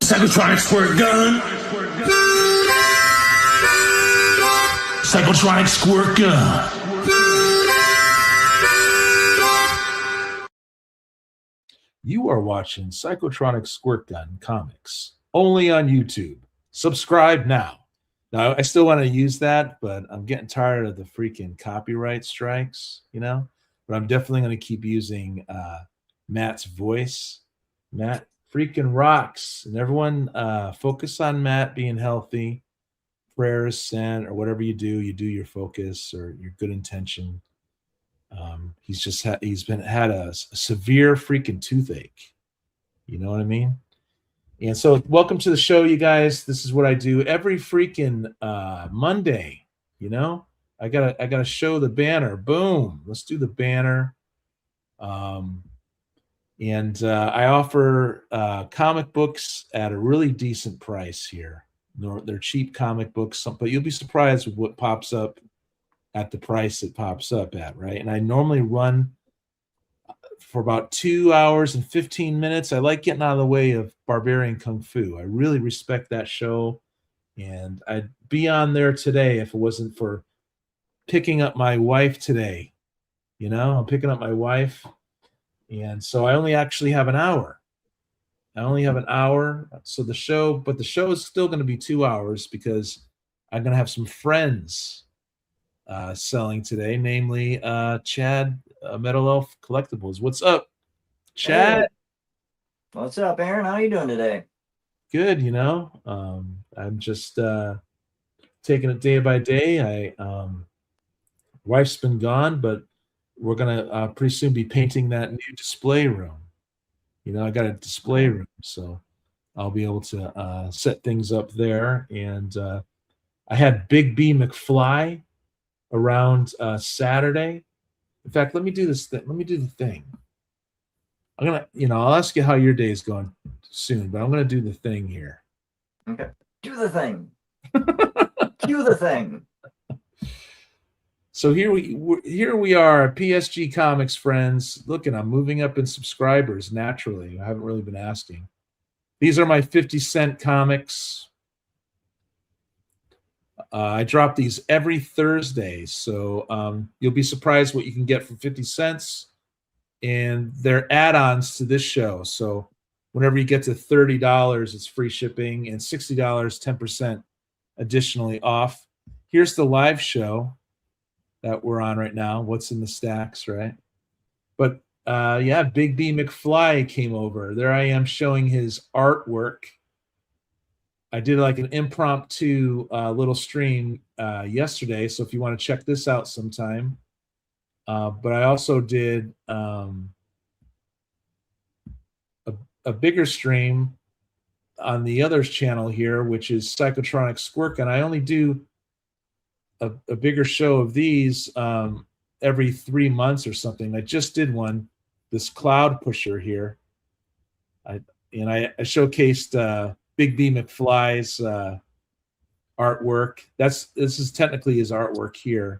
Psychotronic squirt gun. Psychotronic squirt gun. You are watching Psychotronic Squirt Gun Comics only on YouTube. Subscribe now. Now, I still want to use that, but I'm getting tired of the freaking copyright strikes, you know? But I'm definitely going to keep using Matt's voice. Matt freaking rocks. And everyone focus on Matt being healthy. Prayers sent, or whatever you do your focus or your good intention. He's had a severe freaking toothache. You know what I mean? And so welcome to the show, you guys. This is what I do every freaking Monday. You know, I gotta show the banner. Boom. Let's do the banner. And I offer comic books at a really decent price here. They're cheap comic books, but you'll be surprised with what pops up at the price it pops up at, right? And I normally run for about 2 hours and 15 minutes. I like getting out of the way of Barbarian Kung Fu. I really respect that show, and I'd be on there today if it wasn't for picking up my wife today. You know, I'm picking up my wife, and so I only actually have an hour. So the show is still going to be 2 hours because I'm going to have some friends selling today, namely Chad, Metal Elf Collectibles. What's up, Chad? Hey. What's up, Aaron? How are you doing today? Good, you know. I'm just taking it day by day. Wife's been gone, but we're gonna pretty soon be painting that new display room. You know, I got a display room, so I'll be able to set things up there. And I had Big B McFly around Saturday. In fact, let me do this thing. Let me do the thing. I'm gonna, I'll ask you how your day is going soon, but I'm gonna do the thing here. Okay, do the thing. Do the thing. So here we are, PSG Comics friends. Looking, I'm moving up in subscribers naturally. I haven't really been asking. These are my 50-cent comics. I drop these every Thursday, so you'll be surprised what you can get for 50 cents. And they're add-ons to this show. So whenever you get to $30, it's free shipping, and $60, 10% additionally off. Here's the live show that we're on right now. What's in the stacks, right? But yeah, Big B McFly came over. There I am showing his artwork. I did like an impromptu little stream yesterday, so if you want to check this out sometime. But I also did a bigger stream on the other channel here, which is Psychotronic Squirt, and I only do a bigger show of these every 3 months or something. I just did one, this Cloud Pusher here. I showcased Big B McFly's artwork. This is technically his artwork here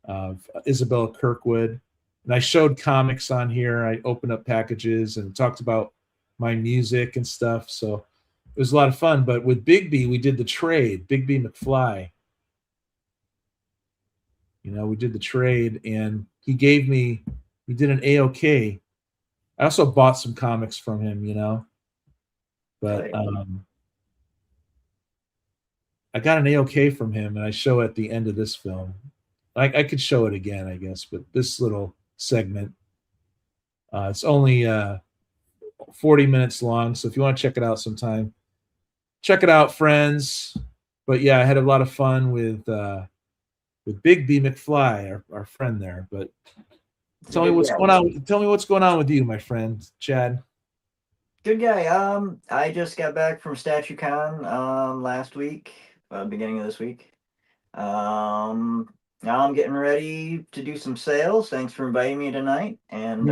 of Isabella Kirkwood. And I showed comics on here. I opened up packages and talked about my music and stuff. So it was a lot of fun. But with Big B, we did the trade, Big B McFly. You know, we did the trade, and we did an AOK. I also bought some comics from him, you know. But I got an AOK from him, and I show at the end of this film. I could show it again, I guess, but this little segment, it's only 40 minutes long, so if you want to check it out sometime, check it out, friends. But yeah, I had a lot of fun with Big B McFly, our friend there. But tell me what's going on. Tell me what's going on with you, my friend, Chad. Good guy. I just got back from StatueCon last week, beginning of this week. Now I'm getting ready to do some sales. Thanks for inviting me tonight. And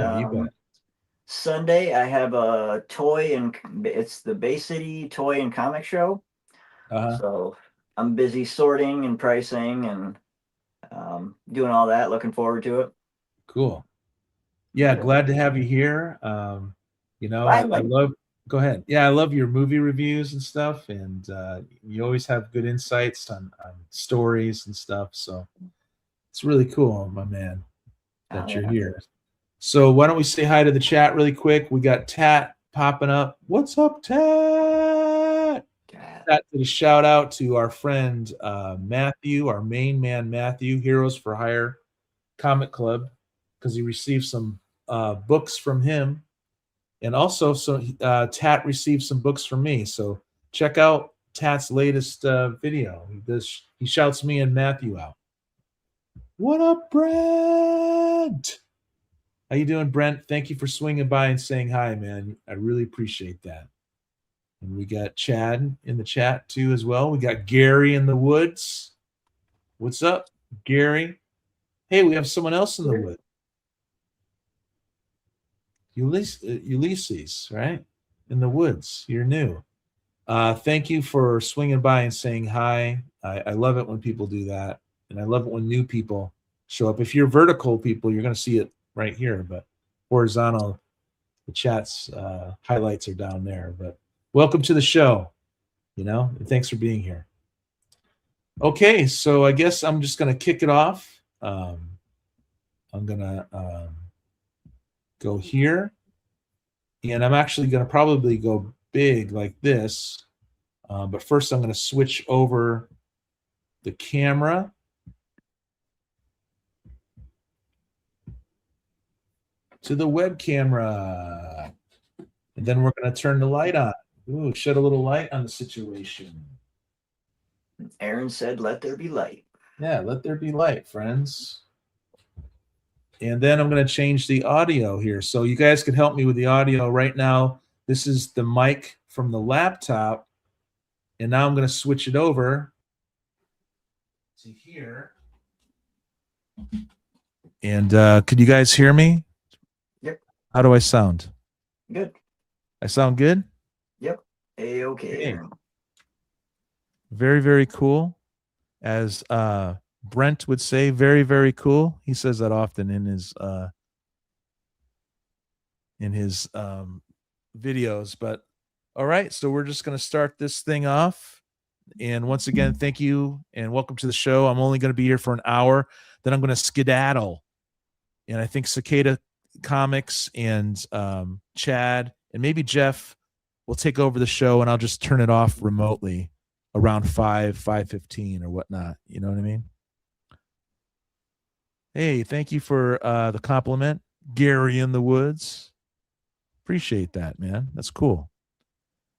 Sunday I have a it's the Bay City Toy and Comic Show. So I'm busy sorting and pricing and doing all that. Looking forward to it. Cool. Yeah, glad to have you here. You know, I Go ahead. Yeah, I love your movie reviews and stuff, and you always have good insights on stories and stuff. So it's really cool, my man, Oh, that you're yeah. here. So why don't we say hi to the chat really quick? We got Tat popping up. What's up, Tat? God. Tat did a shout out to our friend Matthew, our main man Matthew, Heroes for Hire Comic Club, because he received some books from him. And also, so Tat received some books from me. So check out Tat's latest video. He shouts me and Matthew out. What up, Brent? How you doing, Brent? Thank you for swinging by and saying hi, man. I really appreciate that. And we got Chad in the chat too as well. We got Gary in the woods. What's up, Gary? Hey, we have someone else in the woods. Ulysses, right? In the woods. You're new. Thank you for swinging by and saying hi. I love it when people do that. And I love it when new people show up. If you're vertical people, you're going to see it right here. But horizontal, the chat's highlights are down there. But welcome to the show, and thanks for being here. Okay, so I guess I'm just going to kick it off. I'm going to go here. And I'm actually going to probably go big like this. But first, I'm going to switch over the camera. To the web camera. And then we're going to turn the light on. Ooh, shed a little light on the situation. Aaron said, let there be light. Yeah, let there be light, friends. And then I'm going to change the audio here. So you guys can help me with the audio right now. This is the mic from the laptop. And now I'm going to switch it over to here. And could you guys hear me? Yep. How do I sound? Good. I sound good? Yep. A-okay. Very, very cool. As Brent would say, very, very cool. He says that often in his videos. But all right, so we're just going to start this thing off. And once again, thank you and welcome to the show. I'm only going to be here for an hour. Then I'm going to skedaddle. And I think Cicada Comics and Chad and maybe Jeff will take over the show, and I'll just turn it off remotely around 5:15 or whatnot. You know what I mean? Hey, thank you for the compliment, Gary in the woods. Appreciate that, man. That's cool.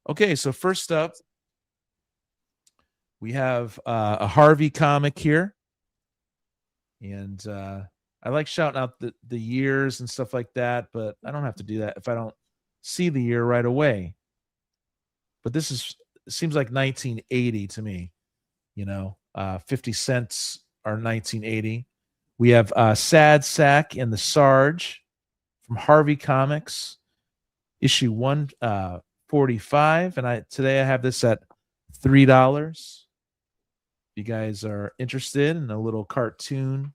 Okay, so first up, we have a Harvey comic here. And I like shouting out the years and stuff like that, but I don't have to do that if I don't see the year right away. But this seems like 1980 to me, 50 cents are 1980. We have Sad Sack and the Sarge from Harvey Comics, issue 145. And today I have this at $3. If you guys are interested in a little cartoon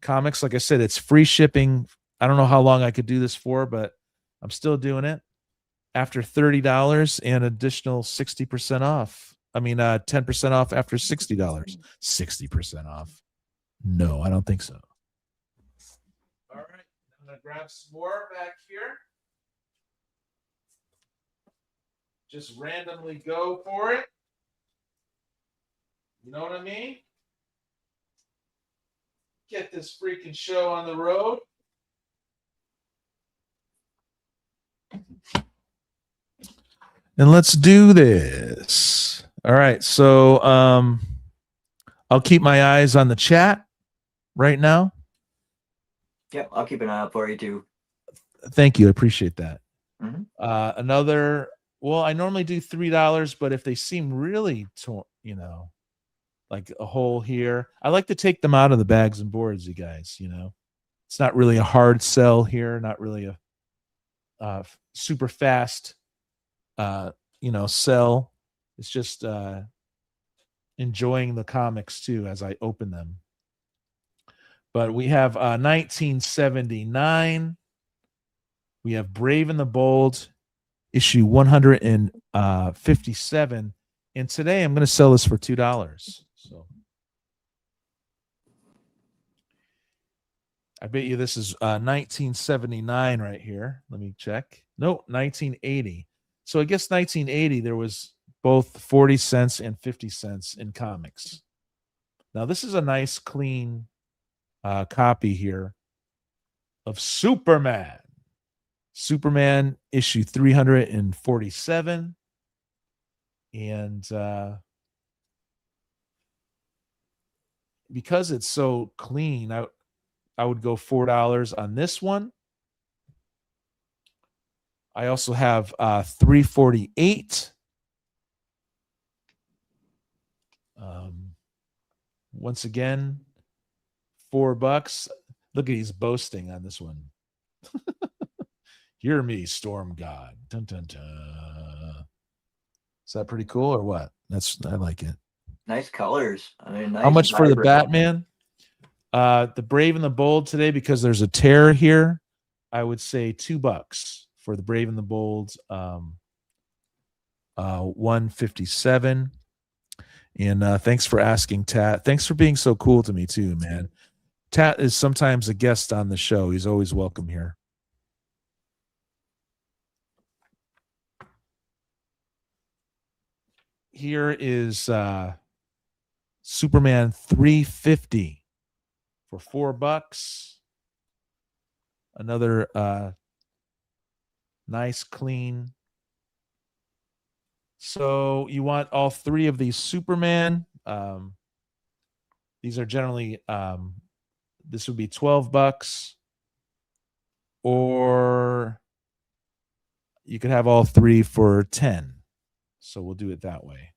comics, like I said, it's free shipping. I don't know how long I could do this for, but I'm still doing it. After $30 and additional 60% off. 10% off after $60. 60% off. No, I don't think so. All right, I'm going to grab some more back here. Just randomly go for it. You know what I mean? Get this freaking show on the road. And let's do this. All right. So I'll keep my eyes on the chat right now. Yep, I'll keep an eye out for you too. Thank you. I appreciate that. Mm-hmm. I normally do $3, but if they seem really, like a hole here, I like to take them out of the bags and boards, you guys, It's not really a hard sell here, not really a super fast sell. It's just enjoying the comics too as I open them. But we have 1979. We have Brave and the Bold, issue 157. And today I'm going to sell this for $2. So I bet you this is 1979 right here. Let me check. No, 1980. So I guess 1980 there was both 40 cents and 50 cents in comics. Now this is a nice clean copy here of Superman. Superman issue 347. And because it's so clean, I would go $4 on this one. I also have 348. Once again, $4. Look at he's boasting on this one. Hear me, Storm God. Dun, dun, dun. Is that pretty cool or what? I like it. Nice colors. I mean, nice. How much for the Batman? The Brave and the Bold today, because there's a tear here, I would say $2 for the Brave and the Bold. 157. And thanks for asking, Tat. Thanks for being so cool to me too, man. Tat is sometimes a guest on the show. He's always welcome here. Here is Superman 350 for $4. Another nice, clean. So you want all three of these Superman. These are generally, this would be $12. Or you could have all three for 10. So we'll do it that way.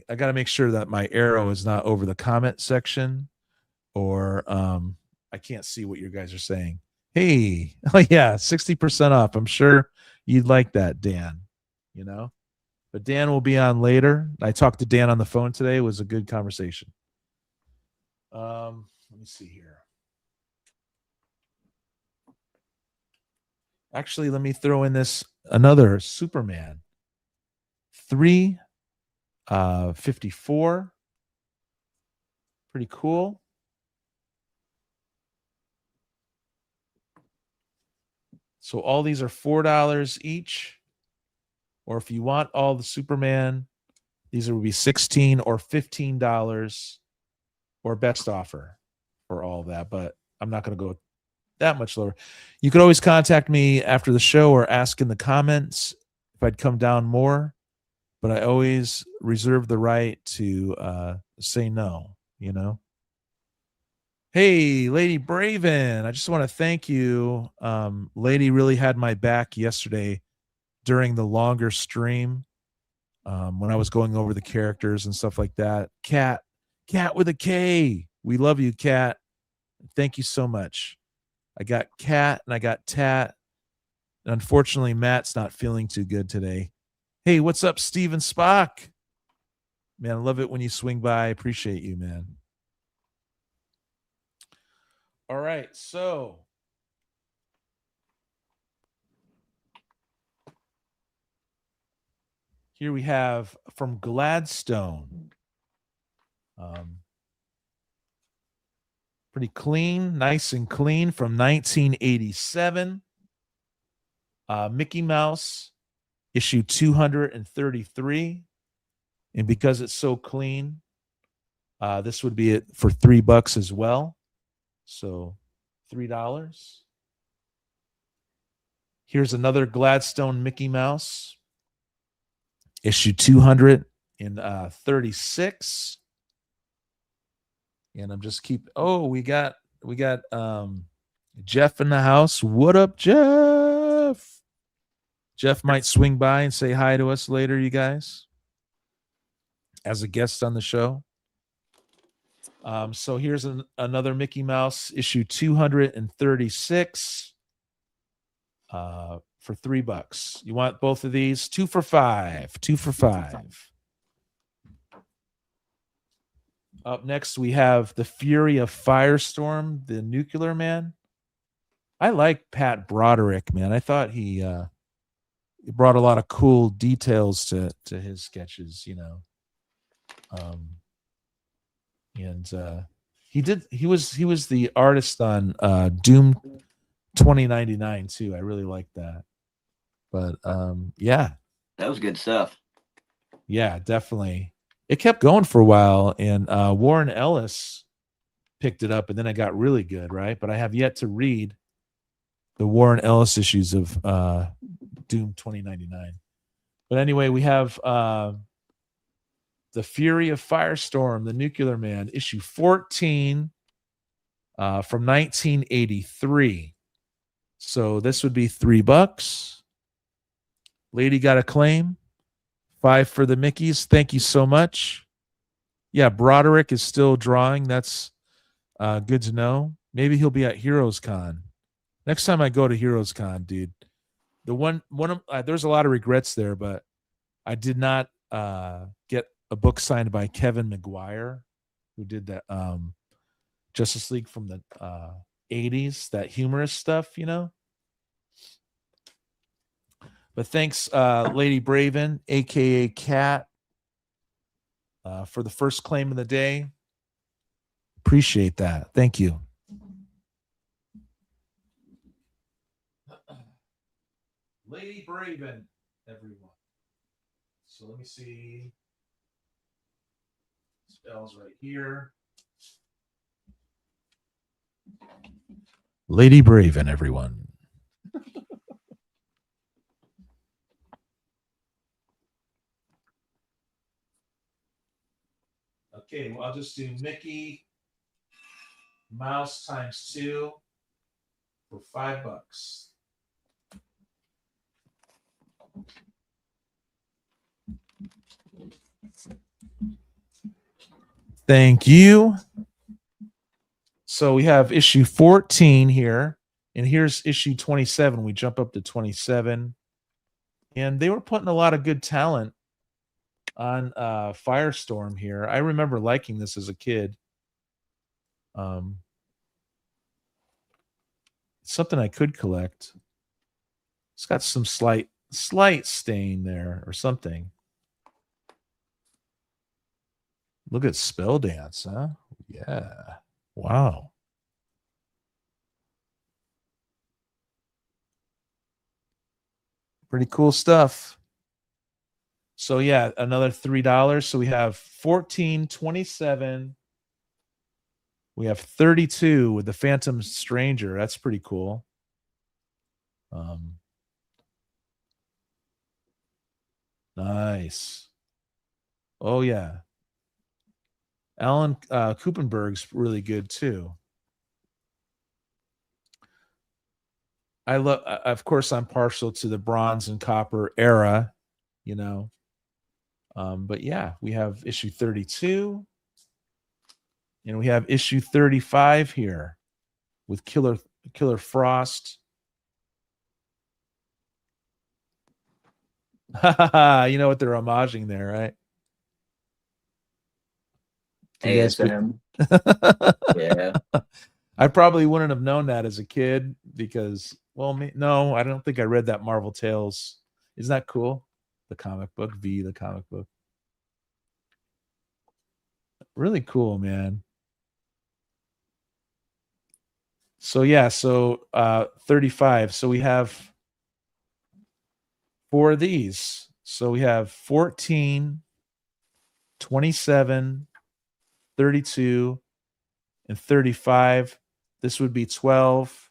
I got to make sure that my arrow is not over the comment section, or I can't see what you guys are saying. Hey, oh yeah, 60% off. I'm sure you'd like that, Dan, but Dan will be on later. I talked to Dan on the phone today. It was a good conversation. Let me see here. Actually, let me throw in this another Superman 354. Pretty cool. So all these are $4 each. Or if you want all the Superman, these would be $16 or $15 or best offer for all of that. But I'm not going to go that much lower. You could always contact me after the show or ask in the comments if I'd come down more, but I always reserve the right to say no, Hey, Lady Braven, I just want to thank you. Lady really had my back yesterday during the longer stream when I was going over the characters and stuff like that. Cat with a K. We love you, Cat. Thank you so much. I got Cat and I got Tat. Unfortunately, Matt's not feeling too good today. Hey, what's up, Steven Spock? Man, I love it when you swing by. I appreciate you, man. All right, so here we have from Gladstone. Pretty clean, nice and clean, from 1987. Mickey Mouse, issue 233. And because it's so clean, this would be it for $3 as well. So $3. Here's another Gladstone Mickey Mouse, issue 236. And I'm just we got Jeff in the house. What up, Jeff? Jeff might swing by and say hi to us later, you guys, as a guest on the show. So here's another Mickey Mouse, issue 236 for $3. You want both of these? 2 for $5. 2 for $5. Up next, we have the Fury of Firestorm, the Nuclear Man. I like Pat Broderick, man. I thought he brought a lot of cool details to his sketches, you know. And he was the artist on Doom 2099 too. I really like that. But yeah. That was good stuff. Yeah, definitely. It kept going for a while, and Warren Ellis picked it up, and then it got really good, right? But I have yet to read the Warren Ellis issues of Doom 2099. But anyway, we have The Fury of Firestorm, The Nuclear Man, issue 14 from 1983. So this would be $3. Lady got a claim. 5 for the Mickeys. Thank you so much. Yeah, Broderick is still drawing. That's good to know. Maybe he'll be at Heroes Con. Next time I go to Heroes Con, dude. There's a lot of regrets there, but I did not get a book signed by Kevin McGuire, who did that Justice League from the 80s, that humorous stuff, you know. But thanks, Lady Braven, aka Cat, for the first claim of the day. Appreciate that. Thank you. Lady Braven, everyone. So let me see. Spells right here. Lady Braven, everyone. Okay, well, I'll just do Mickey Mouse times 2 for $5. Thank you. So we have issue 14 here, and here's issue 27. We jump up to 27, and they were putting a lot of good talent on Firestorm here. I remember liking this as a kid. Something I could collect. It's got some slight stain there or something. Look at Spell Dance, huh? Yeah. Wow. Pretty cool stuff. So yeah, another $3. So we have 14, 27. We have 32 with the Phantom Stranger. That's pretty cool. Nice. Oh yeah. Alan Kupenberg's really good too. I love, of course, I'm partial to the bronze and copper era, you know. But yeah, we have issue 32, and we have issue 35 here with Killer Frost. You know what they're homaging there, right? ASM. Yeah. I probably wouldn't have known that as a kid because, well, no, I don't think I read that Marvel Tales. Isn't that cool? The comic book, the comic book. Really cool, man. So yeah, so 35. So we have 4 of these. So we have 14, 27, 32, and 35. This would be 12.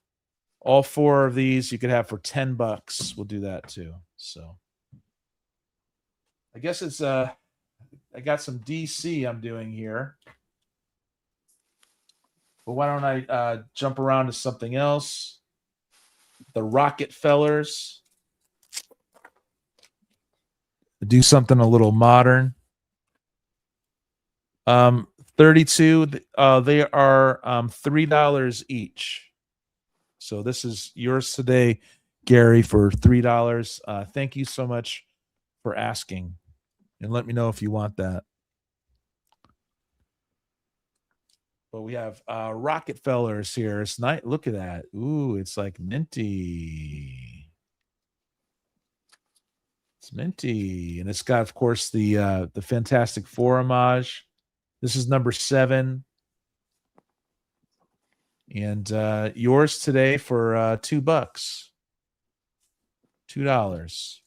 All 4 of these you could have for $10. We'll do that too. So I guess it's I got some DC I'm doing here. But why don't I jump around to something else? The Rockefellers. Do something a little modern. 32. They are $3 each. So this is yours today, Gary, for $3. Thank you so much for asking, and let me know if you want that. But we have Rockefellers here. It's nice. Look at that. Ooh, it's like minty. It's minty, and it's got, of course, the Fantastic Four homage. This is number 7, and yours today for $2. $2.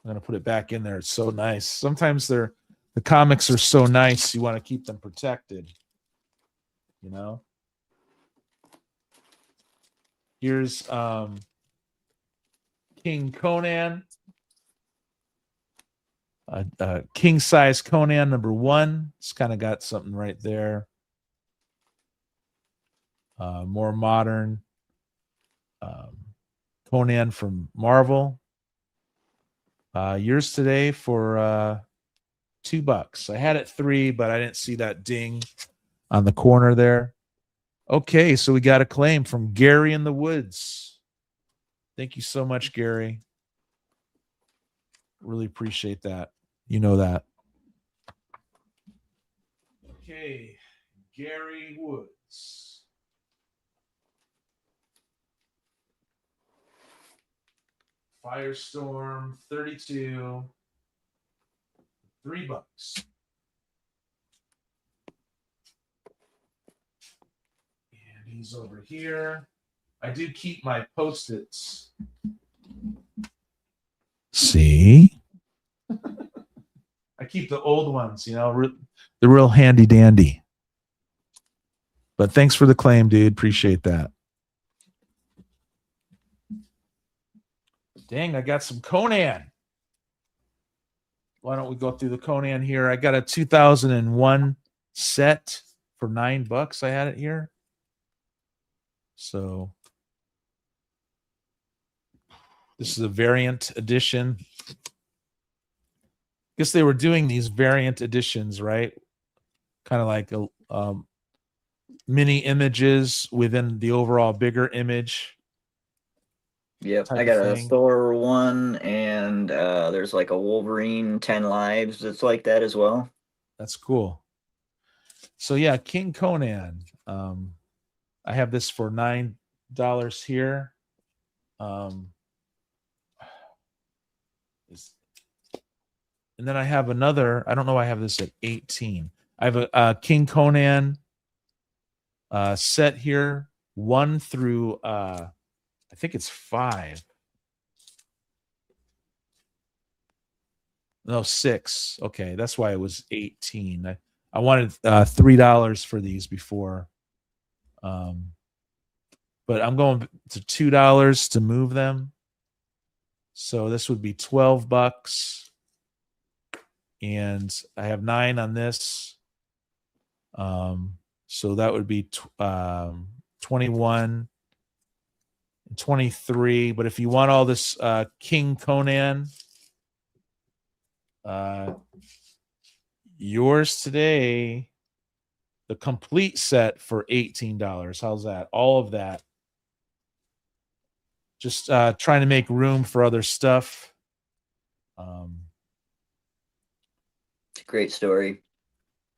I'm gonna put it back in there. It's so nice. Sometimes the comics are so nice, you want to keep them protected. You know. Here's King Conan, king size Conan number 1. It's kind of got something right there. More modern Conan from Marvel. Yours today for $2. I had it 3, but I didn't see that ding on the corner there. Okay, so we got a claim from Gary in the Woods. Thank you so much, Gary. Really appreciate that. You know that. Okay, Gary Woods. Firestorm 32. $3. And he's over here. I do keep my Post-its. See? I keep the old ones, you know, the real handy dandy. But thanks for the claim, dude. Appreciate that. Dang, I got some Conan. Why don't we go through the Conan here? I got a 2001 set for $9. I had it here. So this is a variant edition. Guess they were doing these variant editions, right? Kind of like mini images within the overall bigger image. Yep, I got a Thor 1, and there's like a Wolverine 10 Lives that's like that as well. That's cool. So yeah, King Conan. I have this for $9 here. And then I have another. I don't know. I have this at 18. I have a King Conan set here, 1 through I think it's 5. No, 6. Okay, that's why it was 18. I wanted $3 for these before, but I'm going to $2 to move them. So this would be $12. And I have 9 on this. So that would be 21, 23. But if you want all this King Conan, yours today, the complete set for $18. How's that? All of that. Just trying to make room for other stuff. It's a great story.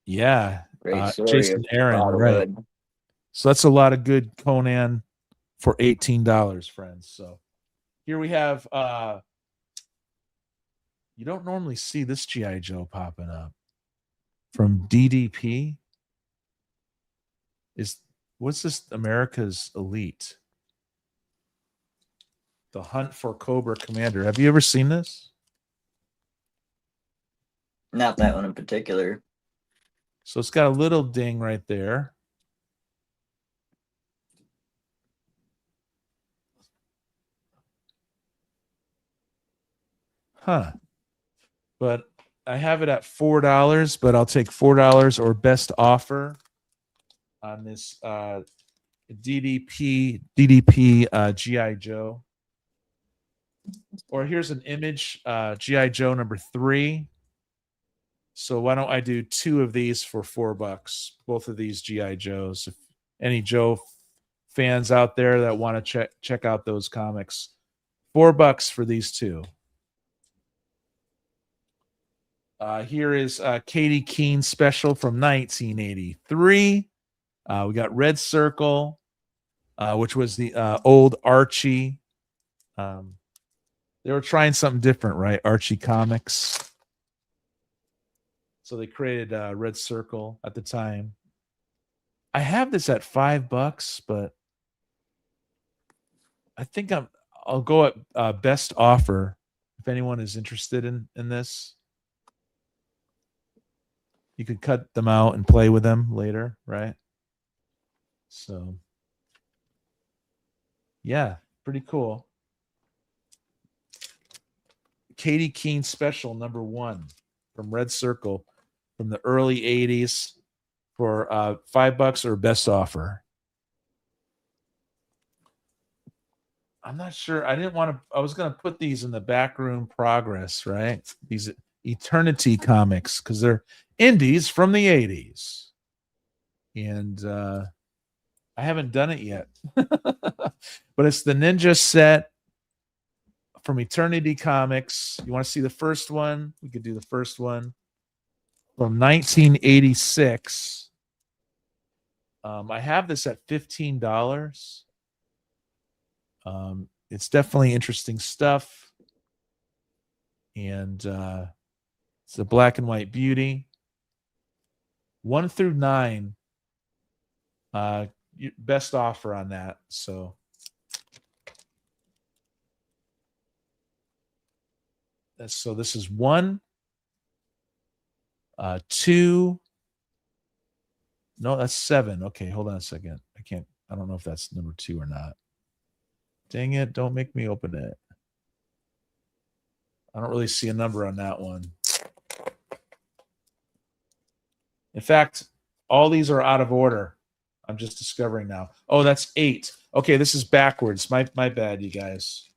Yeah. Great story. Jason Aaron, right. So that's a lot of good Conan for $18, friends. So here we have you don't normally see this G.I. Joe popping up from DDP. What's this? America's Elite. The Hunt for Cobra Commander. Have you ever seen this? Not that one in particular. So it's got a little ding right there. Huh. But I have it at $4, but I'll take $4 or best offer on this DDP G.I. Joe. Or here's an image, G.I. Joe number 3. So why don't I do 2 of these for $4? Both of these G.I. Joes. If any Joe fans out there that want to check out those comics, $4 for these 2. Here is Katie Keene special from 1983. We got Red Circle, which was the old Archie. They were trying something different, right? Archie Comics. So they created Red Circle at the time. I have this at $5, but I think I'll go at best offer if anyone is interested in this. You could cut them out and play with them later, right? So yeah, pretty cool. Katie Keene special number 1 from Red Circle from the early 80s for $5 or best offer. I'm not sure. I was going to put these in the backroom progress, right? These Eternity comics, because they're indies from the 80s. And I haven't done it yet. But it's the Ninja set from Eternity Comics. You want to see the first one? We could do the first one from 1986. I have this at $15. It's definitely interesting stuff. And it's a black and white beauty. 1 through 9. Best offer on that. So this is 1, 2. No, that's 7. Okay, hold on a second. I don't know if that's number 2 or not. Dang it, don't make me open it. I don't really see a number on that one. In fact, all these are out of order. I'm just discovering now. Oh, that's 8. Okay, this is backwards. My bad, you guys.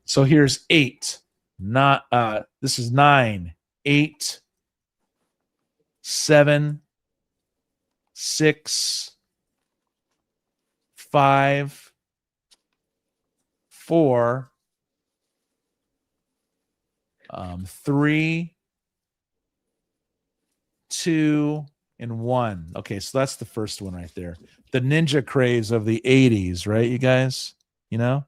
So here's 8. This is 9, 8, 7, 6, 5, 4, 3, 2, and 1. Okay, so that's the first one right there. The ninja craze of the 80s, right, you guys? You know?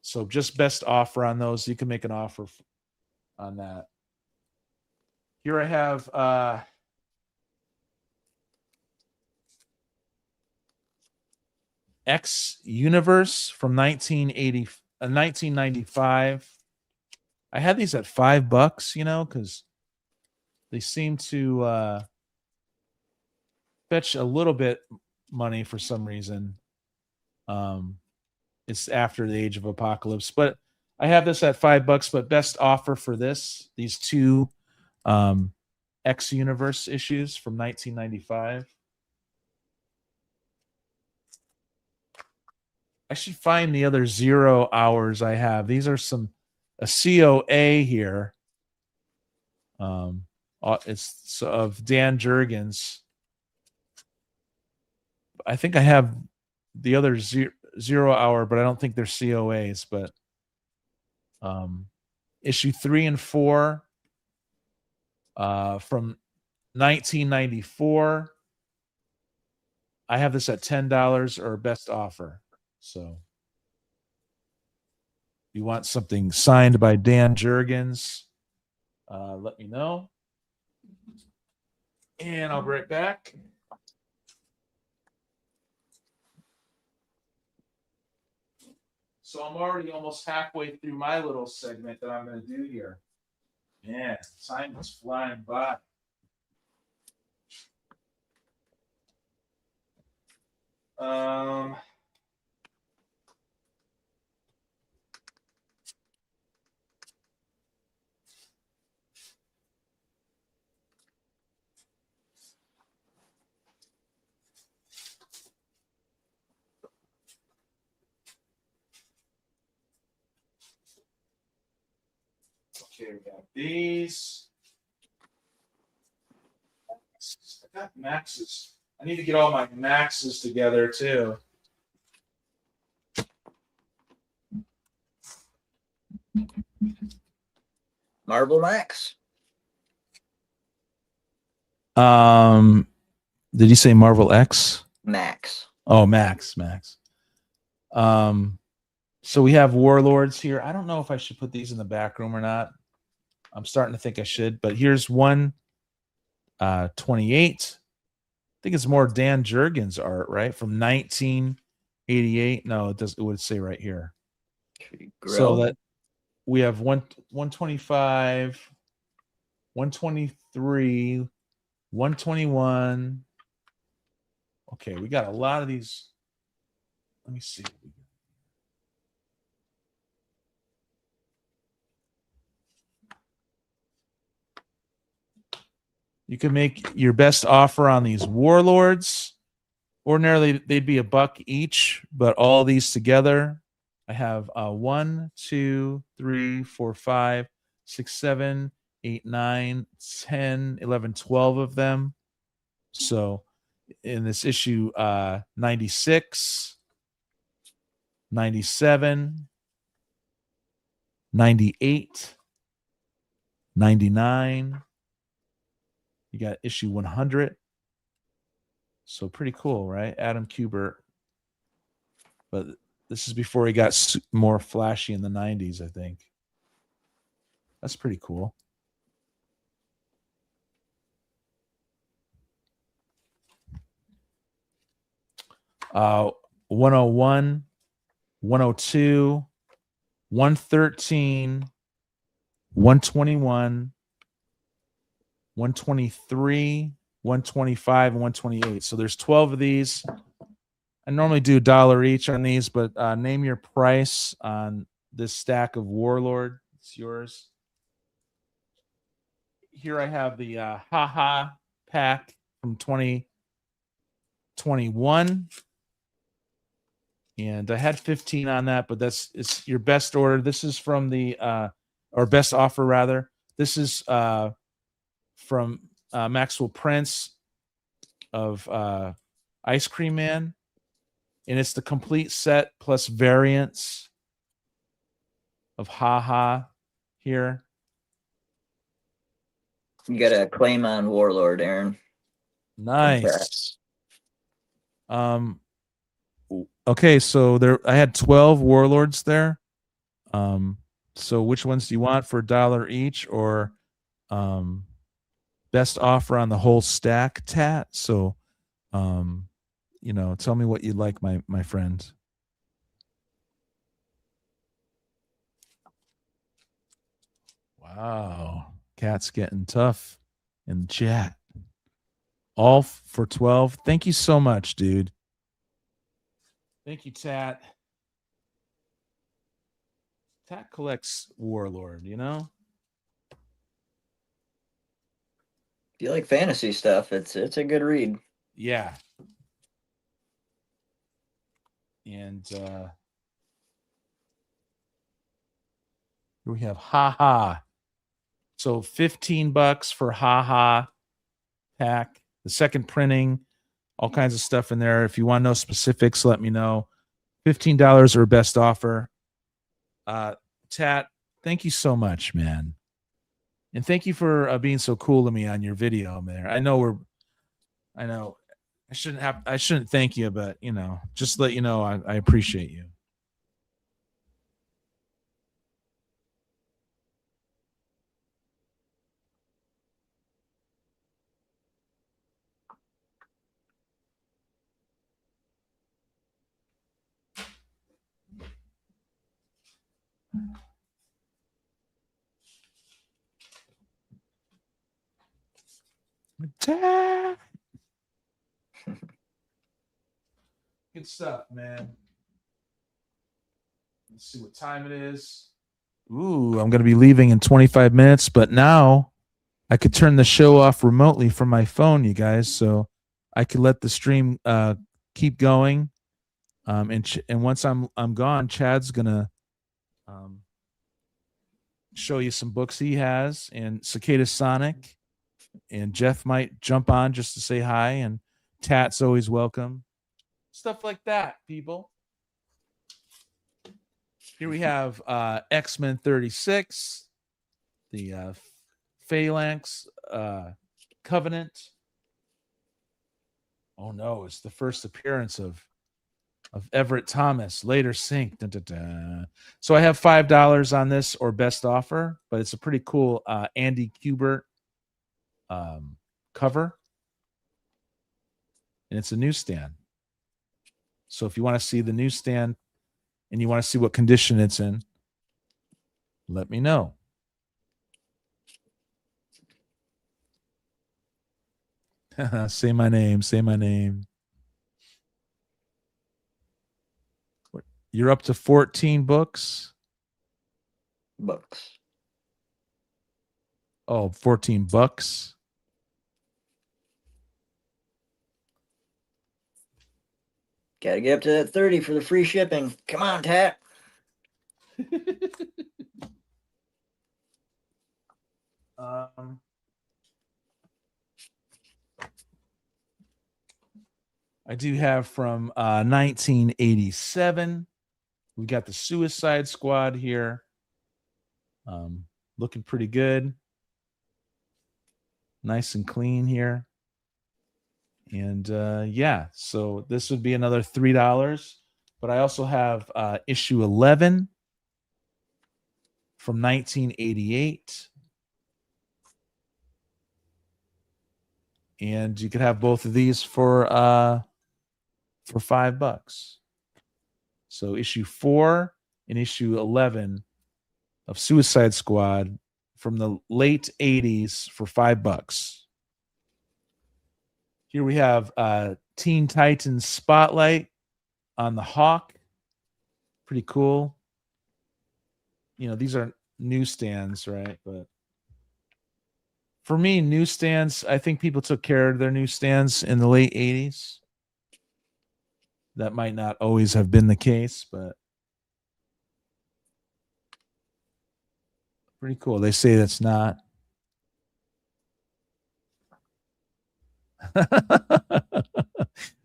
So just best offer on those. You can make an offer on that. Here I have X Universe from 1995. I had these at $5, you know, because they seem to fetch a little bit money for some reason. It's after the Age of Apocalypse, but I have this at $5. But best offer for these 2 X Universe issues from 1995. I should find the other 0 hours I have. These are a COA here. It's of Dan Jurgens. I think I have the other 0 hour, but I don't think they're COAs. But issue 3 and 4 from 1994. I have this at $10 or best offer. So if you want something signed by Dan Jurgens, let me know. And I'll be right back. So I'm already almost halfway through my little segment that I'm going to do here. Man, time is flying by. Okay, we got these. I got Maxes. I need to get all my Maxes together too. Marvel Max. Did you say Marvel X? Max. Oh, Max. So we have Warlords here. I don't know if I should put these in the back room or not. I'm starting to think I should, but here's 128. I think it's more Dan Jurgens art, right? From 1988. No, it does. It would say right here. So that we have 125, 123, 121. Okay, we got a lot of these. Let me see. You can make your best offer on these Warlords. Ordinarily, they'd be $1 each, but all these together, I have 1, 2, 3, 4, 5, 6, 7, 8, 9, 10, 11, 12 of them. So in this issue, 96, 97, 98, 99. You got issue 100. So pretty cool, right? Adam Kubert. But this is before he got more flashy in the 90s, I think. That's pretty cool. Uh, 101, 102, 113, 121, 123, 125, and 128. So there's 12 of these. I normally do $1 each on these, but name your price on this stack of Warlord. It's yours. Here I have the haha pack from 2021. And I had 15 on that, but it's your best order. This is from the or best offer rather. This is from Maxwell Prince of Ice Cream Man, and it's the complete set plus variants of haha here. You got a claim on Warlord, Aaron. Nice. Okay, so there I had 12 Warlords there. So which ones do you want for $1 each, or best offer on the whole stack, Tat? So you know, tell me what you'd like, my friend. Wow, Cat's getting tough in the chat. All for 12. Thank you so much, dude. Thank you, Tat. Tat collects Warlord, you know? If you like fantasy stuff, it's a good read. Yeah. And here we have haha. So $15 for haha pack. The second printing, all kinds of stuff in there. If you want to know specifics, let me know. $15 or best offer. Tat, thank you so much, man. And thank you for being so cool to me on your video, man. I know I shouldn't thank you, but you know, just let you know I appreciate you. Tat. Good stuff, man. Let's see what time it is. Ooh, I'm going to be leaving in 25 minutes, but now I could turn the show off remotely from my phone, you guys, so I could let the stream keep going. And once I'm gone, Chad's going to show you some books he has, and Cicada Sonic, and Jeff might jump on just to say hi, and Tat's always welcome. Stuff like that, people. Here we have X-Men 36, the Phalanx Covenant. Oh no, it's the first appearance of Everett Thomas, later Sync. Dun, dun, dun. So I have $5 on this or best offer, but it's a pretty cool Andy Kubert cover. And it's a newsstand. So if you want to see the newsstand and you want to see what condition it's in, let me know. Say my name. Say my name. You're up to 14 books. Books. Oh, 14 bucks. Gotta get up to that 30 for the free shipping. Come on, Tat. I do have from 1987. We got the Suicide Squad here. Looking pretty good. Nice and clean here. And yeah, so this would be another $3. But I also have issue 11 from 1988. And you could have both of these for $5. So issue 4 and issue 11 of Suicide Squad from the late 80s for $5. Here we have Teen Titans Spotlight on the Hawk. Pretty cool. You know, these are newsstands, right? But for me, newsstands, I think people took care of their newsstands in the late 80s. That might not always have been the case, but pretty cool. They say that's not.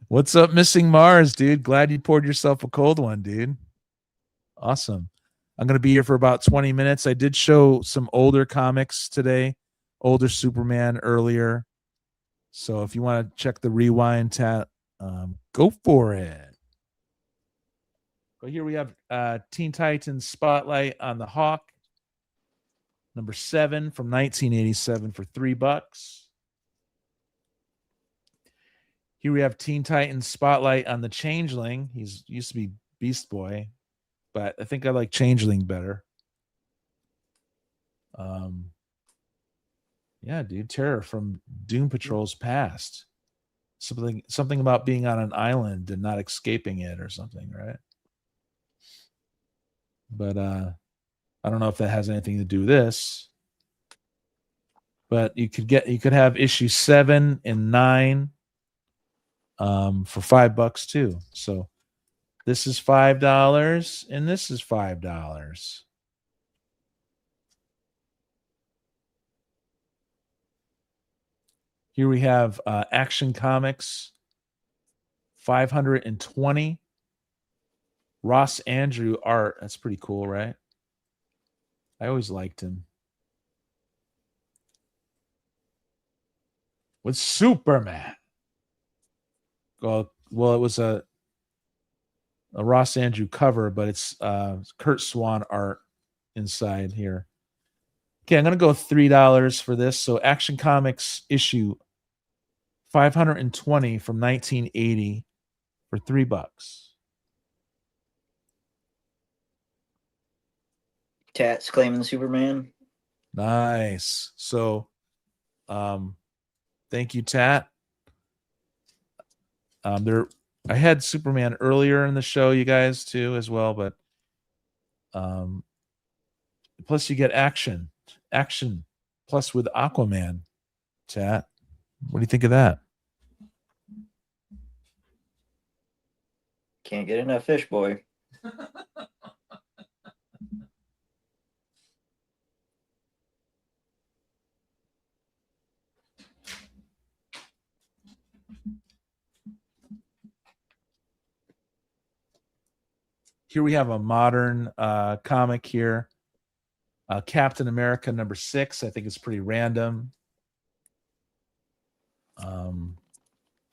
What's up, Missing Mars, dude? Glad you poured yourself a cold one, dude. Awesome. I'm going to be here for about 20 minutes. I did show some older comics today, older Superman earlier. So if you want to check the rewind tab, go for it. But here we have Teen Titans Spotlight on the Hawk, number 7 from 1987 for $3. Here we have Teen Titans Spotlight on the Changeling. He's used to be Beast Boy, but I think I like Changeling better. Yeah, dude, Terror from Doom Patrol's past. Something about being on an island and not escaping it or something, right? But I don't know if that has anything to do with this. But you could have issue 7 and 9 for $5 too. So this is $5 and this is $5. Here we have Action Comics 520. Ross Andrew art. That's pretty cool, right? I always liked him. With Superman. Well, it was a Ross Andrew cover, but it's Kurt Swan art inside here. Okay, I'm going to go $3 for this. So Action Comics issue 520 from 1980 for $3. Tats claiming Superman. Nice. So thank you, Tat. I had Superman earlier in the show, you guys, too, as well, but plus you get action plus with Aquaman. Tat, what do you think of that? Can't get enough Fish Boy. Here we have a modern comic here. Captain America #6. I think it's pretty random. I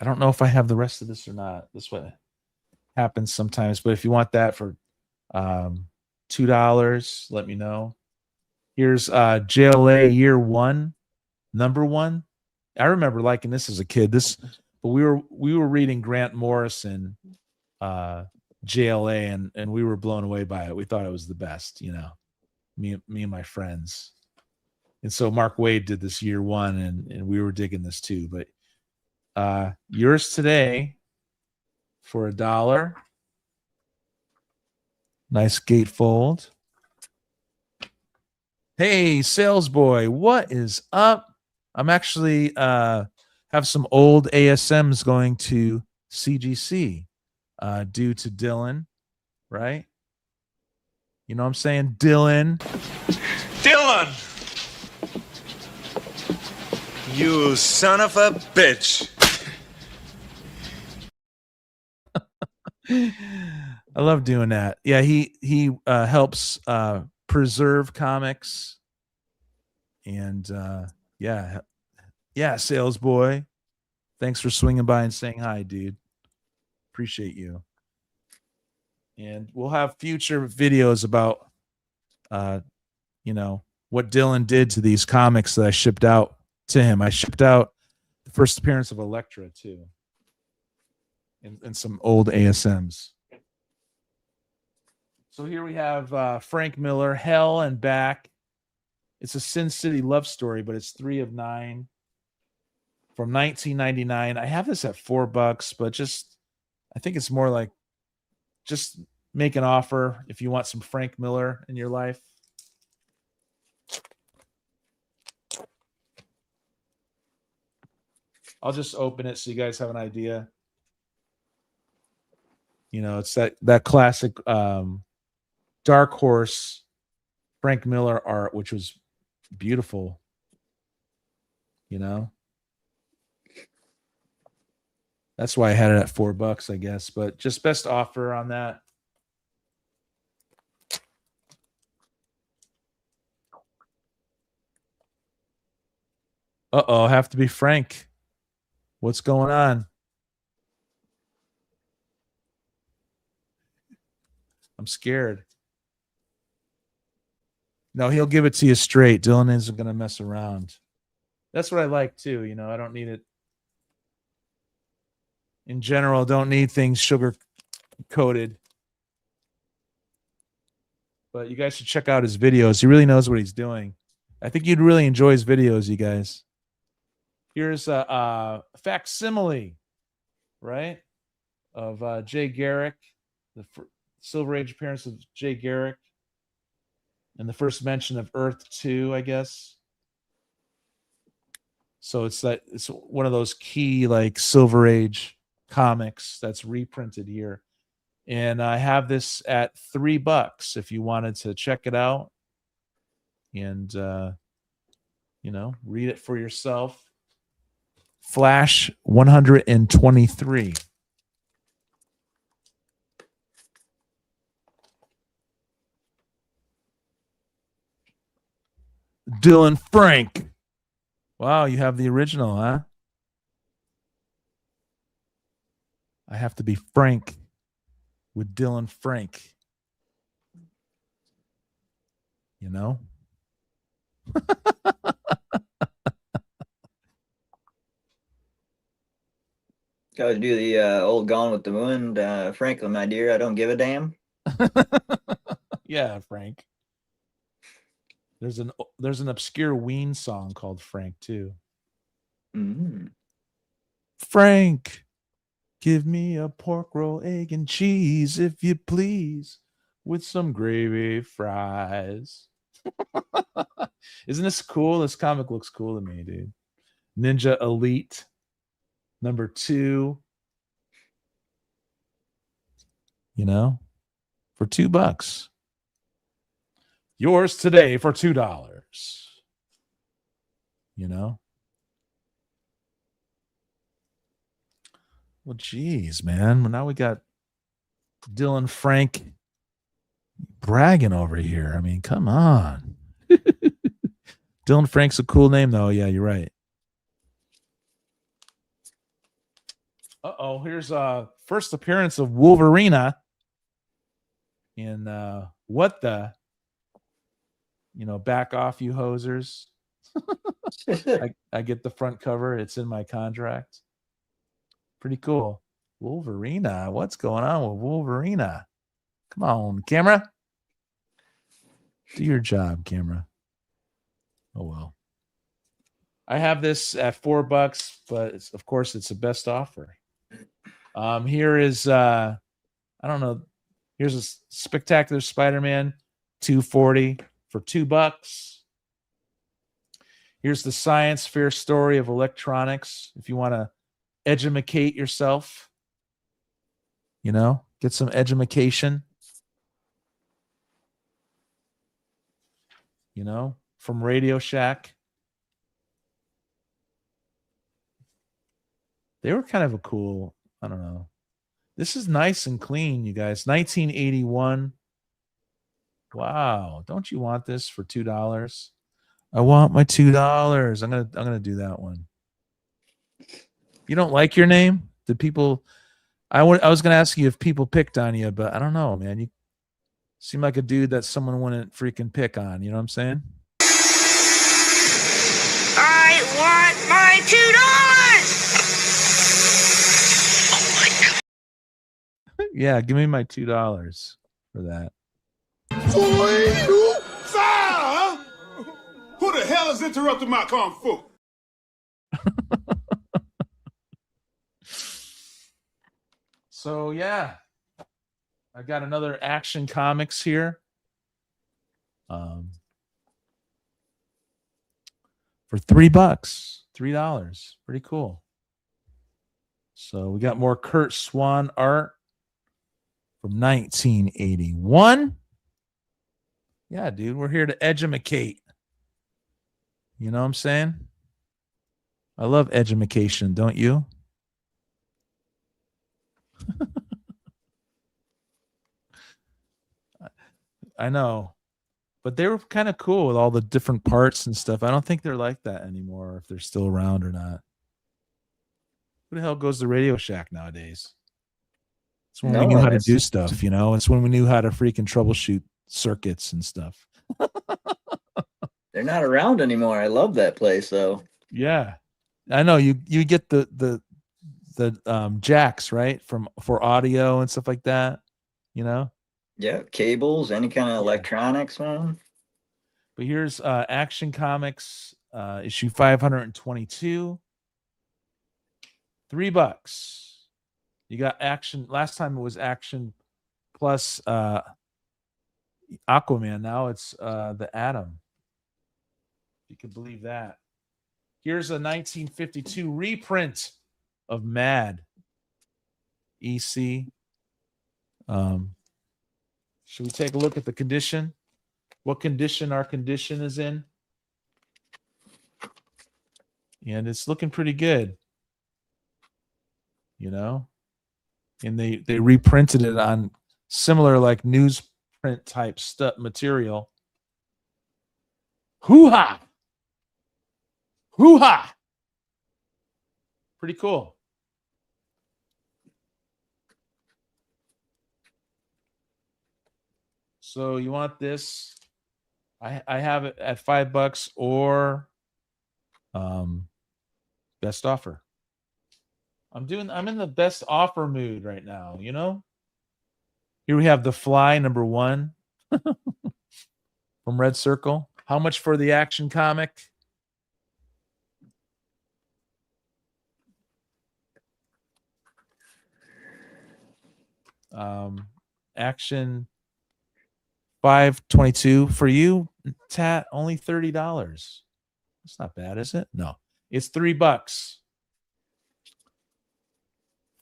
don't know if I have the rest of this or not. This what happens sometimes. But if you want that for $2, let me know. Here's JLA Year 1, #1. I remember liking this as a kid. But we were reading Grant Morrison, JLA, and we were blown away by it. We thought it was the best, me and my friends. And so Mark Waid did this Year 1, and we were digging this too. But yours today for $1. Nice gatefold. Hey, sales boy, what is up? I'm actually have some old ASMs going to CGC due to Dylan, right? You know what I'm saying? Dylan. You son of a bitch. I love doing that. Yeah, he helps preserve comics. And yeah, sales boy. Thanks for swinging by and saying hi, dude. Appreciate you. And we'll have future videos about what Dylan did to these comics that I shipped out to him. I shipped out the first appearance of Elektra too. And some old ASMs. So here we have Frank Miller, Hell and Back. It's a Sin City love story, but it's 3 of 9 from 1999. I have this at $4, but I think it's more like just make an offer if you want some Frank Miller in your life. I'll just open it so you guys have an idea. It's that classic Dark Horse Frank Miller art, which was beautiful. That's why I had it at $4, I guess. But just best offer on that. Have to be Frank. What's going on? I'm scared. No, he'll give it to you straight. Dylan isn't going to mess around. That's what I like too. I don't need it. In general, don't need things sugar coated. But you guys should check out his videos. He really knows what he's doing. I think you'd really enjoy his videos, you guys. Here's a facsimile, right, of Jay Garrick, the Silver Age appearance of Jay Garrick, and the first mention of Earth 2, I guess. So it's one of those key like Silver Age comics that's reprinted here. And I have this at $3 if you wanted to check it out and read it for yourself. Flash 123. Dylan Frank. Wow, you have the original, huh? I have to be frank with Dylan Frank. Got to do the old Gone with the Wind, Franklin, my dear. I don't give a damn. Yeah, Frank. There's an obscure Ween song called Frank too. Mm-hmm. Frank, give me a pork roll, egg, and cheese, if you please, with some gravy fries. Isn't this cool? This comic looks cool to me, dude. Ninja Elite #2. For $2. Yours today for $2. Well, geez, man. Now we got Dylan Frank bragging over here. I mean, come on. Dylan Frank's a cool name, though. Yeah, you're right. Uh-oh, here's first appearance of Wolverina in what the, back off, you hosers. I get the front cover. It's in my contract. Pretty cool. Wolverina. What's going on with Wolverina? Come on, camera. Do your job, camera. Oh, well. I have this at $4, but of course it's the best offer. Here is, I don't know. Here's a Spectacular Spider-Man, $240 for $2. Here's the science fair story of electronics. If you want to edumacate yourself, get some edumacation, from Radio Shack. They were kind of a cool, I don't know. This is nice and clean, you guys. 1981. Wow. Don't you want this for $2? I want my $2. I'm gonna do that one. You don't like your name? Did people I was gonna ask you if people picked on you, but I don't know, man. You seem like a dude that someone wouldn't freaking pick on, you know what I'm saying? I want my $2. Yeah, give me my $2 for that. Sir! Who the hell is interrupting my kung fu? So yeah, I got another Action Comics here. For $3, $3, pretty cool. So we got more Kurt Swan art from 1981. Yeah, dude, we're here to edumacate. You know what I'm saying? I love edumacation, don't you? I know. But they were kind of cool with all the different parts and stuff. I don't think they're like that anymore, if they're still around or not. Who the hell goes to Radio Shack nowadays? It's when we knew how to do stuff, It's when we knew how to freaking troubleshoot circuits and stuff. They're not around anymore. I love that place, though. Yeah. I know you get the jacks, right? For audio and stuff like that, Yeah, cables, any kind of electronics, man. But here's Action Comics, issue 522. $3. You got Action. Last time it was Action plus Aquaman. Now it's the Atom. You can believe that. Here's a 1952 reprint of Mad. EC. Should we take a look at the condition? What condition our condition is in? And it's looking pretty good. And they reprinted it on similar like newsprint type material. Hoo-ha! Hoo-ha! Pretty cool. So you want this? I have it at $5 or best offer. I'm in the best offer mood right now, Here we have The Fly #1 from Red Circle. How much for the Action comic? Action 522 for you, Tat. Only $30. That's not bad, is it? No, it's $3.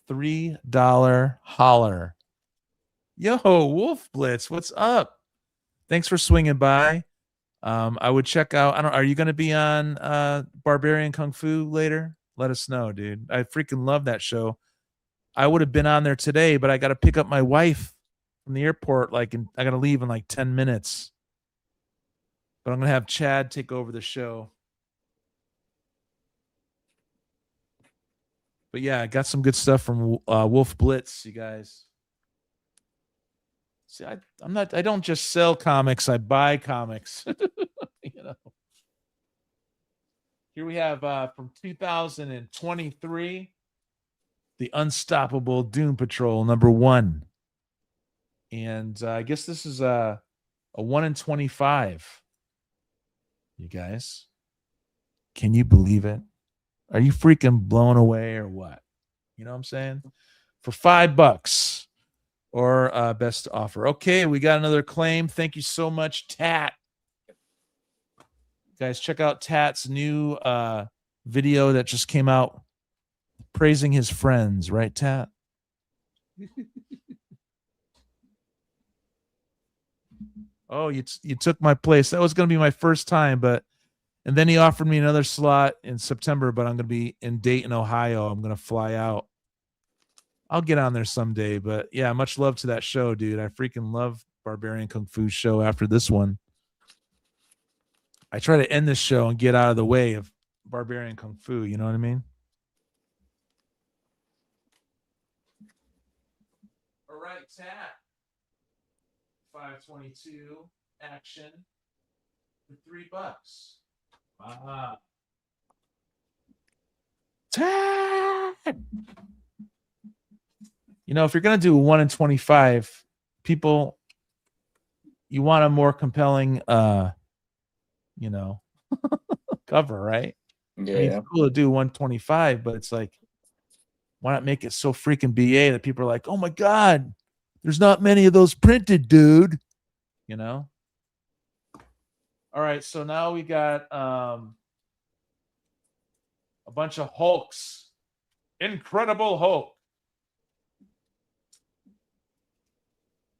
$3 holler. Yo, Wolf Blitz, what's up? Thanks for swinging by. I would check out. Are you going to be on Barbarian Kung Fu later? Let us know, dude. I freaking love that show. I would have been on there today, but I got to pick up my wife from the airport. I got to leave in like 10 minutes. But I'm going to have Chad take over the show. But yeah, I got some good stuff from Wolf Blitz, you guys. See, I don't just sell comics, I buy comics. You know. Here we have from 2023, The Unstoppable Doom Patrol #1. And I guess this is a 1 in 25. You guys, can you believe it? Are you freaking blown away or what? You know what I'm saying? For $5 or best offer. Okay, we got another claim. Thank you so much, Tat. Guys, check out Tat's new video that just came out praising his friends, right, Tat? Oh, you took my place. That was going to be my first time, and then he offered me another slot in September, but I'm going to be in Dayton, Ohio. I'm going to fly out. I'll get on there someday, but yeah, much love to that show, dude. I freaking love Barbarian Kung Fu show after this one. I try to end this show and get out of the way of Barbarian Kung Fu, you know what I mean? All right, Tat. 522 action for $3. Tat! You know, if you're gonna do a 1 in 25, people, you want a more compelling you know, cover, right? Yeah. I mean, it's cool to do 125, but it's like, why not make it so freaking BA that people are like, oh my God, there's not many of those printed, dude. You know? All right, so now we got a bunch of Hulks. Incredible Hulk.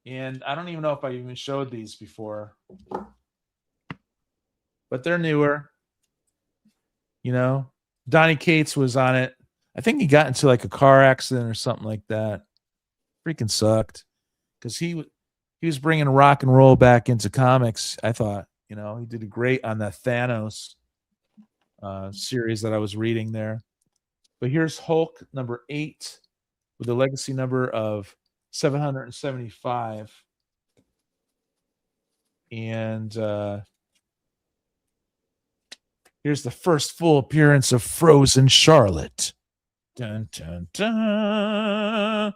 And I don't even know if I even showed these before. But they're newer. You know, Donnie Cates was on it. I think he got into like a car accident or something like that. Freaking sucked. Because he was bringing rock and roll back into comics. I thought, you know, he did great on that Thanos series that I was reading there. But here's Hulk #8 with a legacy number of 775. And here's the first full appearance of Frozen Charlotte. Dun, dun, dun.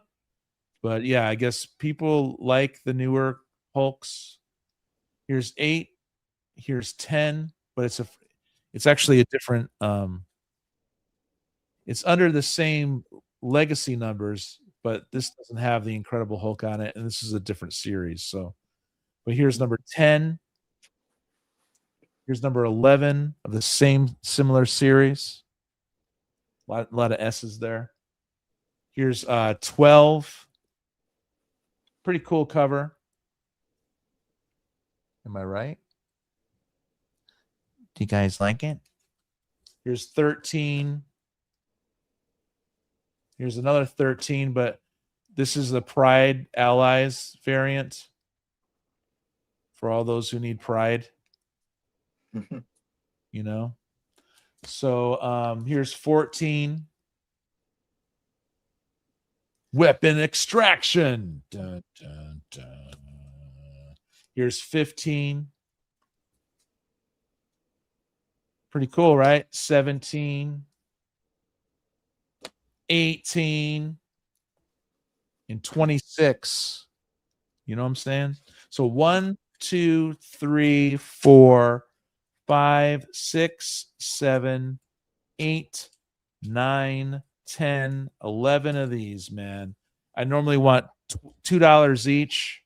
But yeah, I guess people like the newer Hulks. Here's 8. Here's 10. But it's actually a different. It's under the same legacy numbers, but this doesn't have the Incredible Hulk on it, and this is a different series. So, but here's number 10. Here's number 11 of the same similar series. A lot of S's there. Here's 12. Pretty cool cover. Am I right? Do you guys like it? Here's 13. Here's another 13, but this is the Pride Allies variant for all those who need Pride. You know? So here's 14. Weapon extraction. Dun, dun, dun. Here's 15. Pretty cool, right? 17. 18. And 26. You know what I'm saying? So 1, 2, 3, 4, 5, 6, 7, 8, 9, 10, 11 of these, man. I normally want $2 each.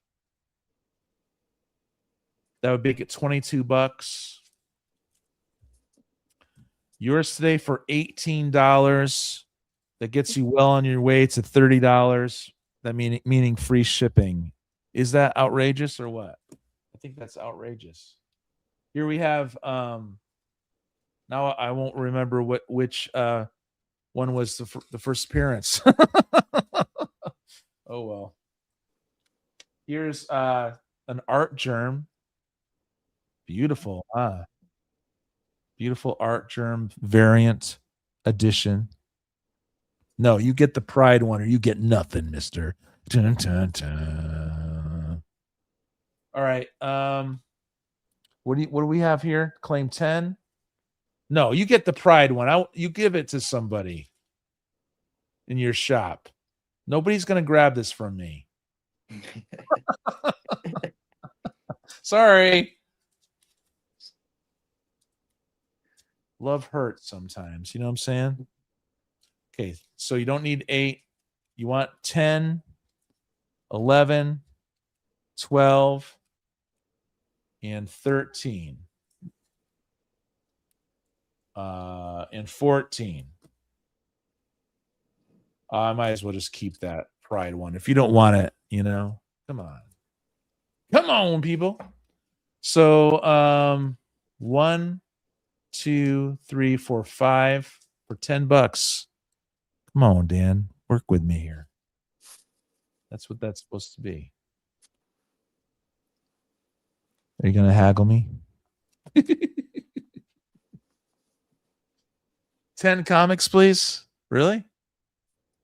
That would make it $22. Yours today for $18. That gets you well on your way to $30. That meaning free shipping. Is that outrageous or what? I think that's outrageous. Here we have now I won't remember which one was the first appearance. Oh well. Here's an art germ. Beautiful. Beautiful art germ variant edition. No, you get the Pride one or you get nothing, mister. Dun, dun, dun. All right. What do we have here? Claim 10? No, you get the Pride one. You give it to somebody in your shop. Nobody's going to grab this from me. Sorry. Love hurts sometimes. You know what I'm saying? Okay, so you don't need 8. You want 10, 11, 12, and 13. And 14. I might as well just keep that Pride one. If you don't want it, come on. Come on, people. So 1, 2, 3, 4, 5 for $10. Come on, Dan. Work with me here. That's what that's supposed to be. Are you going to haggle me? 10 comics, please. Really?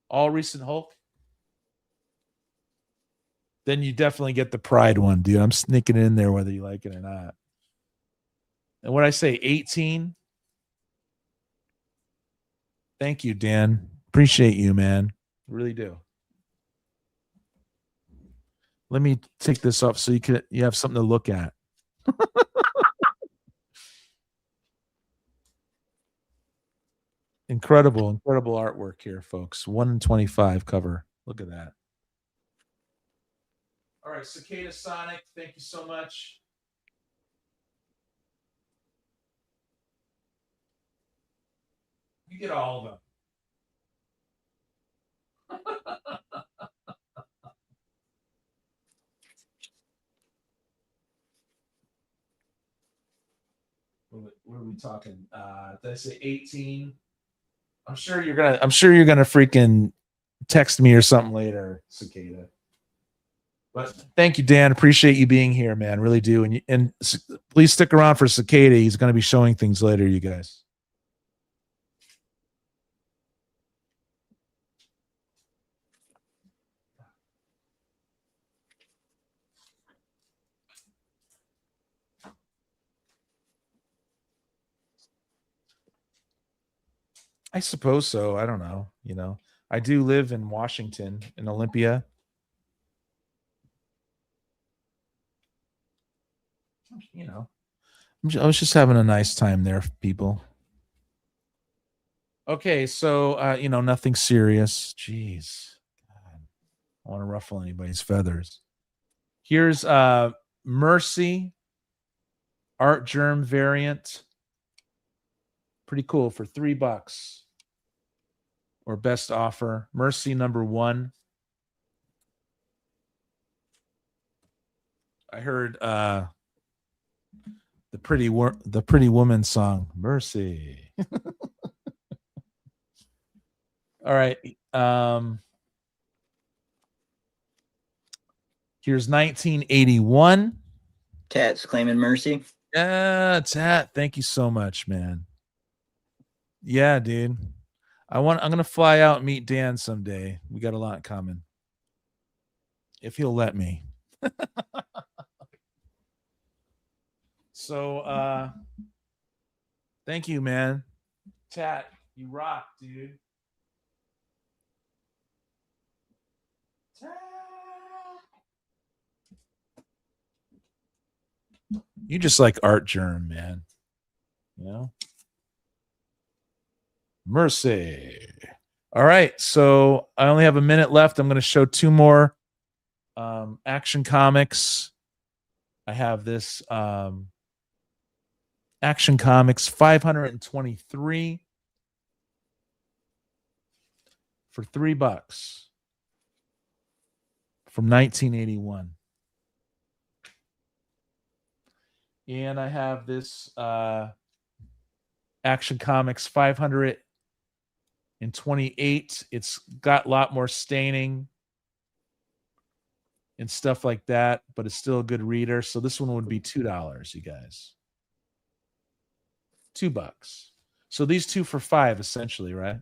All recent Hulk? Then you definitely get the Pride one, dude. I'm sneaking it in there whether you like it or not. And what I say, 18? Thank you, Dan. Appreciate you, man. Really do. Let me take this off so you have something to look at. Incredible artwork here, folks. 1 in 25 cover. Look at that. All right, Cicada Sonic, thank you so much. You get all of them. What are we talking? Did I say 18? I'm sure you're gonna freaking text me or something later, Cicada. But thank you, Dan. Appreciate you being here, man. Really do. And please stick around for Cicada. He's going to be showing things later, you guys. I suppose so. I don't know. I do live in Washington, in Olympia. I was just having a nice time there, people. Okay, so nothing serious. Jeez, God. I don't want to ruffle anybody's feathers. Here's Mercy Art Germ variant. Pretty cool for $3 or best offer. Mercy number 1. I heard the pretty woman song, Mercy. All right. Here's 1981. Tat's claiming Mercy. Yeah, Tat. Thank you so much, man. Yeah, dude. I'm gonna fly out and meet Dan someday. We got a lot in common. If he'll let me. So thank you, man. Tat, you rock, dude. Tat. You just like art germ, man. Mercy. All right, so I only have a minute left. I'm going to show 2 more Action Comics. I have this Action Comics 523 for $3 from 1981. And I have this Action Comics 528. It's got a lot more staining. and stuff like that, but it's still a good reader. So this one would be $2, you guys. $2. So these two for $5, essentially, right?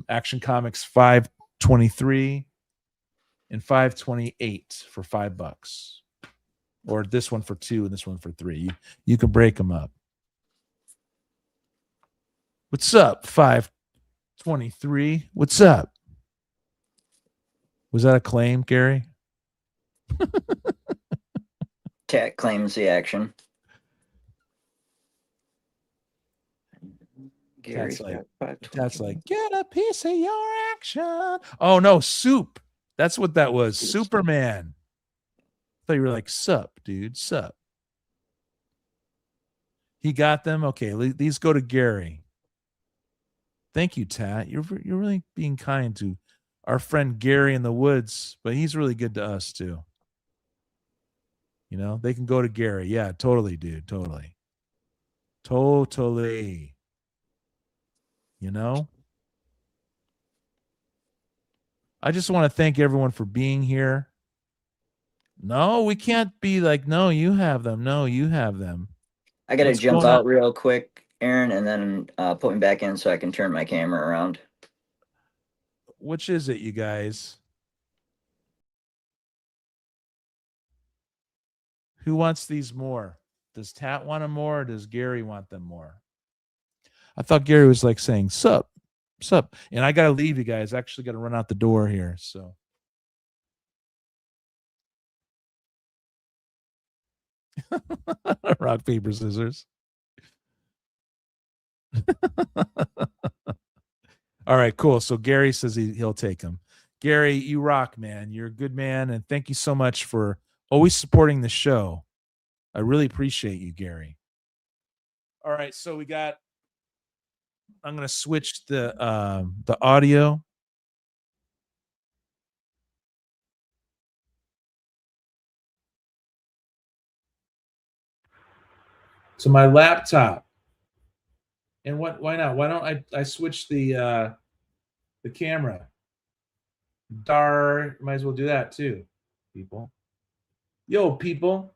Action Comics $5.23 and $5.28 for $5, or this one for $2 and this one for $3. You can break them up. What's up? $5.23. What's up? Was that a claim, Gary? Cat claims the action. That's like, get a piece of your action. Oh no, Soup. That's what that was. Superman. I thought you were like, sup, dude, sup. He got them. Okay, these go to Gary. Thank you, Tat. You're really being kind to our friend Gary in the woods, but he's really good to us too. You know, they can go to Gary. Yeah, totally, dude. Totally. You know, I just want to thank everyone for being here. No, we can't be like, no, you have them. No, you have them. I got to jump out real quick, Aaron, and then put me back in so I can turn my camera around. Which is it, you guys? Who wants these more? Does Tat want them more, or does Gary want them more? I thought Gary was like saying, sup. And I got to leave, you guys. I actually got to run out the door here. So. Rock, paper, scissors. All right, cool. So Gary says he'll take them. Gary, you rock, man. You're a good man. And thank you so much for always supporting the show. I really appreciate you, Gary. All right, so I'm going to switch the audio. To my laptop. And why not? Why don't I switch the camera? Might as well do that too, people. Yo, people.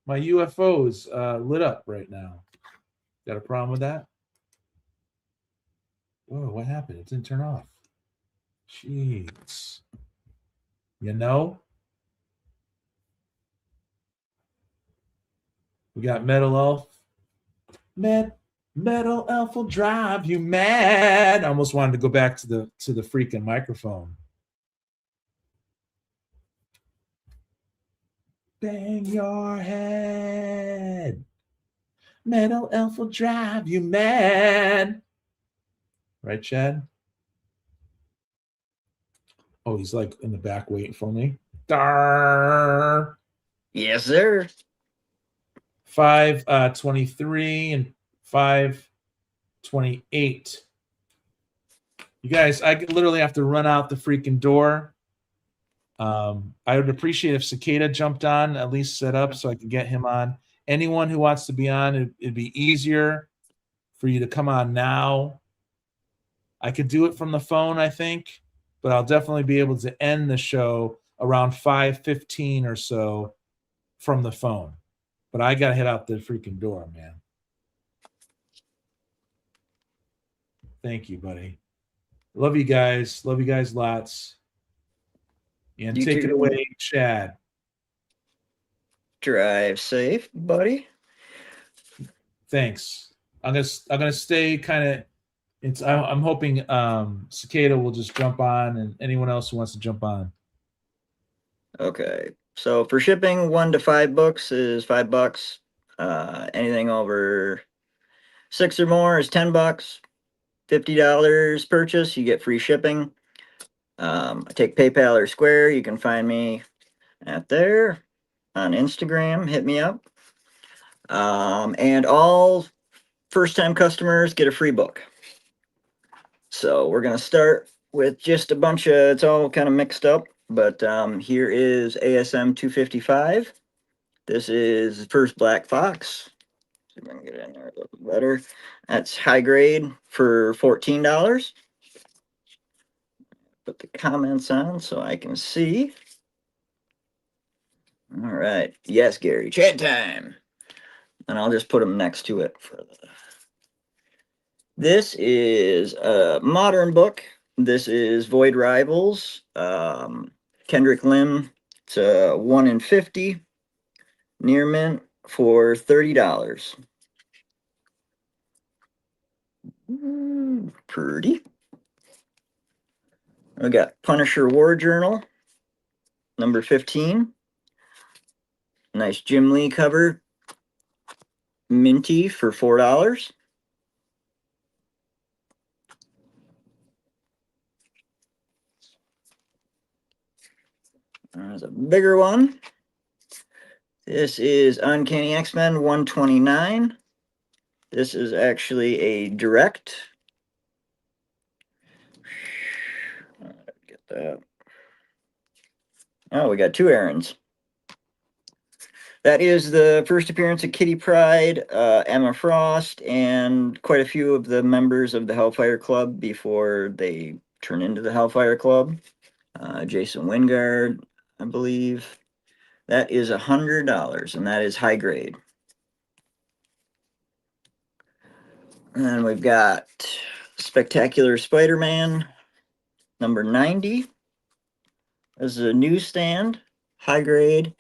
My UFO is lit up right now. Got a problem with that? Whoa, what happened? It didn't turn off. Jeez. You know? We got Metal Elf. Metal Elf will drive you mad. I almost wanted to go back to the freaking microphone. Bang your head. Metal Elf will drive you mad. Right, Chad? Oh, he's like in the back waiting for me. Darr. Yes, sir. 5:23 and 5:28. You guys, I literally have to run out the freaking door. I would appreciate if Cicada jumped on, at least set up so I can get him on. Anyone who wants to be on, it'd be easier for you to come on now. I could do it from the phone, I think, but I'll definitely be able to end the show around 5:15 or so from the phone. But I got to head out the freaking door, man. Thank you, buddy. Love you guys. Love you guys lots. And You take too. it away, Chad. Drive safe, buddy. Thanks. I'm gonna stay kind of. I'm hoping Cicada will just jump on, and anyone else who wants to jump on. Okay. So for shipping, 1 to 5 books is $5. Anything over 6 or more is $10. $50 purchase, you get free shipping. I take PayPal or Square. You can find me at there on Instagram. Hit me up. And all first-time customers get a free book. So we're gonna start with just a bunch of. It's all kind of mixed up. But here is ASM 255. This is First Black Fox. See if I can get it in there a little better. That's high grade for $14. Put the comments on so I can see. All right. Yes, Gary. Chat time. And I'll just put them next to it. This is a modern book. This is Void Rivals. Kendrick Lim. It's a 1 in 50. Near mint for $30. Pretty. We got Punisher War Journal, number 15. Nice Jim Lee cover. Minty for $4. There's a bigger one. This is Uncanny X-Men 129. This is actually a direct. Get that. Oh, we got 2 errands. That is the first appearance of Kitty Pryde, Emma Frost, and quite a few of the members of the Hellfire Club before they turn into the Hellfire Club. Jason Wingard, I believe. That is $100, and that is high grade. And then we've got Spectacular Spider-Man, number 90. This is a newsstand, high grade.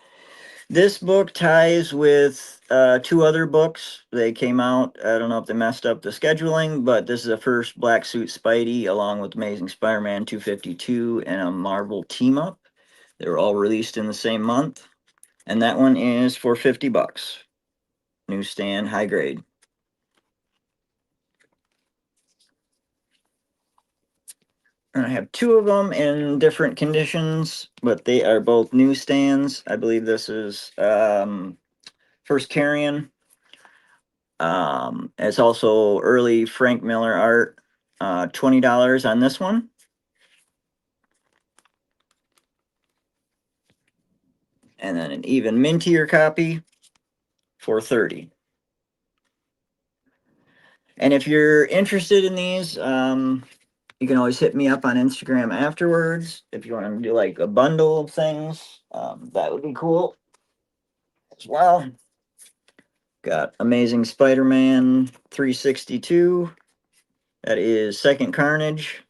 This book ties with 2 other books. They came out, I don't know if they messed up the scheduling, but this is the first Black Suit Spidey along with Amazing Spider-Man 252 and a Marvel team-up. They were all released in the same month. And that one is for $50. Newsstand, high grade. And I have 2 of them in different conditions, but they are both newsstands. I believe this is First Carrion. It's also early Frank Miller art. $20 on this one. And then an even mintier copy for $30. And if you're interested in these, you can always hit me up on Instagram afterwards. If you want to do like a bundle of things, that would be cool as well. Got Amazing Spider-Man 362. That is Second Carnage.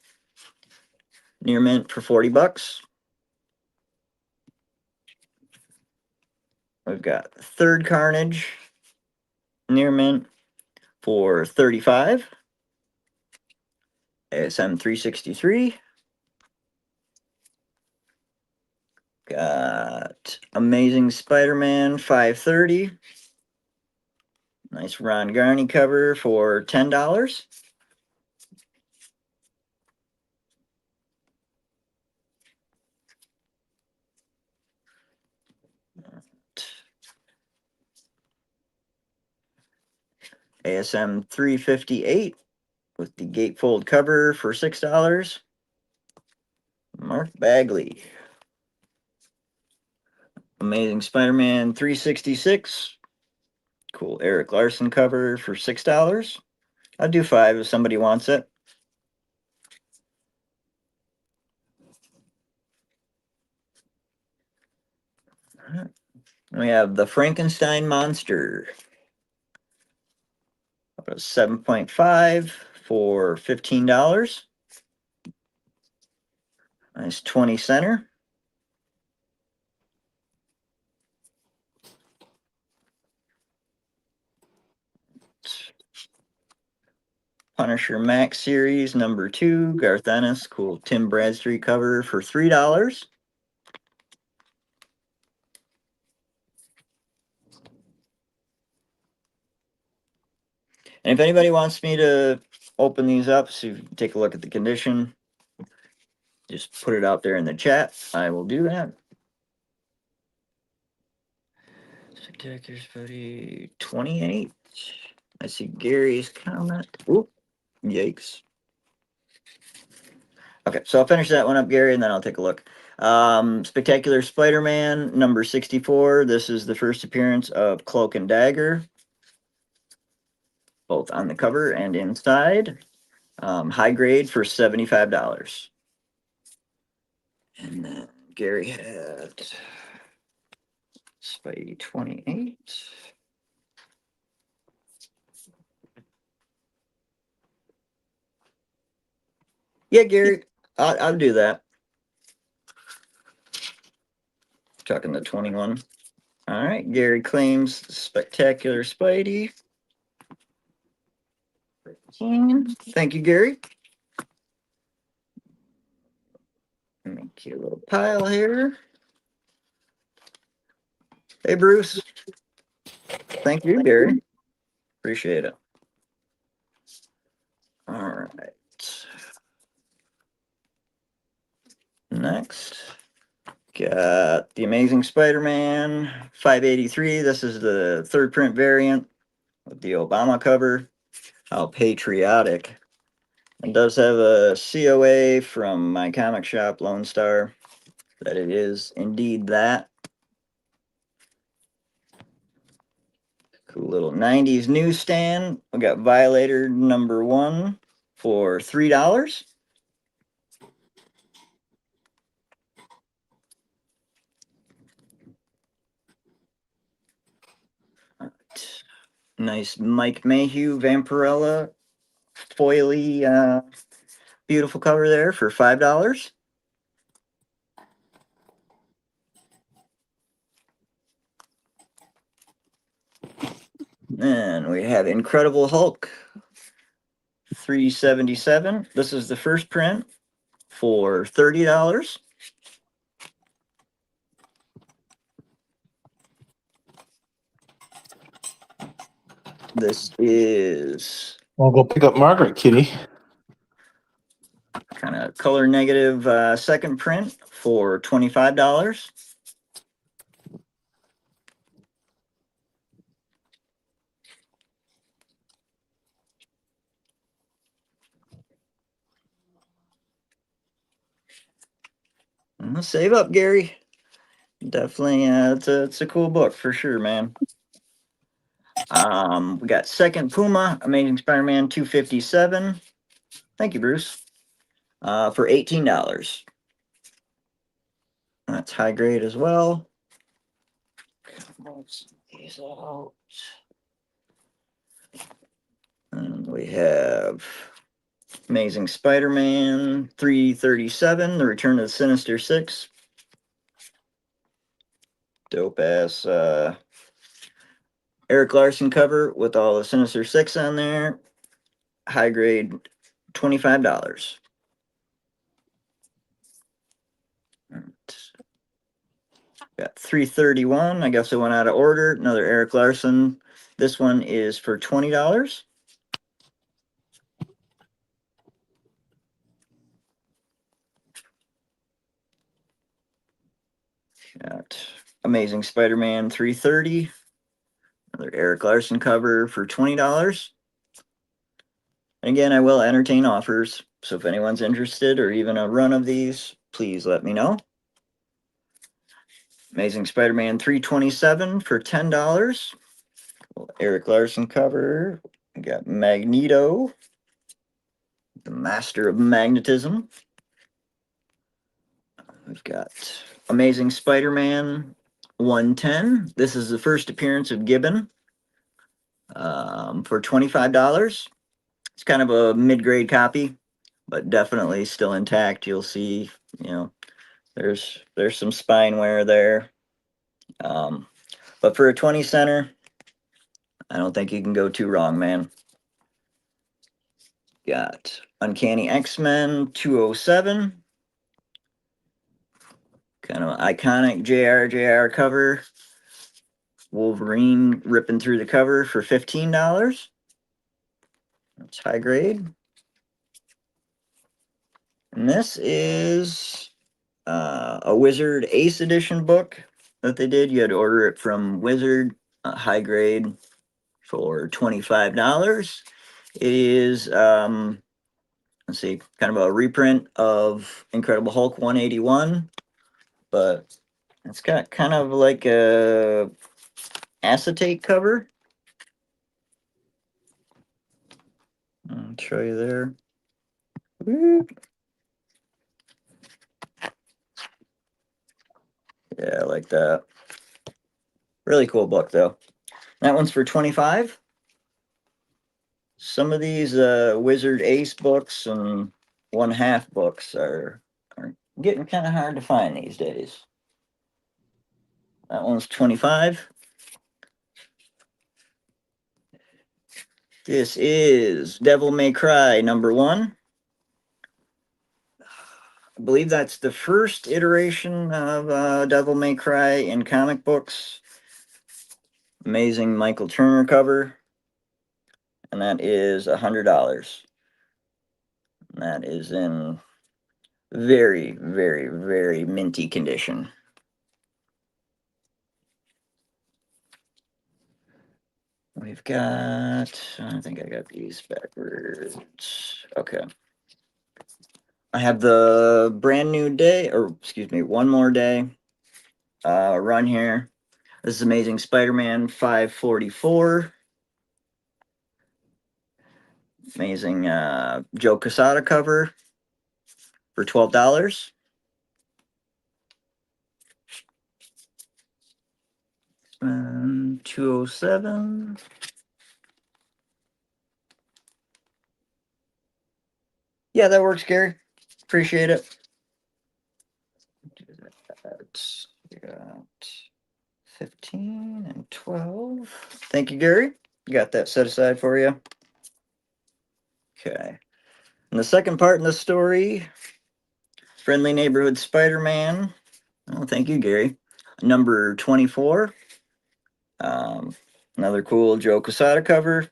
Near mint for $40. We've got Third Carnage. Near mint for $35. ASM 363. Got Amazing Spider-Man 530. Nice Ron Garney cover for $10. ASM 358 with the gatefold cover for $6. Mark Bagley. Amazing Spider-Man 366. Cool Eric Larson cover for $6. I'll do 5 if somebody wants it. We have the Frankenstein Monster. 7.5 for $15. Nice 20 center. Punisher Max Series number 2, Garth Ennis, cool Tim Bradstreet cover for $3. And if anybody wants me to open these up, so you can take a look at the condition, just put it out there in the chat. I will do that. Spectacular Spuddy 28. I see Gary's comment. Oop, yikes. Okay, so I'll finish that one up, Gary, and then I'll take a look. Spectacular Spider-Man number 64. This is the first appearance of Cloak and Dagger, both on the cover and inside. High grade for $75. And then Gary had Spidey 28. Yeah, Gary, I'll do that. Talking the 21. All right, Gary claims Spectacular Spidey. Thank you, Gary. Make you a little pile here. Hey, Bruce. Thank you, Gary. Appreciate it. All right. Next, got The Amazing Spider-Man 583. This is the third print variant with the Obama cover. How patriotic. It does have a COA from my comic shop, Lone Star, that it is indeed that. Cool little 90s newsstand. We got Violator #1 for $3. Nice Mike Mayhew Vampirella foily beautiful cover there for $5. And we have Incredible Hulk 377. This is the first print for $30. This is I'll go pick up Margaret, kitty. kind of color negative second print for $25. Save up, Gary. Definitely, it's a cool book for sure, man. We got Second Puma, Amazing Spider-Man 257. Thank you, Bruce. For $18. That's high grade as well. These out. And we have Amazing Spider-Man 337, The Return of the Sinister Six. Dope ass Eric Larson cover with all the Sinister Six on there. High grade, $25. Got 331. I guess it went out of order. Another Eric Larson. This one is for $20. Got Amazing Spider-Man 330. Another Eric Larson cover for $20. And again, I will entertain offers. So if anyone's interested or even a run of these, please let me know. Amazing Spider-Man 327 for $10. Eric Larson cover. We got Magneto, the master of magnetism. We've got Amazing Spider-Man 110. This is the first appearance of Gibbon for $25. It's kind of a mid-grade copy, but definitely still intact. You'll see, there's some spine wear there. But for a 20 center, I don't think you can go too wrong, man. Got Uncanny X-Men 207. Kind of iconic JR cover. Wolverine ripping through the cover for $15. That's high grade. And this is a Wizard Ace Edition book that they did. You had to order it from Wizard, high grade, for $25. It is, let's see, kind of a reprint of Incredible Hulk 181, but it's got kind of like a acetate cover. I'll show you there. Yeah, like that. Really cool book, though. That one's for $25. Some of these Wizard Ace books and 1/2 books are getting kind of hard to find these days. That one's $25. This is Devil May Cry #1. I believe that's the first iteration of Devil May Cry in comic books. Amazing Michael Turner cover. And that is $100. And that is in very, very, very minty condition. We've got, I think I got these backwards. Okay. I have the brand new day, or excuse me, one more day run here. This is Amazing Spider-Man 544. Amazing Joe Quesada cover for $12. 207. Yeah, that works, Gary. Appreciate it. That's got 15 and 12. Thank you, Gary. Got that set aside for you. Okay. And the second part in the story, Friendly Neighborhood Spider-Man. Oh, thank you, Gary. Number 24. Another cool Joe Quesada cover.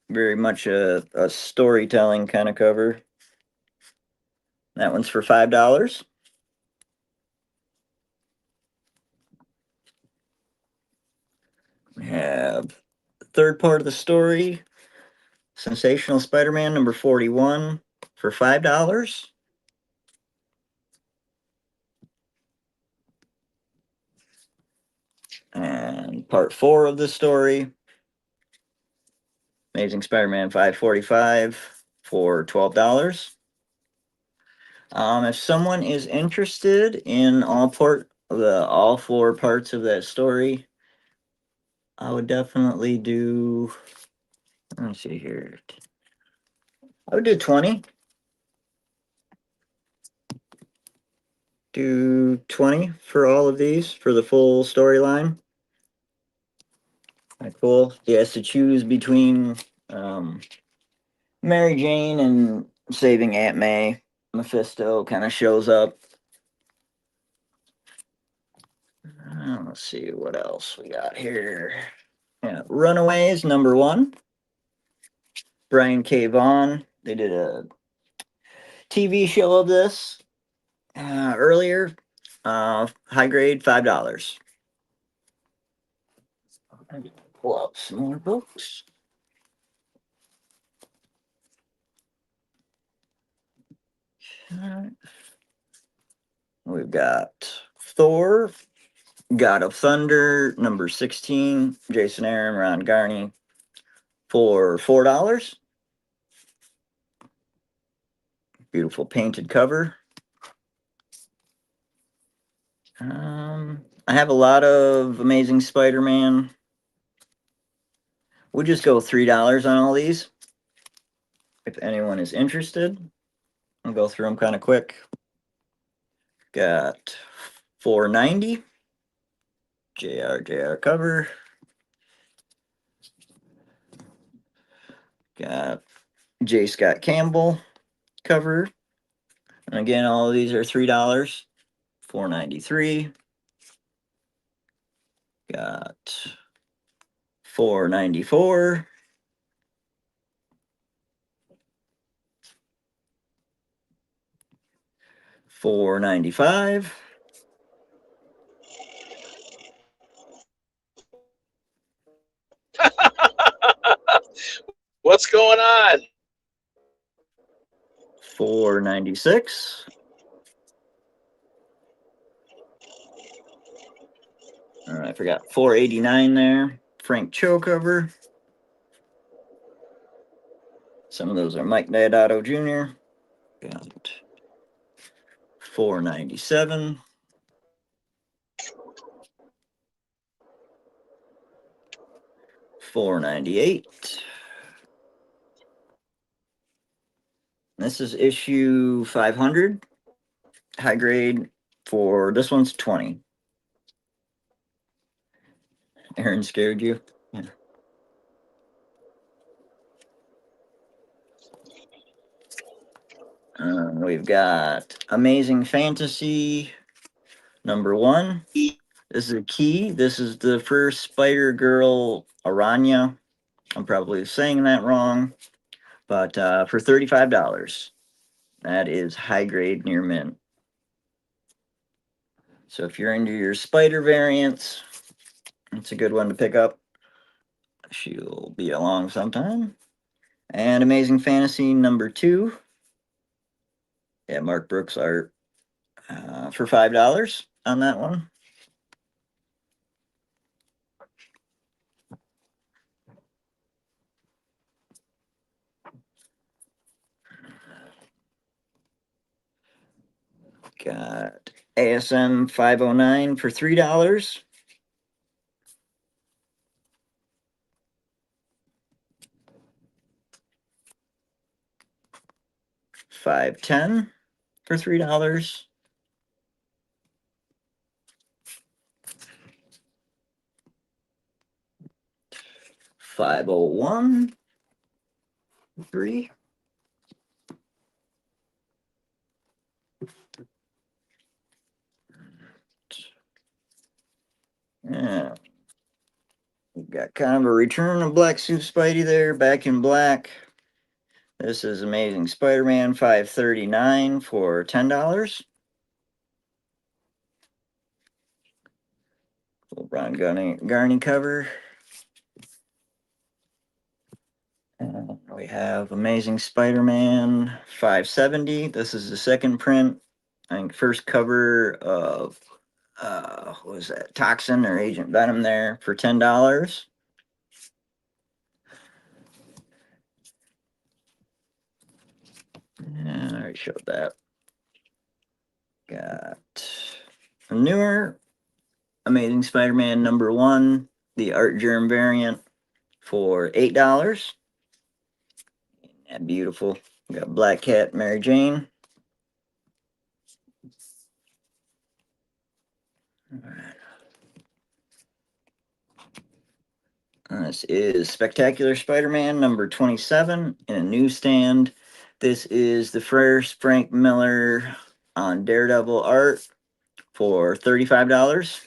Very much a storytelling kind of cover. That one's for $5. We have the third part of the story, Sensational Spider-Man number 41 for $5. And part 4 of the story, Amazing Spider-Man 545 for $12. If someone is interested in all 4 parts of that story, I would definitely do, let me see here. I would do 20. Do 20 for all of these for the full storyline. Cool. He has to choose between Mary Jane and saving Aunt May. Mephisto kind of shows up. Let's see what else we got here. Yeah, Runaways #1. Brian K. Vaughan. They did a TV show of this earlier. High grade, $5. Pull up some more books. We've got Thor, God of Thunder, number 16, Jason Aaron, Ron Garney, for $4. Beautiful painted cover. I have a lot of Amazing Spider-Man. We'll just go $3 on all these. If anyone is interested, I'll go through them kind of quick. Got $4.90. JR cover. Got J. Scott Campbell cover. And again, all of these are $3. $4.93. Got $4.94. $4.95. What's going on? $4.96. I forgot $4.89 there. Frank Cho cover. Some of those are Mike Deodato Jr. Got $4.97. $4.98. This is issue 500. High grade for this one's 20. Aaron scared you? Yeah. We've got Amazing Fantasy #1. This is a key. This is the first Spider-Girl Aranya. I'm probably saying that wrong, but for $35. That is high grade near mint. So if you're into your spider variants, it's a good one to pick up. She'll be along sometime. And Amazing Fantasy #2. Yeah, Mark Brooks art for $5 on that one. Got ASM 509 for $3. $510 for $3. $501 $3. Yeah. We've got kind of a return of Black Suit Spidey there, back in black. This is Amazing Spider-Man 539 for $10. Little Ron Garney cover. And we have Amazing Spider-Man 570. This is the second print. I think first cover of what was that? Toxin or Agent Venom there for $10. Yeah, I already showed that. Got a newer Amazing Spider-Man #1, the Art Germ variant for $8. Yeah, beautiful. We got Black Cat, Mary Jane. All right. This is Spectacular Spider-Man #27 in a newsstand. This is the first Frank Miller on Daredevil art for $35.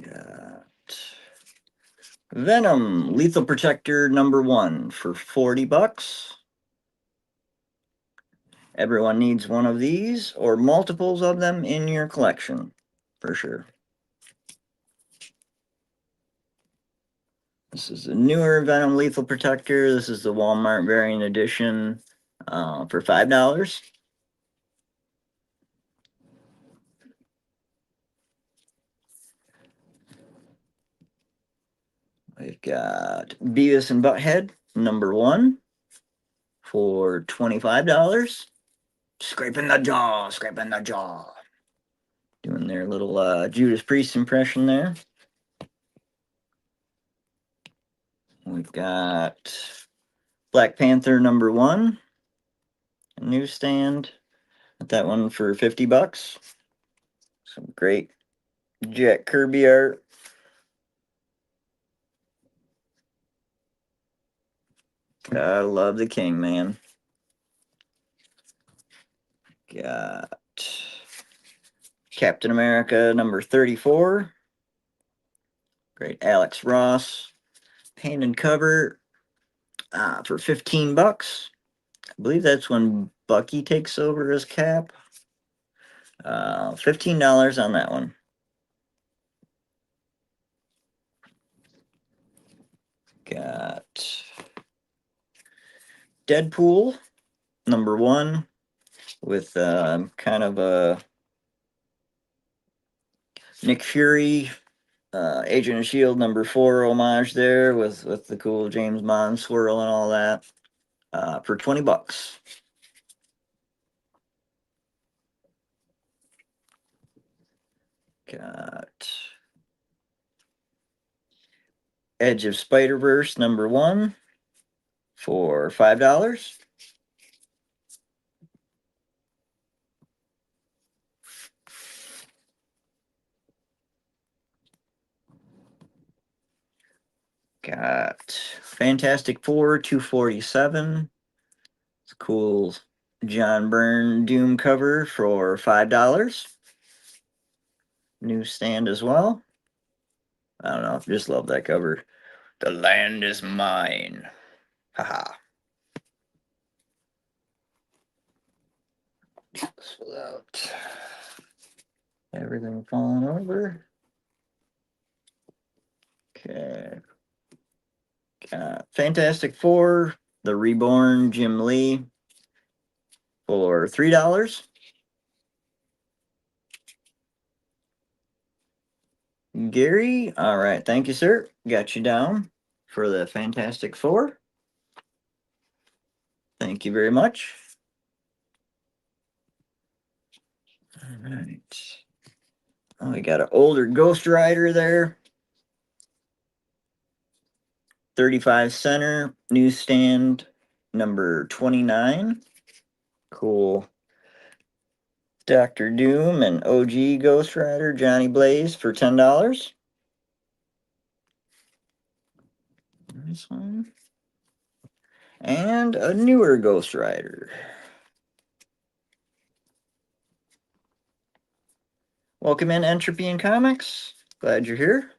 Got Venom Lethal Protector #1 for $40. Everyone needs one of these or multiples of them in your collection, for sure. This is a newer Venom Lethal Protector. This is the Walmart variant edition for $5. We've got Beavis and Butthead #1 for $25. Scraping the jaw, scraping the jaw. Doing their little Judas Priest impression there. We've got Black Panther #1, a newsstand. Got that one for $50. Some great Jack Kirby art. Gotta love the King, man. Got Captain America #34. Great Alex Ross. Painted cover for $15. I believe that's when Bucky takes over as Cap. $15 on that one. Got Deadpool #1 with kind of a Nick Fury Agent of S.H.I.E.L.D. #4 homage there with the cool James Bond swirl and all that for $20. Got Edge of Spider-Verse #1 for $5. Got Fantastic Four 247. It's a cool John Byrne Doom cover for $5. Newsstand as well. I don't know. Just love that cover. The land is mine. Haha. This without everything falling over. Okay. Got Fantastic Four, The Reborn Jim Lee for $3. Gary, all right. Thank you, sir. Got you down for the Fantastic Four. Thank you very much. All right. Oh, we got an older Ghost Rider there. 35 center, newsstand number 29. Cool. Dr. Doom and OG Ghost Rider Johnny Blaze for $10. This one. And a newer Ghost Rider. Welcome in, Entropy in Comics. Glad you're here.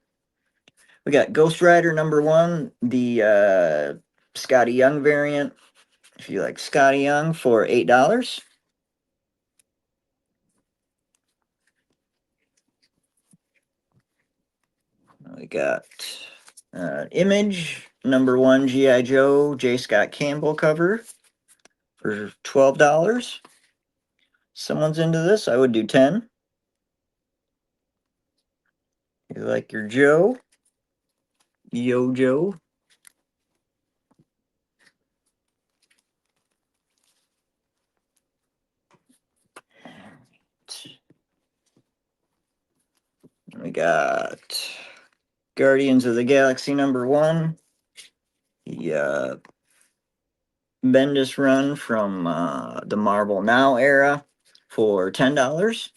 We got Ghost Rider #1, the Scotty Young variant. If you like Scotty Young, for $8. We got Image #1 G.I. Joe J. Scott Campbell cover for $12. Someone's into this. I would do 10. You like your Joe? Yo Joe. We got Guardians of the Galaxy #1. The Bendis run from the Marvel Now era for $10.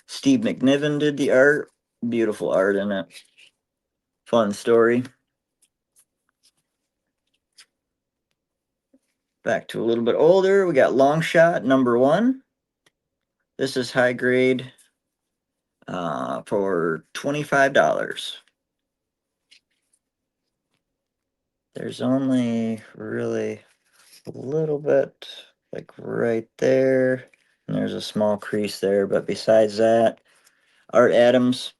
Steve McNiven did the art. Beautiful art in it. Fun story. Back to a little bit older. We got Longshot #1. This is high grade for $25. There's only really a little bit, like right there. And there's a small crease there. But besides that, Art Adams.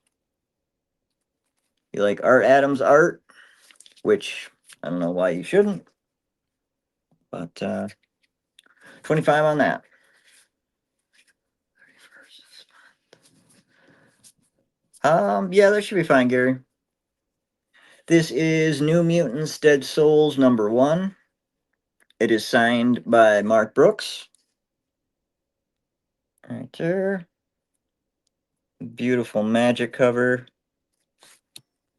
You like Art Adams art? Which I don't know why you shouldn't. But 25 on that. Yeah, that should be fine, Gary. This is New Mutants Dead Souls #1. It is signed by Mark Brooks. Right there. Beautiful Magic cover.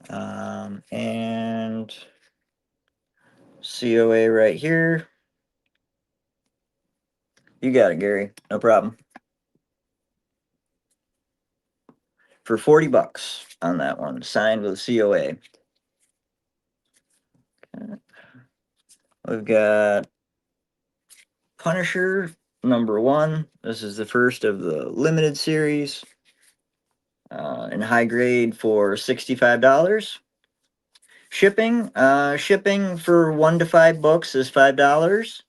And COA right here. You got it, Gary. No problem. For $40 on that one, signed with COA. Okay. We've got Punisher #1. This is the first of the limited series. In high grade for $65. Shipping for 1 to 5 books is $5.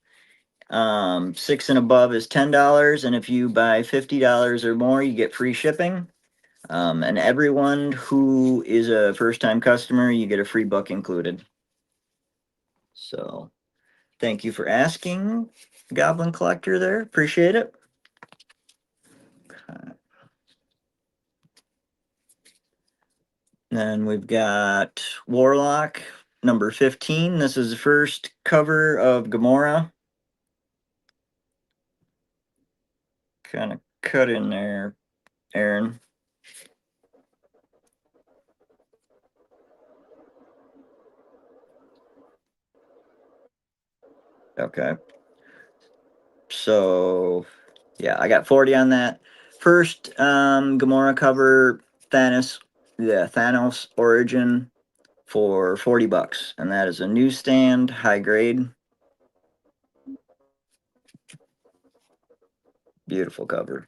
6 and above is $10, and if you buy $50 or more, you get free shipping. And everyone who is a first-time customer, you get a free book included. So, thank you for asking, Goblin Collector there. Appreciate it. Okay. Then we've got Warlock #15. This is the first cover of Gamora. Kind of cut in there, Aaron. Okay. So, yeah, I got 40 on that. First, Gamora cover Thanos Origin for $40, and that is a newsstand, high grade. Beautiful cover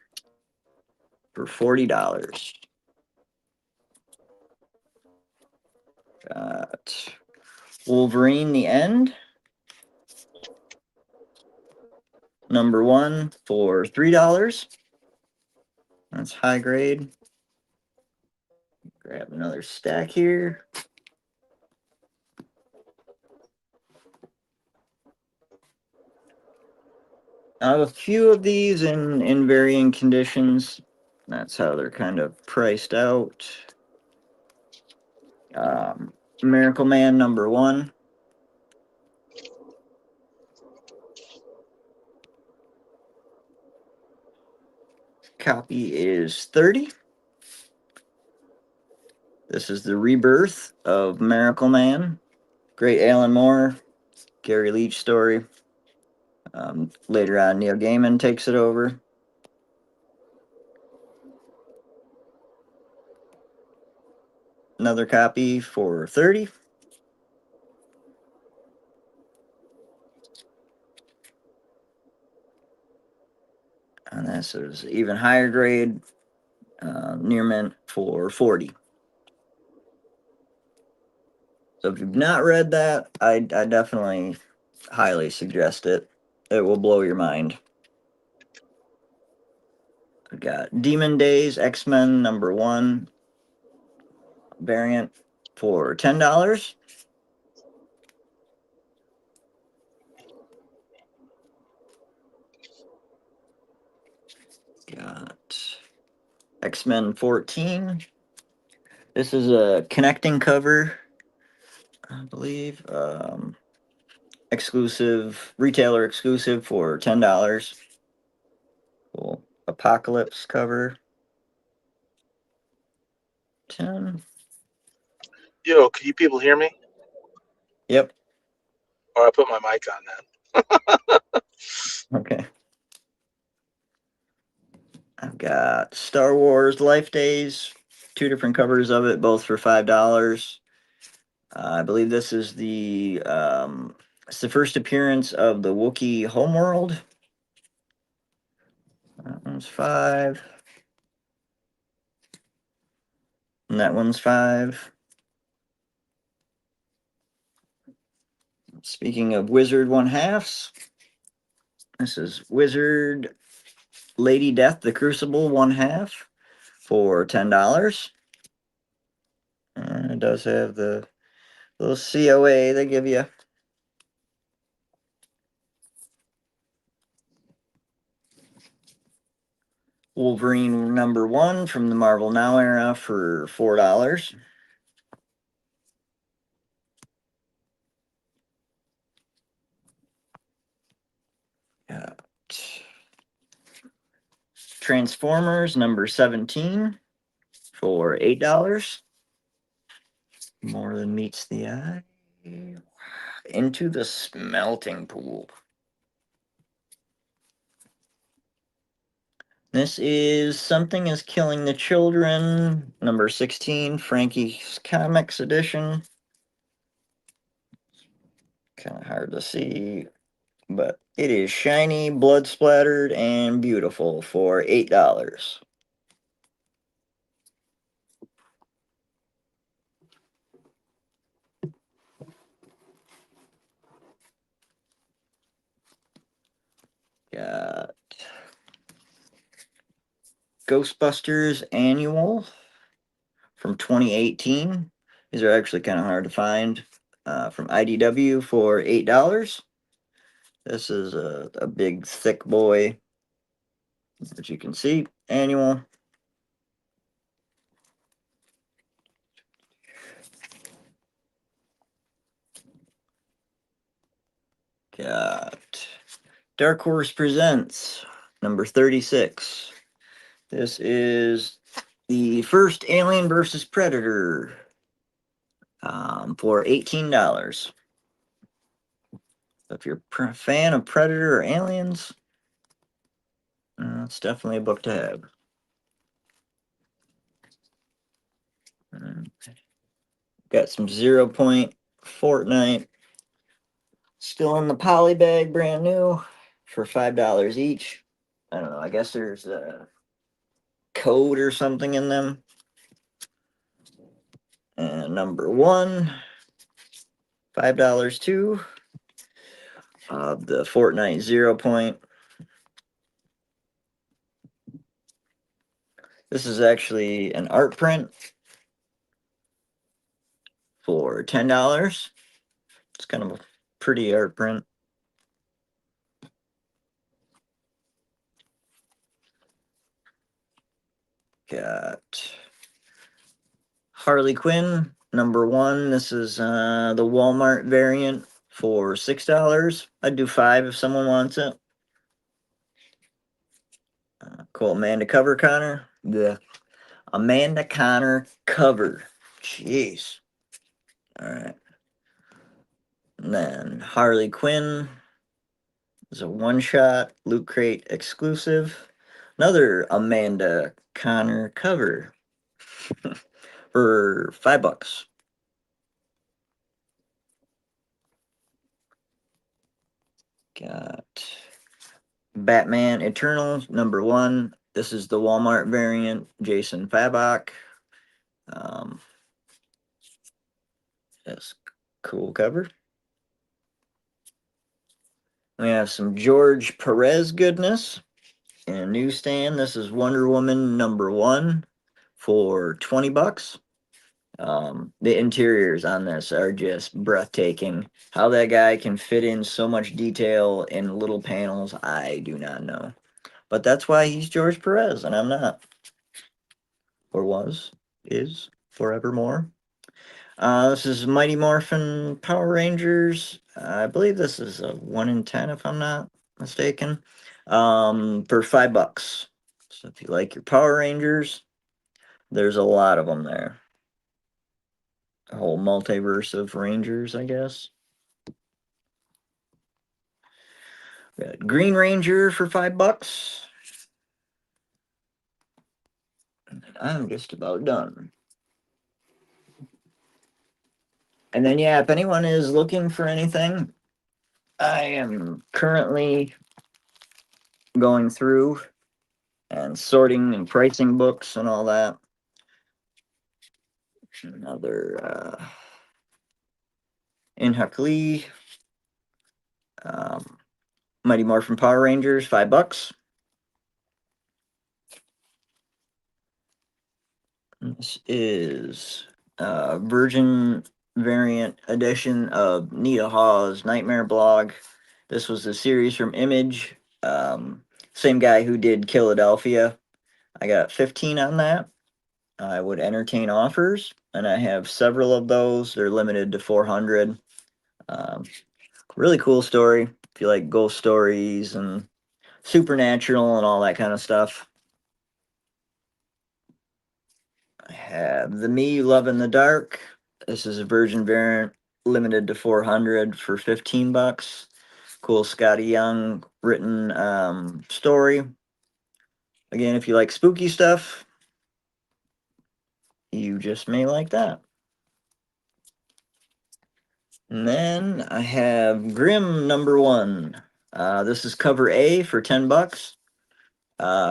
for $40. Got Wolverine the End, #1 for $3. That's high grade. Grab another stack here. A few of these in varying conditions. That's how they're kind of priced out. Miracle Man #1. Copy is 30. This is the rebirth of Miracle Man. Great Alan Moore, Gary Leach story. Later on, Neil Gaiman takes it over. Another copy for 30. And this is even higher grade, near mint for 40. So if you've not read that, I definitely highly suggest it. It will blow your mind. I've got Demon Days X-Men #1 variant for $10. Got X-Men 14. This is a connecting cover, I believe. Exclusive, retailer exclusive for $10. Cool. Apocalypse cover. 10. Yo, can you people hear me? Yep. Or I put my mic on then. Okay. I've got Star Wars Life Days, 2 different covers of it, both for $5. I believe this is it's the first appearance of the Wookiee homeworld. That one's 5. And that one's 5. Speaking of Wizard 1/2s, this is Wizard Lady Death, the Crucible 1/2 for $10. And it does have the little COA they give you. Wolverine #1 from the Marvel Now era for $4. Yeah. Transformers #17 for $8. More than meets the eye. Into the Smelting Pool. This is Something is Killing the Children, #16, Frankie's Comics edition. Kind of hard to see, but it is shiny, blood splattered, and beautiful for $8. Got Ghostbusters Annual from 2018. These are actually kind of hard to find. From IDW for $8. This is a big, thick boy, as you can see, annual. Got Dark Horse Presents, #36. This is the first Alien versus Predator for $18. If you're a fan of Predator or Aliens, it's definitely a book to have. Got some 0 Point Fortnite. Still in the poly bag, brand new, for $5 each. I don't know. I guess there's a code or something in them. And number 1, $5 too. Of the Fortnite 0 Point. This is actually an art print for $10. It's kind of a pretty art print. Got Harley Quinn, number 1. This is the Walmart variant for $6. I'd do $5 if someone wants it. Cool. Amanda Connor. The Amanda Connor cover. Jeez. All right. And then Harley Quinn is a one-shot Loot Crate exclusive. Another Amanda Connor cover for $5. Got Batman Eternals, number 1. This is the Walmart variant, Jason Fabok. That's cool cover. We have some George Perez goodness in a newsstand. This is Wonder Woman number 1 for $20. The interiors on this are just breathtaking. How that guy can fit in so much detail in little panels, I do not know. But that's why he's George Perez, and I'm not. Or was, is, forevermore. This is Mighty Morphin Power Rangers. I believe this is a 1 in 10, if I'm not mistaken. For $5. So if you like your Power Rangers, there's a lot of them there. A whole multiverse of Rangers, I guess. We got Green Ranger for $5. I'm just about done. And then, yeah, if anyone is looking for anything, I am currently going through and sorting and pricing books and all that. Another Inhuck Lee, Mighty Morphin Power Rangers, $5. This is Virgin variant edition of Nita Hawes' Nightmare Blog. This was a series from Image. Same guy who did Philadelphia. I got 15 on that. I would entertain offers, and I have several of those. They're limited to 400. Really cool story. If you like ghost stories and supernatural and all that kind of stuff. I have The Me You Love in the Dark. This is a Virgin variant, limited to 400 for $15. Cool Scotty Young written story. Again, if you like spooky stuff, you just may like that. And then I have Grimm number 1. This is cover A for $10.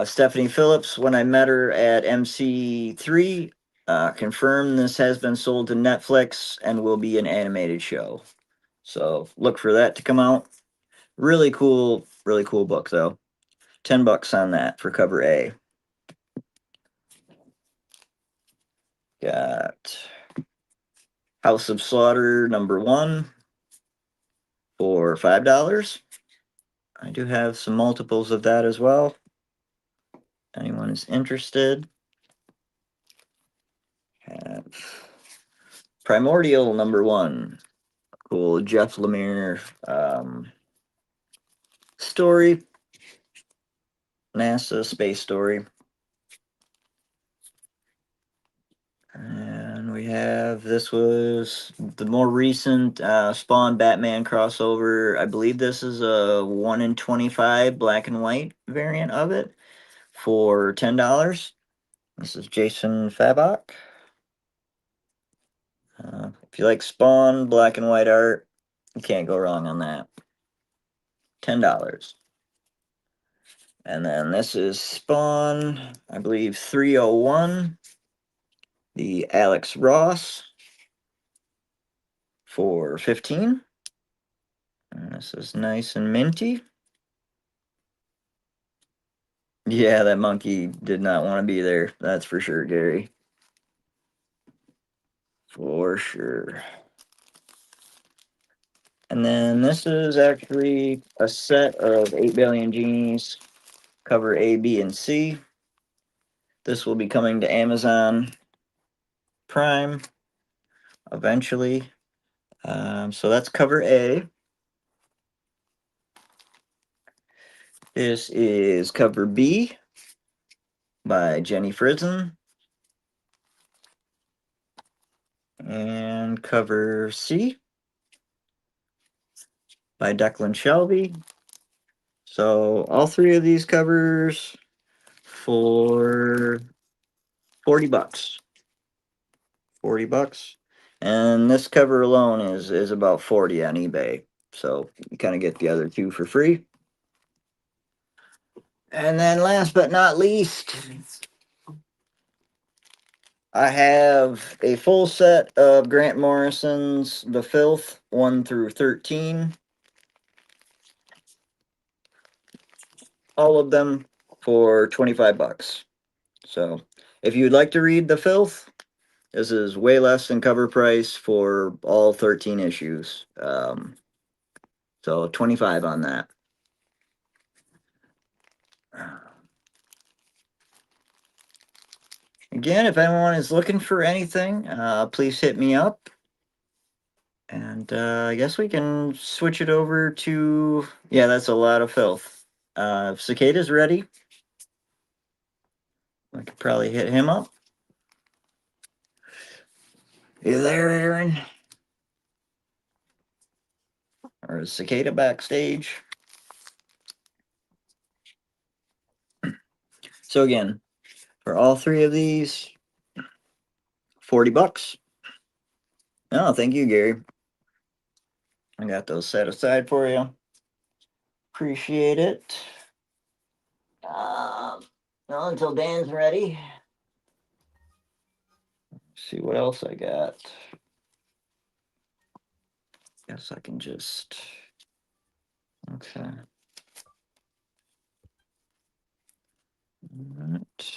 Stephanie Phillips, when I met her at MC3, confirmed this has been sold to Netflix and will be an animated show. So look for that to come out. Really cool book though. $10 on that for cover A. Got House of Slaughter number 1 for $5. I do have some multiples of that as well. Anyone is interested. Have Primordial number 1. Cool Jeff Lemire story. NASA space story. And we have, this was the more recent Spawn Batman crossover. I believe this is a 1 in 25 black and white variant of it for $10. This is Jason Fabok. If you like Spawn black and white art, you can't go wrong on that. $10. And then this is Spawn, I believe 301, the Alex Ross for $15. And this is nice and minty. Yeah, that monkey did not want to be there. That's for sure, Gary. For sure. And then this is actually a set of 8 Billion Genies, cover A, B, and C. This will be coming to Amazon Prime eventually. So that's cover A. This is cover B by Jenny Frison. And cover C by Declan Shelby. So all three of these covers for $40. $40. And this cover alone is about 40 on eBay. So you kind of get the other two for free. And then last but not least, I have a full set of Grant Morrison's The Filth 1 through 13. All of them for $25. So if you'd like to read The Filth, this is way less than cover price for all 13 issues. So 25 on that. Again, if anyone is looking for anything, please hit me up. And I guess we can switch it over to, yeah, that's a lot of filth. If Cicada's ready, I could probably hit him up. You there, Aaron? Or is Cicada backstage? So again, for all three of these, $40. Oh, thank you, Gary. I got those set aside for you. Appreciate it. Well, until Dan's ready. Let's see what else I got. Guess I can just. Okay. All right.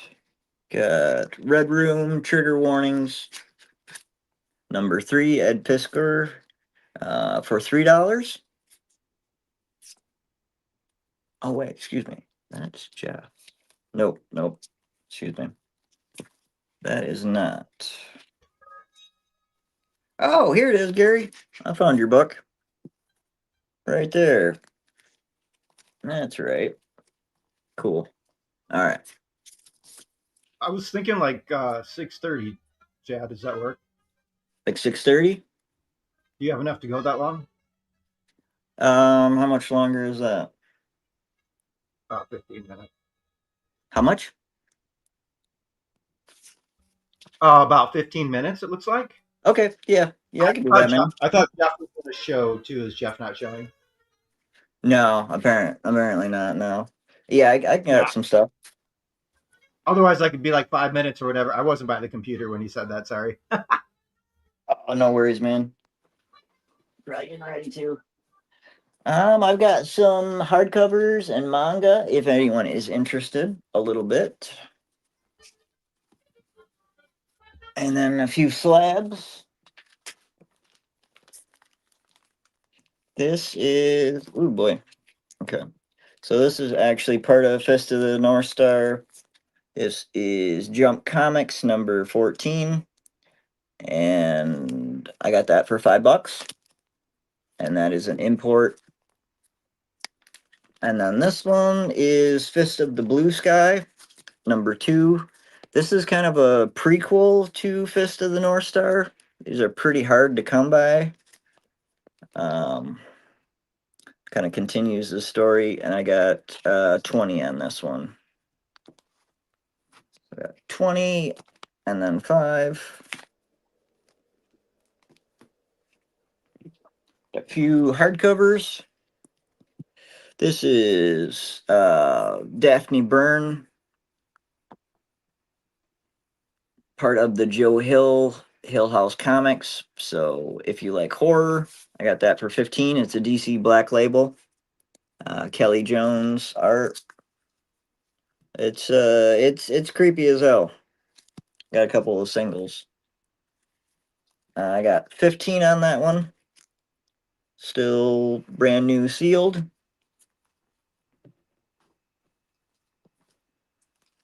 Got Red Room Trigger Warnings. Number 3, Ed Piskor, for $3. Oh wait, excuse me. That's Jeff. Nope. Excuse me. That is not. Oh, here it is, Gary. I found your book. Right there. That's right. Cool. All right. I was thinking like 6:30. Chad, does that work? Like 6:30? Do you have enough to go that long? How much longer is that? About 15 minutes. How much? About 15 minutes, it looks like. Okay, yeah, I can do that, man. I thought Jeff was going to show too. Is Jeff not showing? No, apparently not. No. Yeah, I got some stuff. Otherwise, I could be like 5 minutes or whatever. I wasn't by the computer when he said that. Sorry. Oh, no worries, man. Ready to. I've got some hardcovers and manga if anyone is interested a little bit. And then a few slabs. This is, oh boy. Okay. So this is actually part of Fist of the North Star. This is Jump Comics number 14. And I got that for $5. And that is an import. And then this one is Fist of the Blue Sky, number 2. This is kind of a prequel to Fist of the North Star. These are pretty hard to come by. Kind of continues the story, and I got 20 on this one. I got 20 and then 5. A few hardcovers. This is Daphne Byrne, part of the Joe Hill House Comics. So if you like horror, I got that for 15. It's a DC Black Label. Kelly Jones art. It's creepy as hell. Got a couple of singles. I got 15 on that one. Still brand new sealed.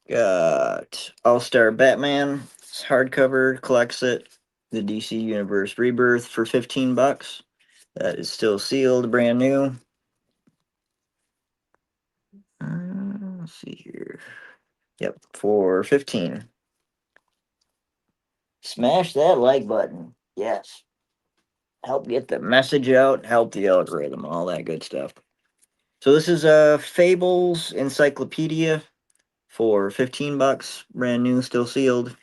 Got All-Star Batman. It's hardcover, collects it. The DC Universe Rebirth for 15 bucks. That is still sealed, brand new. Let's see here. Yep, for 15. Smash that like button. Yes. Help get the message out, help the algorithm, all that good stuff. So this is a Fables Encyclopedia for 15 bucks, brand new, still sealed.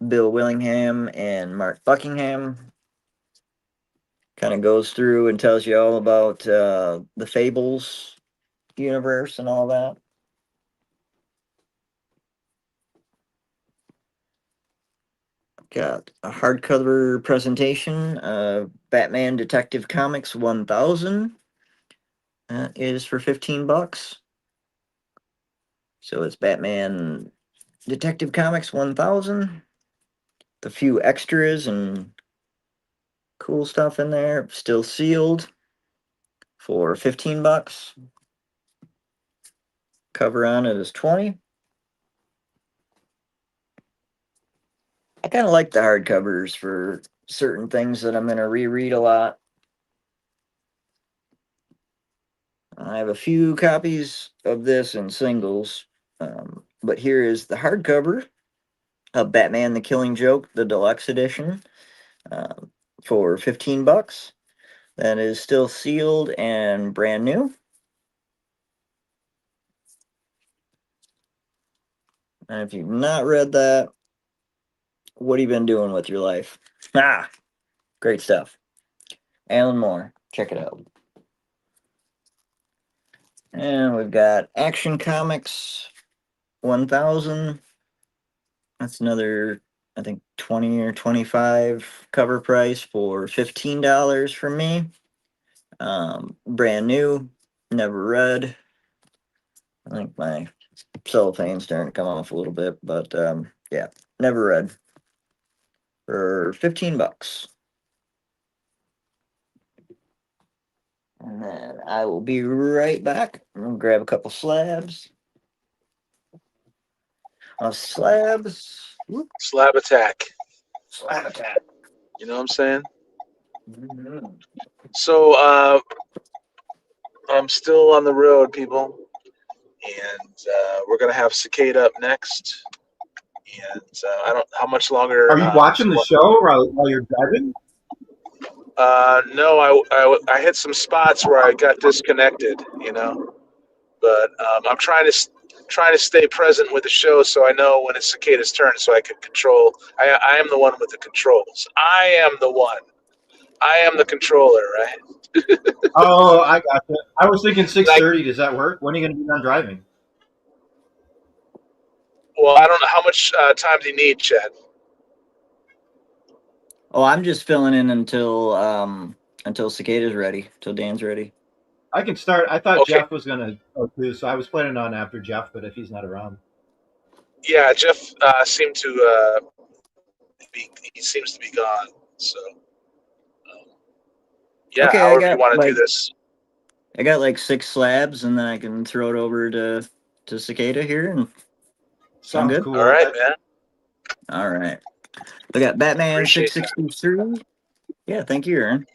Bill Willingham and Mark Buckingham. Kind of goes through and tells you all about the Fables universe and all that. Got a hardcover presentation of Batman Detective Comics 1000. That is for 15 bucks. So it's Batman Detective Comics 1000. A few extras and cool stuff in there. Still sealed for 15 bucks. Cover on it is 20. I kind of like the hardcovers for certain things that I'm going to reread a lot. I have a few copies of this in singles, but here is the hardcover of Batman the Killing Joke, the deluxe edition, for 15 bucks. That is still sealed and brand new. And if you've not read that, what have you been doing with your life? Great stuff. Alan Moore, check it out. And we've got Action Comics 1000. That's another, I think, 20 or 25 cover price for $15 from me. Brand new, never read. I think my cellophane's starting to come off a little bit, but yeah, never read. For 15 bucks. And then I will be right back. I'm going to grab a couple slabs. Slabs. Whoop. Slab attack. Slab attack. You know what I'm saying? Mm-hmm. So I'm still on the road, people, and we're gonna have Cicada up next. And I don't how much longer. Are you watching the show while you're driving? No, I hit some spots where I got disconnected, you know. But I'm trying to stay present with the show, so I know when it's Cicada's turn, so I can control. I am the one with the controls. I am the one. I am the controller, right? Oh, I got you. I was thinking 6:30. Does that work? When are you going to be done driving? Well, I don't know how much time do you need, Chad. Oh, I'm just filling in until Cicada's ready, till Dan's ready. I can start. I thought Okay. Jeff was going to go too, so I was planning on after Jeff, but if he's not around. Yeah, Jeff seemed to he seems to be gone. So yeah, Okay, however you want to do this. I got like 6 slabs, and then I can throw it over to Cicada here. And Sounds good? cool. All right, man. All right. We got Batman Appreciate 663. Yeah, thank you, Aaron.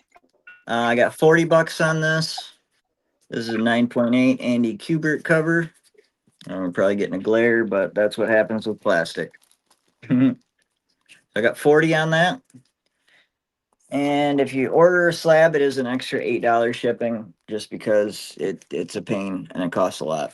I got 40 bucks on this. This is a 9.8 Andy Kubert cover. I'm probably getting a glare, but that's what happens with plastic. I got 40 on that. And if you order a slab, it is an extra $8 shipping just because it's a pain and it costs a lot.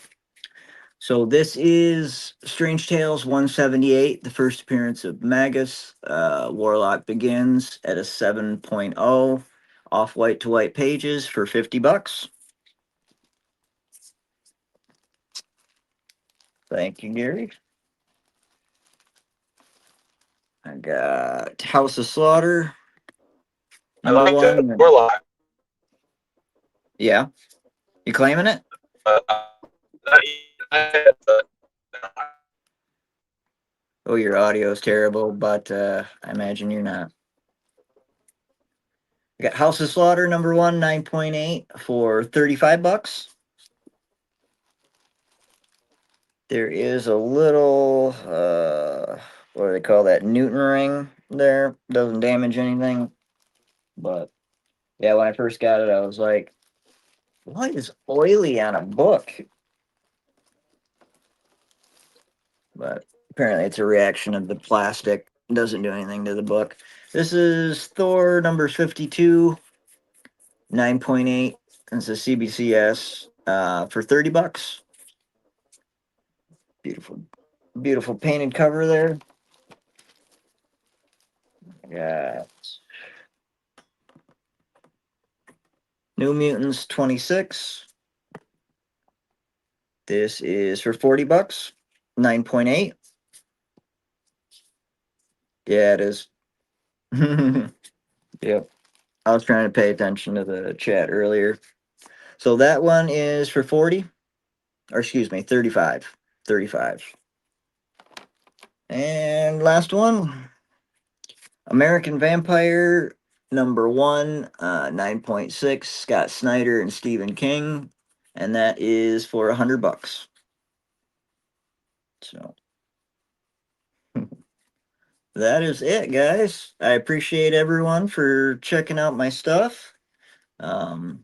So this is Strange Tales 178, the first appearance of Magus. Warlock begins at a 7.0, off white to white pages for $50. Thank you, Gary. I got House of Slaughter. I like that One. Warlock. Yeah. You claiming it? Not yet, but Oh, your audio is terrible, but I imagine you're not. I got House of Slaughter #1, 9.8 for $35. There is a little, what do they call that? Newton ring there. Doesn't damage anything. But yeah, when I first got it, I was like, what is oily on a book? But apparently it's a reaction of the plastic. It doesn't do anything to the book. This is Thor #52, 9.8. It's a CBCS for $30. Beautiful, beautiful painted cover there. Got New Mutants 26. This is for $40, 9.8. Yeah, it is. Yep. I was trying to pay attention to the chat earlier. So that one is for 40, or excuse me, 35. 35. And last one, American Vampire #1, 9.6, Scott Snyder and Stephen King, and that is for $100. So that is it, guys. I appreciate everyone for checking out my stuff, and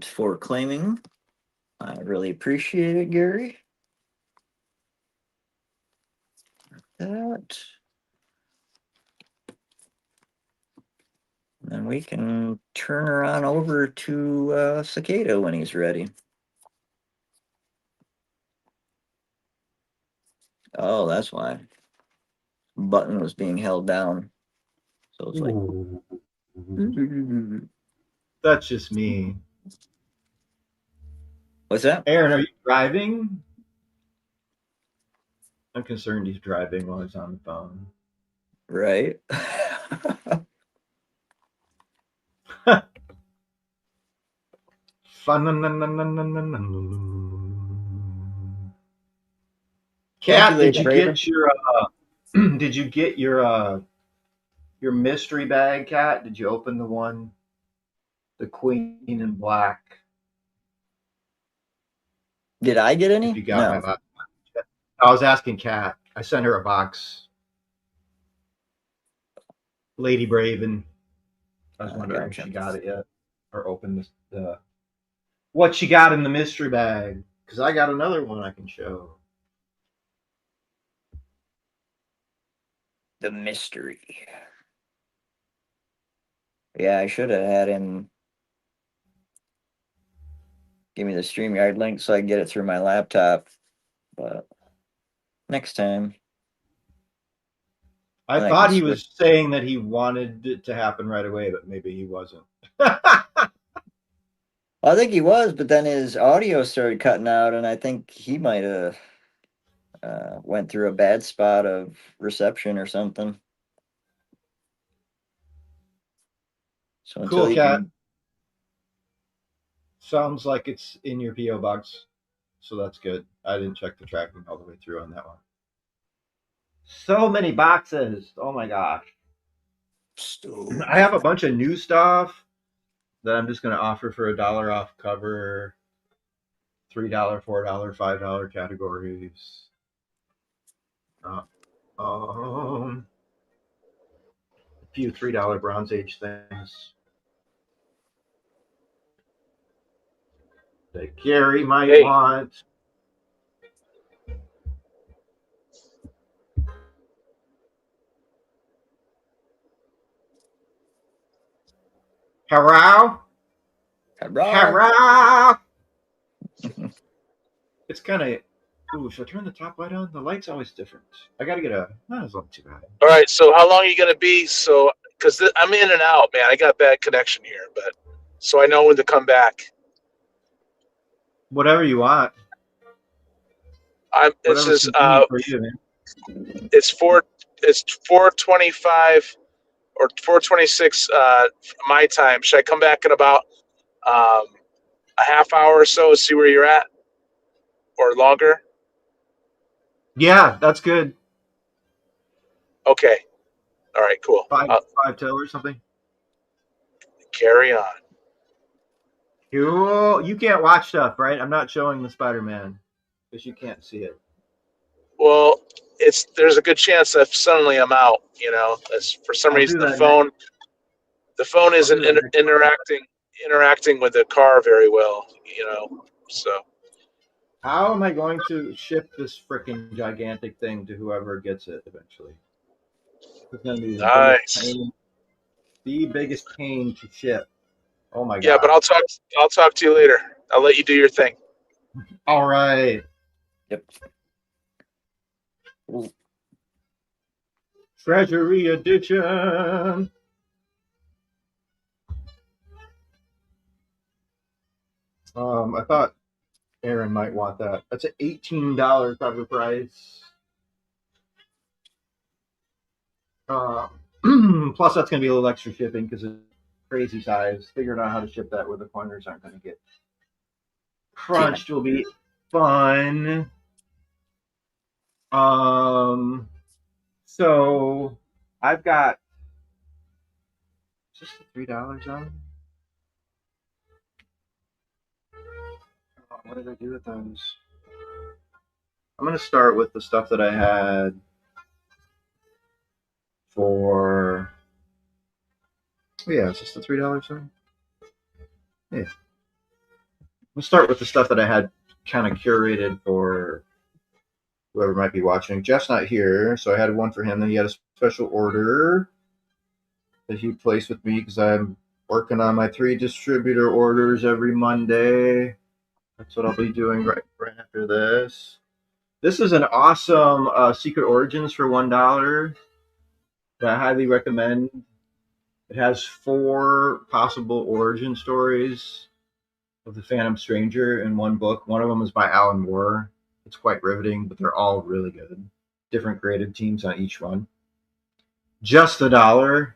for claiming. I really appreciate it, Gary. That. And we can turn her on over to Cicada when he's ready. Oh, that's why. Button was being held down. So it's like. That's just me. What's that? Aaron, are you driving? I'm concerned he's driving while he's on the phone. Right. Kat, did you get your did you get your mystery bag, Kat? Did you open the one, the Queen in Black? Did I get any? If you got No. my box. I was asking Kat. I sent her a box. Lady Braven. I was wondering if she got it yet or opened the what she got in the mystery bag, because I got another one I can show. The mystery. Yeah, I should have had him give me the StreamYard link so I can get it through my laptop. But next time. I thought he was saying that he wanted it to happen right away, but maybe he wasn't. I think he was, but then his audio started cutting out, and I think he might have went through a bad spot of reception or something. So until Cool, Cat. Sounds like it's in your PO box, so that's good. I didn't check the tracking all the way through on that one. So many boxes! Oh my gosh! I have a bunch of new stuff that I'm just going to offer for $1 off cover. $3, $4, $5 categories. A few $3 Bronze Age things that Gary might want. Hello? Hurrah! Hello? It's kind of... Ooh, should I turn the top light on? The light's always different. I got to get a... Not as long too bad. All right. So how long are you gonna be? So because I'm in and out, man. I got bad connection here, but so I know when to come back. Whatever you want. This Whatever's is convenient for you, man. it's 4:25 or 4:26 my time. Should I come back in about a half hour or so? See where you're at, or longer? Yeah, that's good. Okay. All right. Cool. 5 till or something. Carry on. You can't watch stuff, right? I'm not showing the Spider-Man because you can't see it. Well, there's a good chance that suddenly I'm out. For some reason the phone isn't interacting with the car very well. So How am I going to ship this freaking gigantic thing to whoever gets it eventually? It's going to be nice. The biggest pain to ship. Oh my god. Yeah, but I'll talk to you later. I'll let you do your thing. All right. Yep. Treasury edition. I thought Aaron might want that. That's an $18 cover price. Plus, that's going to be a little extra shipping because it's crazy size. Figuring out how to ship that where the corners aren't going to get crunched will be fun. So I've got just the $3 on. What did I do with those? I'm going to start with the stuff that I had for... Oh, yeah, is this the $3 zone? Yeah. We'll start with the stuff that I had kind of curated for whoever might be watching. Jeff's not here, so I had one for him. Then he had a special order that he placed with me because I'm working on my 3 distributor orders every Monday. That's what I'll be doing right after this. This is an awesome Secret Origins for $1 that I highly recommend. It has 4 possible origin stories of the Phantom Stranger in one book. One of them is by Alan Moore. It's quite riveting, but they're all really good. Different creative teams on each one. Just $1.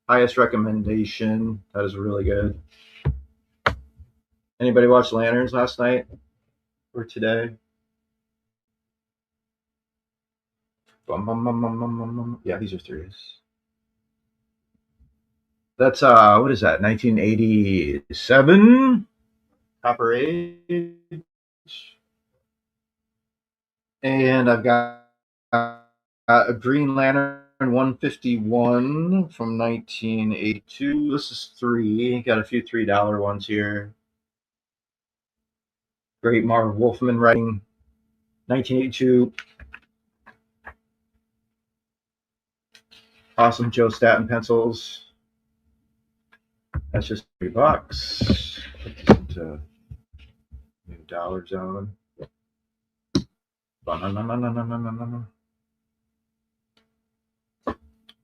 Highest recommendation. That is really good. Anybody watch Lanterns last night or today? Yeah, these are 3s. That's what is that? 1987 Copper Age. And I've got a Green Lantern 151 from 1982. This is 3. Got a few $3 ones here. Great Marv Wolfman writing, 1982. Awesome Joe Staton pencils. That's just $3. Put this into new dollar zone.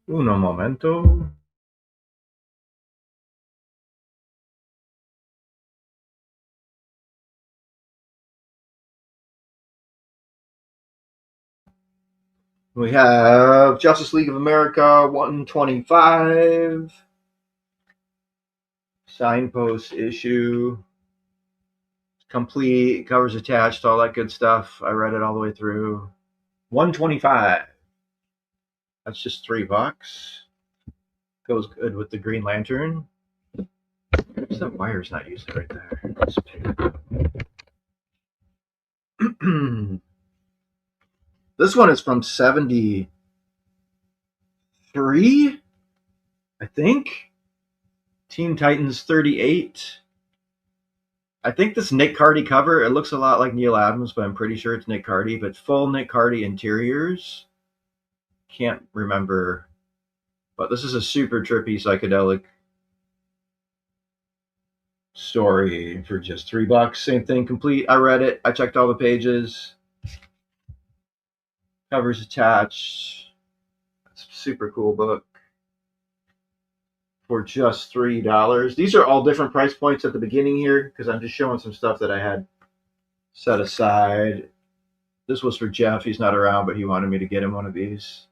Uno momento. We have Justice League of America 125. Signpost issue. Complete, covers attached, all that good stuff. I read it all the way through. 125. That's just $3. Goes good with the Green Lantern. That wire's not used right there. Let's pick it up. This one is from 73, I think. Teen Titans 38. I think this Nick Cardy cover, it looks a lot like Neil Adams, but I'm pretty sure it's Nick Cardy, but full Nick Cardy interiors. Can't remember. But this is a super trippy psychedelic story for just $3. Same thing, complete. I read it. I checked all the pages. Covers attached. It's a super cool book for just $3. These are all different price points at the beginning here because I'm just showing some stuff that I had set aside. This was for Jeff. He's not around, but he wanted me to get him one of these.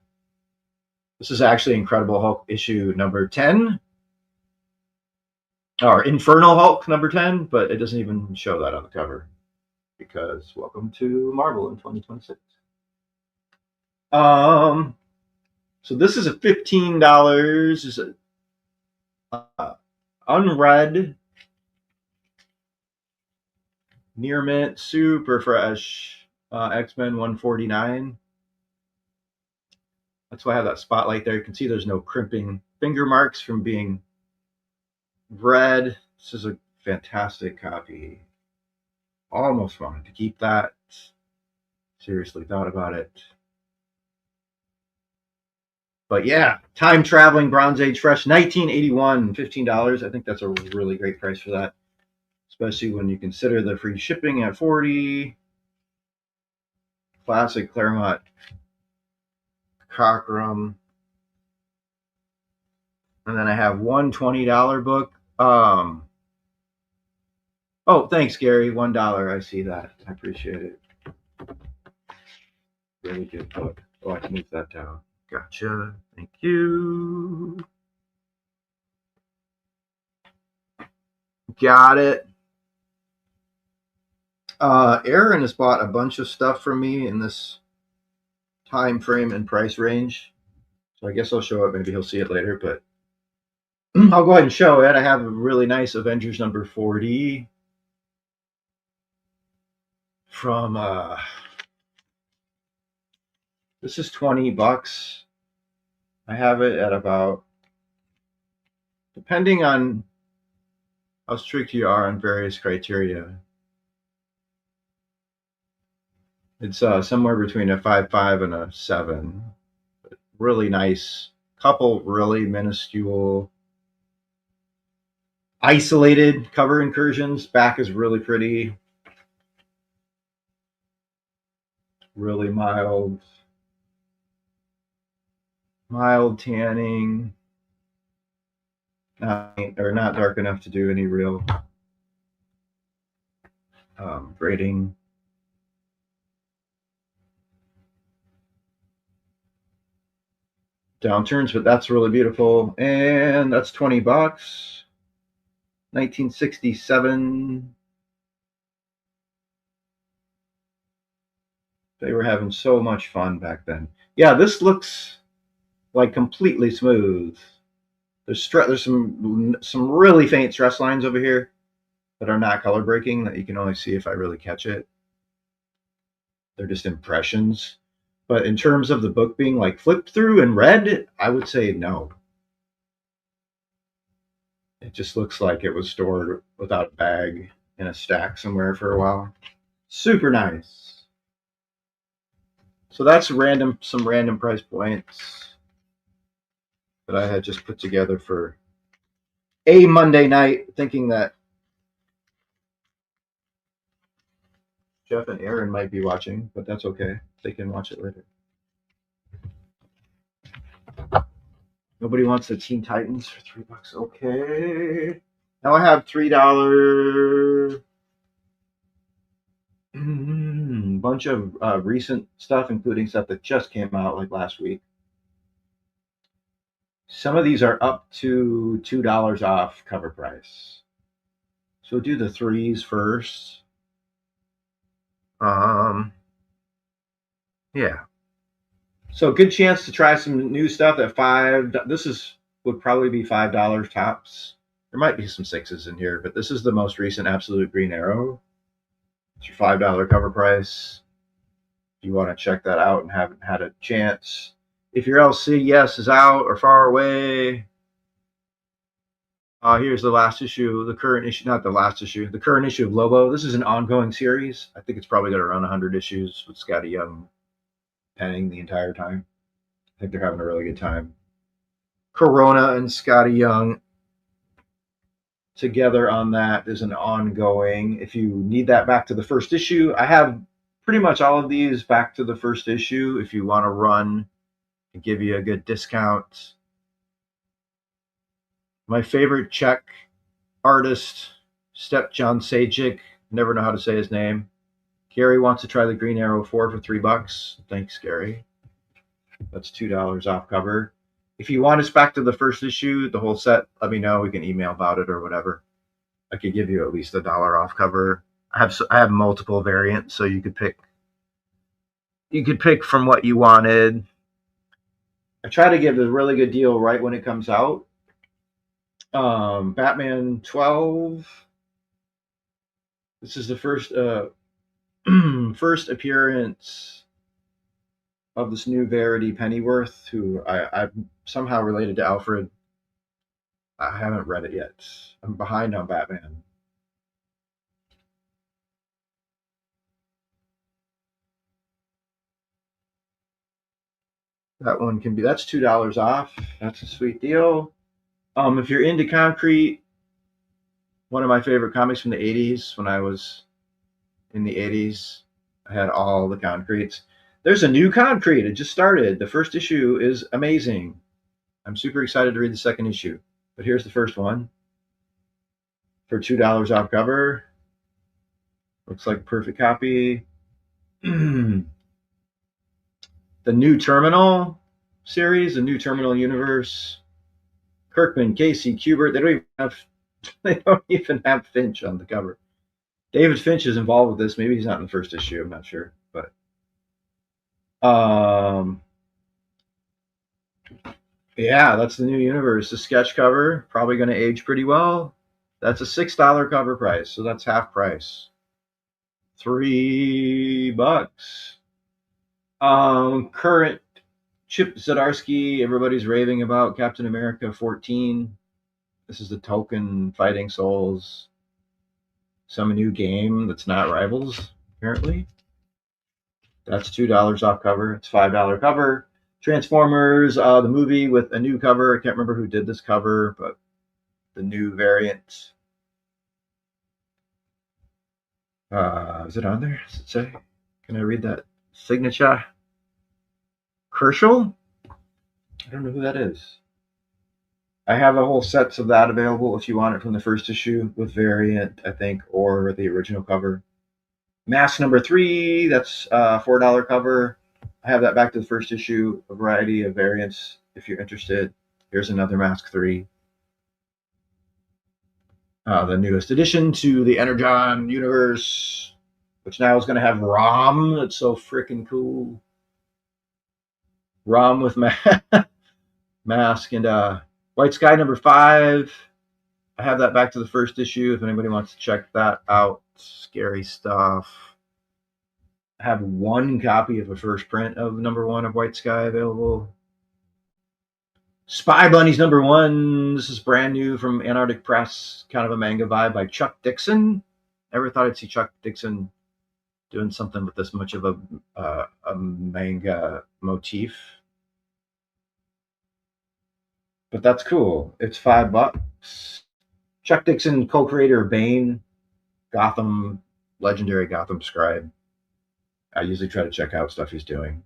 This is actually Incredible Hulk issue number 10. Or Infernal Hulk number 10, but it doesn't even show that on the cover because welcome to Marvel in 2026. So this is a $15. Is a unread, near mint, super fresh X-Men 149. That's why I have that spotlight there. You can see there's no crimping finger marks from being read. This is a fantastic copy. Almost wanted to keep that. Seriously thought about it. But yeah, time traveling Bronze Age fresh, 1981, $15. I think that's a really great price for that, especially when you consider the free shipping at $40. Classic Claremont Cockrum. And then I have one $20 book. Oh, thanks, Gary. $1. I see that. I appreciate it. Really good book. Oh, I can move that down. Gotcha. Thank you. Got it. Aaron has bought a bunch of stuff from me in this time frame and price range. So I guess I'll show it. Maybe he'll see it later, but I'll go ahead and show it. I have a really nice Avengers number 40 from this is $20. I have it at about, depending on how strict you are on various criteria, it's somewhere between a 5.5 and a 7. But really nice, couple really minuscule, isolated cover incursions. Back is really pretty, really mild tanning, not dark enough to do any real grading. Downturns, but that's really beautiful. And that's $20. 1967. They were having so much fun back then. Yeah, this looks like completely smooth. There's some really faint stress lines over here that are not color breaking that you can only see if I really catch it. They're just impressions. But in terms of the book being like flipped through and read, I would say no. It just looks like it was stored without a bag in a stack somewhere for a while. Super nice. So that's some random price points that I had just put together for a Monday night, thinking that Jeff and Aaron might be watching, but that's okay. They can watch it later. Nobody wants the Teen Titans for $3. Okay. Now I have $3 bunch of recent stuff, including stuff that just came out like last week. Some of these are up to $2 off cover price. So do the threes first. Yeah. So good chance to try some new stuff at $5. This would probably be $5 tops. There might be some sixes in here, but this is the most recent Absolute Green Arrow. It's your $5 cover price. If you want to check that out and haven't had a chance. If your LCS is out or far away, here's the last issue, the current issue of Lobo. This is an ongoing series. I think it's probably going to run 100 issues with Scotty Young penning the entire time. I think they're having a really good time. Corona and Scotty Young together on that is an ongoing. If you need that back to the first issue, I have pretty much all of these back to the first issue. If you want to run and give you a good discount. My favorite Czech artist, Stepjan Sajic, never know how to say his name. Gary wants to try the Green Arrow 4 for $3. Thanks, Gary. That's $2 off cover. If you want us back to the first issue, the whole set, let me know. We can email about it or whatever. I could give you at least $1 off cover. I have multiple variants, so you could pick. You could pick from what you wanted. I try to give a really good deal right when it comes out. Batman 12. This is the first first appearance of this new Verity Pennyworth, who I'm somehow related to Alfred. I haven't read it yet. I'm behind on Batman. That one can be, that's $2 off. That's a sweet deal. If you're into Concrete, one of my favorite comics from the 80s, when I was in the 80s, I had all the Concretes. There's a new Concrete. It just started. The first issue is amazing. I'm super excited to read the second issue. But here's the first one for $2 off cover. Looks like a perfect copy. The New Terminal series, the New Terminal universe. Kirkman, Casey, Kubert. They don't even have Finch on the cover. David Finch is involved with this. Maybe he's not in the first issue. I'm not sure, but yeah, that's the new universe. The sketch cover, probably going to age pretty well. That's a $6 cover price, so that's half price. $3. Current Chip Zdarsky, everybody's raving about Captain America 14. This is the Token Fighting Souls. Some new game that's not Rivals, apparently. That's $2 off cover. It's $5 cover. Transformers, the movie with a new cover. I can't remember who did this cover, but the new variant. Is it on there? Does it say? Can I read that signature? Kerschel? I don't know who that is. I have a whole sets of that available if you want it from the first issue with variant, I think, or the original cover. Mask number 3, that's $4 cover. I have that back to the first issue, a variety of variants if you're interested. Here's another Mask 3. The newest addition to the Energon universe, which now is going to have Rom. It's so freaking cool. Rom with Mask and White Sky number 5. I have that back to the first issue if anybody wants to check that out. Scary stuff. I have one copy of a first print of number 1 of White Sky available. Spy Bunnies number 1. This is brand new from Antarctic Press. Kind of a manga vibe by Chuck Dixon. Never thought I'd see Chuck Dixon doing something with this much of a manga motif. But that's cool. It's $5. Chuck Dixon, co-creator of Bane, Gotham, legendary Gotham scribe. I usually try to check out stuff he's doing.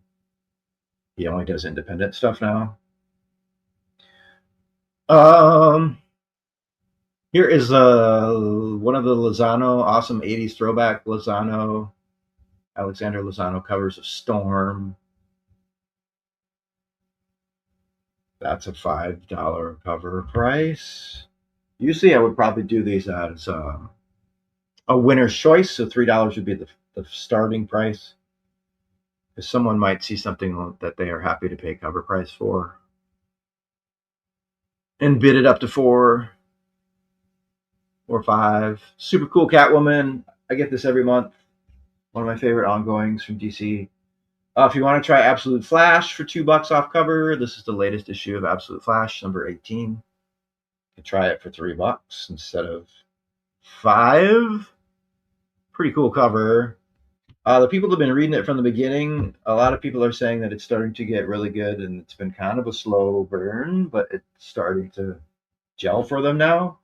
He only does independent stuff now. Here is one of the Lozano, awesome 80s throwback Lozano, Alexander Lozano covers of Storm. That's a $5 cover price. Usually I would probably do these as a winner's choice, so $3 would be the starting price. Because someone might see something that they are happy to pay cover price for and bid it up to 4 or 5. Super cool Catwoman. I get this every month. One of my favorite ongoings from DC. If you want to try Absolute Flash for $2 off cover, this is the latest issue of Absolute Flash, number 18. You can try it for $3 instead of 5. Pretty cool cover. The people that have been reading it from the beginning, a lot of people are saying that it's starting to get really good, and it's been kind of a slow burn, but it's starting to gel for them now.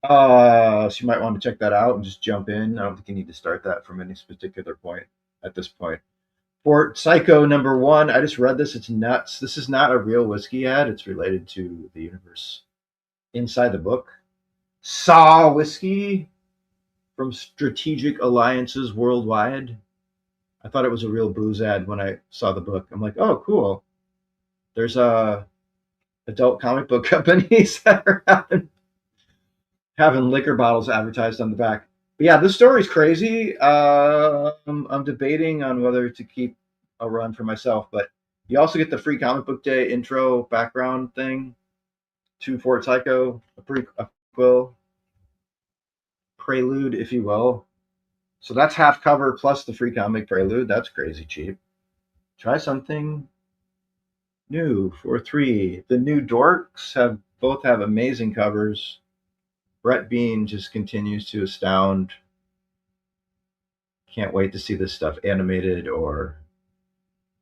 So you might want to check that out and just jump in. I don't think you need to start that from any particular point at this point. For Psycho #1, I just read this. It's nuts. This is not a real whiskey ad. It's related to the universe inside the book. Saw Whiskey from Strategic Alliances Worldwide. I thought it was a real booze ad when I saw the book. I'm like, oh, cool. There's adult comic book companies that are having liquor bottles advertised on the back. But yeah, this story's crazy. I'm debating on whether to keep a run for myself, but you also get the free comic book day intro background thing to Fort Psycho, a prequel, prelude, if you will. So that's half cover plus the free comic prelude. That's crazy cheap. Try something new for $3. The New Dorks both have amazing covers. Brett Bean just continues to astound. Can't wait to see this stuff animated, or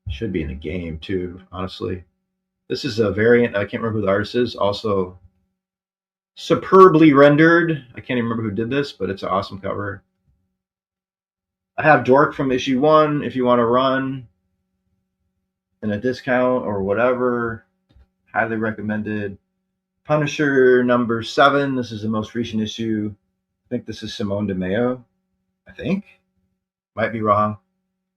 should be in a game too, honestly. This is a variant. I can't remember who the artist is. Also superbly rendered. I can't even remember who did this, but it's an awesome cover. I have Dork from issue 1 if you want to run in a discount or whatever. Highly recommended. Punisher #7. This is the most recent issue. I think this is Simone DeMeo. I think. Might be wrong.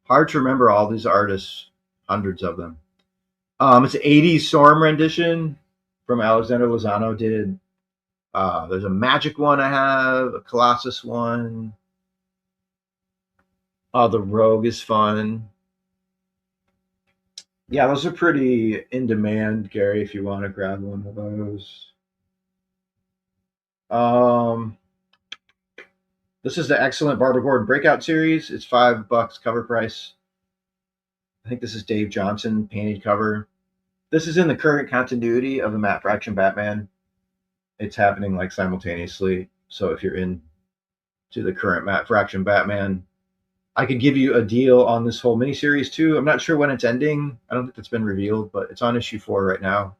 Hard to remember all these artists. Hundreds of them. It's an 80s Storm rendition from Alexander Lozano. There's a Magic one I have, a Colossus one. The Rogue is fun. Yeah, those are pretty in demand, Gary, if you want to grab one of those. This is the excellent Barbara Gordon Breakout series. It's $5 cover price. I think this is Dave Johnson painted cover. This is in the current continuity of the Matt Fraction Batman. It's happening like simultaneously. So if you're into the current Matt Fraction Batman, I could give you a deal on this whole miniseries too. I'm not sure when it's ending. I don't think it's been revealed, but it's on issue 4 right now.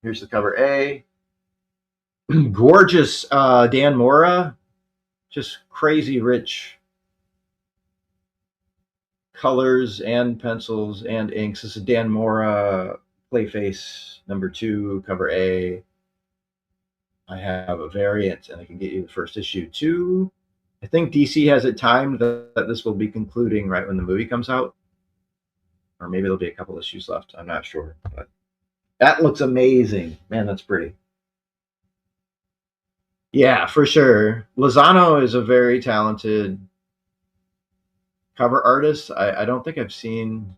Here's the cover A. Gorgeous Dan Mora. Just crazy rich colors and pencils and inks. This is Dan Mora Clayface #2, cover A. I have a variant, and I can get you the first issue too. I think DC has it timed that this will be concluding right when the movie comes out. Or maybe there'll be a couple issues left. I'm not sure. But that looks amazing. Man, that's pretty. Yeah, for sure. Lozano is a very talented cover artist. I don't think I've seen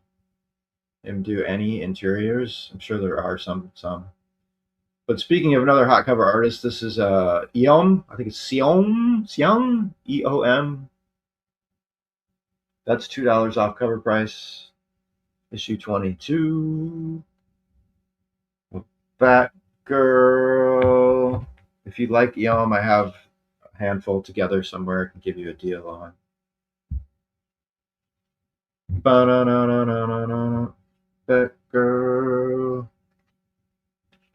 him do any interiors. I'm sure there are some. But speaking of another hot cover artist, this is Eom. I think it's Seom, EOM. That's $2 off cover price. Issue 22. Batgirl. If you like Eom, I have a handful together somewhere I can give you a deal on. Batgirl.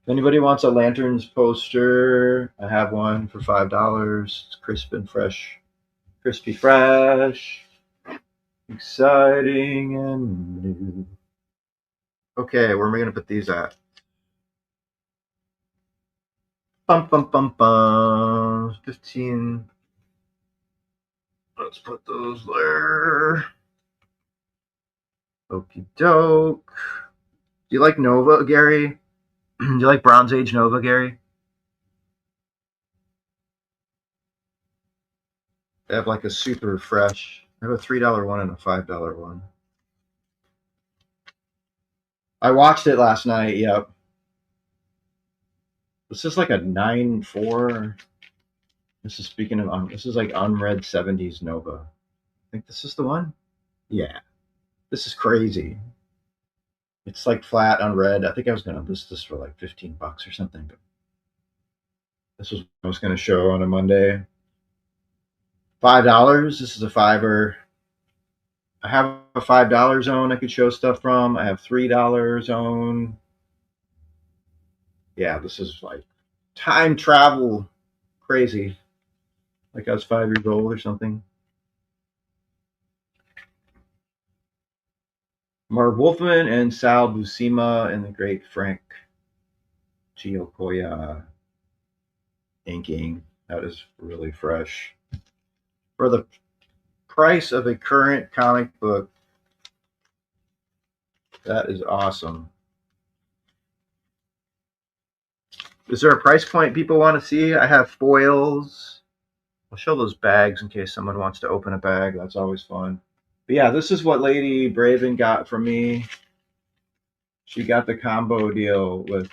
If anybody wants a Lanterns poster, I have one for $5. It's crisp and fresh. Crispy fresh. Exciting and new. Okay, where am I going to put these at? Bum, bum, bum, bum. 15. Let's put those there. Okie doke. Do you like Nova, Gary? Do you like Bronze Age Nova, Gary? They have like a super fresh. I have a $3 one and a $5 one. I watched it last night. Yep. This is like a 9.4. This is speaking of this is like unread 70s Nova. I think this is the one. Yeah. This is crazy. It's like flat unread. I think I was gonna list this for like $15 or something, but this was what I was gonna show on a Monday. $5. This is a $5. I have a $5 zone I could show stuff from. I have $3 zone. Yeah, this is like time travel crazy. Like I was 5 years old or something. Marv Wolfman and Sal Buscema and the great Frank Giacoya inking. That is really fresh. For the price of a current comic book, that is awesome. Is there a price point people want to see? I have foils. I'll show those bags in case someone wants to open a bag. That's always fun. But yeah, this is what Lady Braven got from me. She got the combo deal with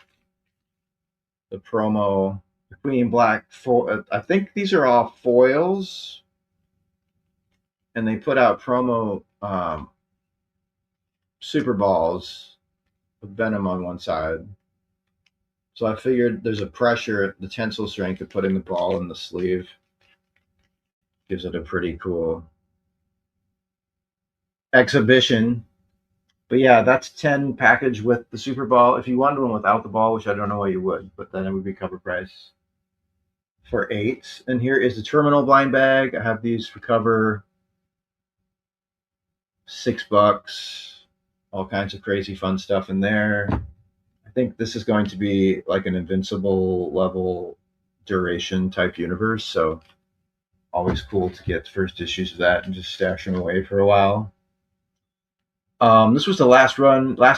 the promo Queen Black. I think these are all foils. And they put out promo Super Balls with Venom on one side. So I figured there's a pressure, the tensile strength of putting the ball in the sleeve. Gives it a pretty cool exhibition. But yeah, that's 10 package with the Super Ball. If you wanted one without the ball, which I don't know why you would, but then it would be cover price for 8. And here is the Terminal blind bag. I have these for cover $6. All kinds of crazy fun stuff in there. I think this is going to be like an Invincible level duration type universe, so always cool to get the first issues of that and just stash them away for a while. This was the last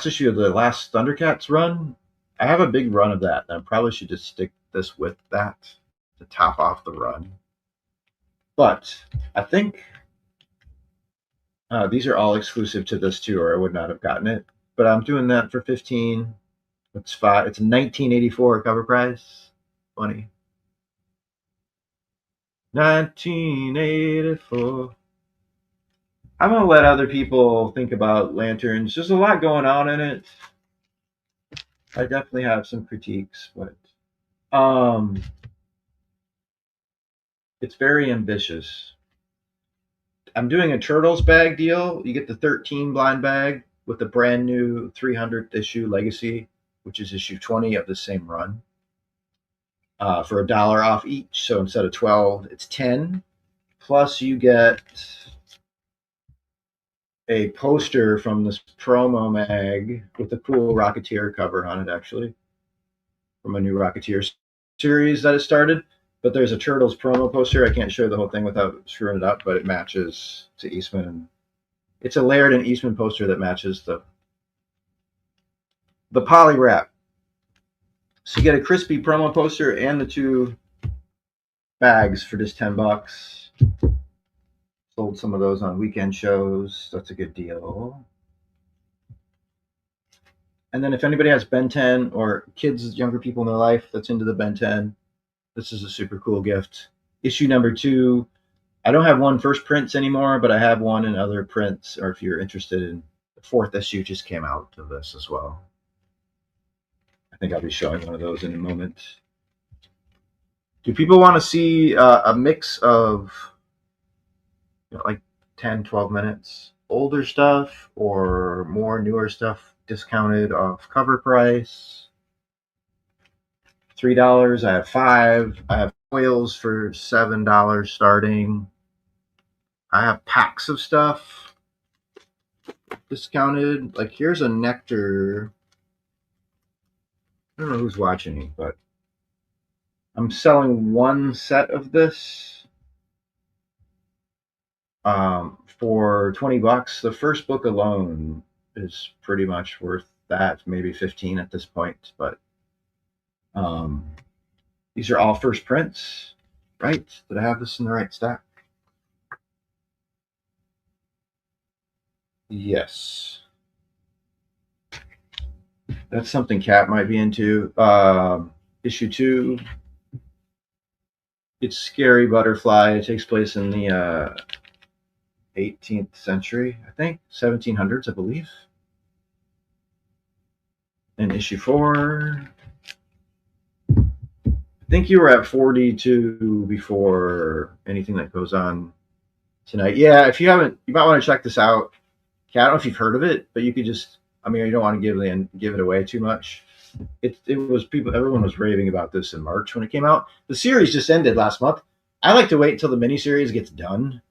issue of the last Thundercats run. I have a big run of that, and I probably should just stick this with that to top off the run. But I think these are all exclusive to this too, or I would not have gotten it. But I'm doing that for 15. It's a 1984 cover price. Funny. 1984. I'm gonna let other people think about Lanterns. There's a lot going on in it. I definitely have some critiques, but it's very ambitious. I'm doing a Turtles bag deal. You get the 13 blind bag with the brand new 300th issue Legacy, which is issue 20 of the same run, for $1 off each. So instead of 12, it's 10. Plus you get a poster from this promo mag with a cool Rocketeer cover on it, actually, from a new Rocketeer series that has started. But there's a Turtles promo poster. I can't show the whole thing without screwing it up, but it matches to Eastman. And it's a Laird and Eastman poster that matches the poly wrap. So you get a crispy promo poster and the 2 bags for just $10. Sold some of those on weekend shows. That's a good deal. And then if anybody has Ben 10 or kids, younger people in their life that's into the Ben 10, this is a super cool gift. Issue number 2. I don't have one first prints anymore, but I have one in other prints, or if you're interested in the 4th issue just came out of this as well. I think I'll be showing one of those in a moment. Do people want to see a mix of like 10, 12 minutes, older stuff or more newer stuff discounted off cover price? $3. I have 5. I have foils for $7 starting. I have packs of stuff discounted. Like here's a Nectar. I don't know who's watching me, but I'm selling one set of this for $20. The first book alone is pretty much worth that, maybe 15 at this point. But these are all first prints, right? Did I have this in the right stack? Yes. That's something Kat might be into. Issue 2. It's Scary Butterfly. It takes place in the 18th century, I think. 1700s, I believe. And issue 4. I think you were at 42 before anything that goes on tonight. Yeah, if you haven't, you might want to check this out. I don't know if you've heard of it, but you could just, I mean, you don't want to give it away too much. it was people. Everyone was raving about this in March when it came out. The series just ended last month. I like to wait until the miniseries gets done.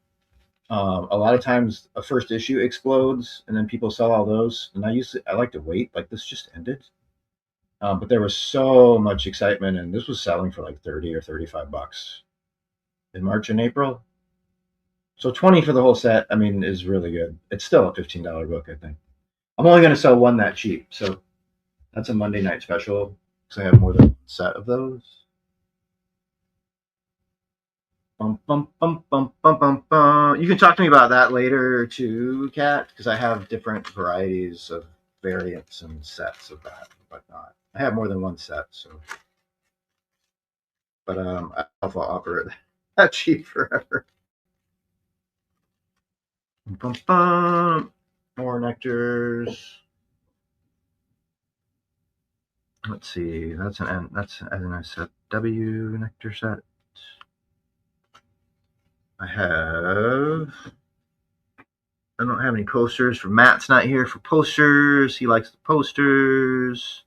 A lot of times, a first issue explodes, and then people sell all those. And I like to wait. Like this just ended, but there was so much excitement, and this was selling for like $30 or $35 in March and April. So $20 for the whole set, I mean, is really good. It's still a $15 book, I think. I'm only going to sell one that cheap, so that's a Monday night special because I have more than one set of those. Bum, bum, bum, bum, bum, bum, bum. You can talk to me about that later too, Kat, because I have different varieties of variants and sets of that and whatnot. I have more than one set, so. But I'll offer it that cheap forever. Bum, bum. More nectars. Let's see. That's an NSFW nectar set. I don't have any posters. For Matt's not here for posters. He likes the posters.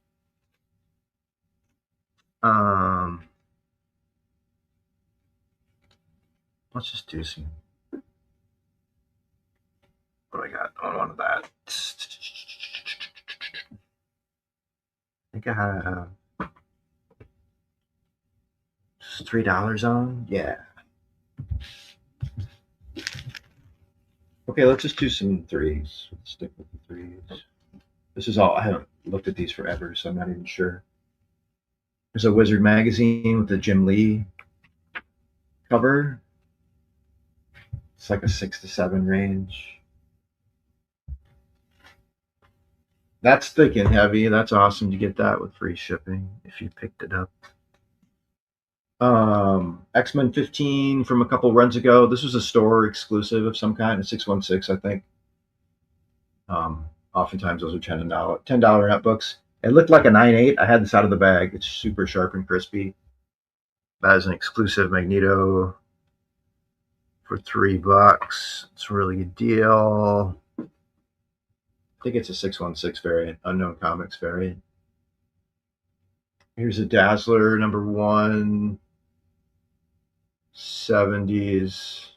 Let's just do some. What do I got? I wanted that. I think I have $3 on. Yeah. Okay, let's just do some threes. Let's stick with the threes. This is all. I haven't looked at these forever, so I'm not even sure. There's a Wizard magazine with the Jim Lee cover. It's like a 6 to 7 range. That's thick and heavy. That's awesome to get that with free shipping if you picked it up. X-Men 15 from a couple runs ago. This was a store exclusive of some kind, a 616, I think. Oftentimes those are $10 net books. It looked like a 9.8. I had this out of the bag. It's super sharp and crispy. That is an exclusive Magneto for $3. It's a really good deal. I think it's a 616 variant, Unknown Comics variant. Here's a Dazzler #1, 70s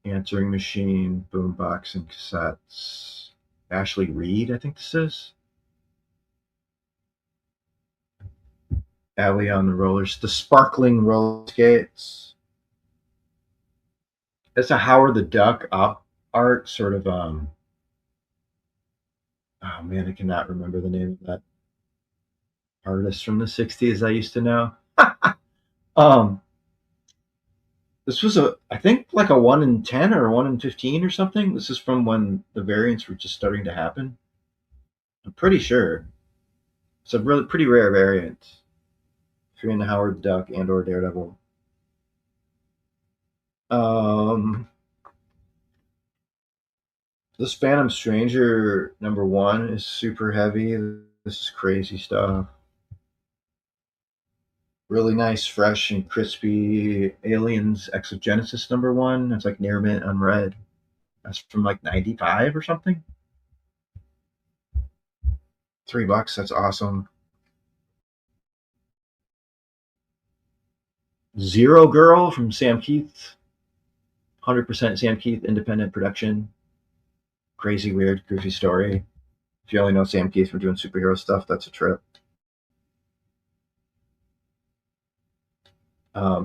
answering machine, boombox, and cassettes. Ashley Reed, I think this is. Allie on the rollers, the sparkling roller skates. It's a Howard the Duck art, sort of. Oh man, I cannot remember the name of that artist from the 60s I used to know. This was I think like a 1 in 10 or a 1 in 15 or something. This is from when the variants were just starting to happen. I'm pretty sure. It's a really pretty rare variant. If you're into Howard the Duck and or Daredevil. This Phantom Stranger #1 is super heavy. This is crazy stuff. Really nice, fresh, and crispy Aliens Exogenesis #1. That's like near mint unread. That's from like 95 or something. $3. That's awesome. Zero Girl from Sam Keith. 100% Sam Keith independent production. Crazy, weird, goofy story. If you only know Sam Keith from doing superhero stuff, that's a trip.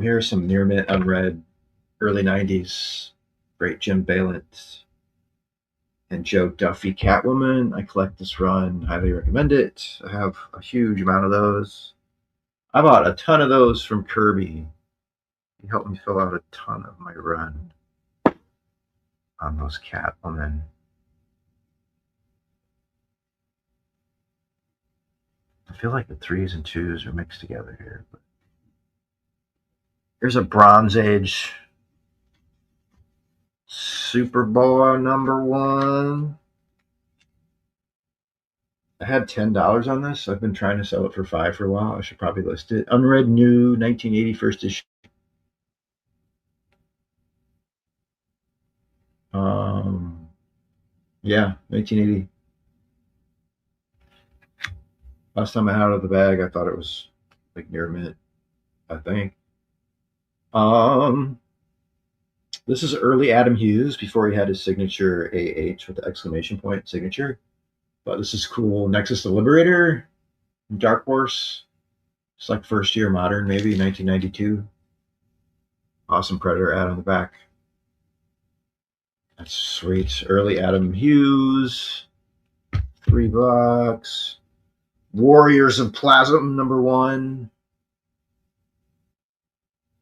Here's some near mint unread early 90s. Great Jim Balint and Joe Duffy Catwoman. I collect this run. Highly recommend it. I have a huge amount of those. I bought a ton of those from Kirby. He helped me fill out a ton of my run on those Catwoman. I feel like the 3s and 2s are mixed together here. But here's a Bronze Age Superboy #1. I had $10 on this. I've been trying to sell it for $5 for a while. I should probably list it. Unread new 1980 first issue. Yeah, 1980. Last time I had it out of the bag, I thought it was like near mint, I think. This is early Adam Hughes before he had his signature AH with the exclamation point signature. But this is cool. Nexus the Liberator, Dark Horse. It's like first year modern, maybe 1992. Awesome Predator ad on the back. That's sweet. Early Adam Hughes. $3. Warriors of Plasm #1.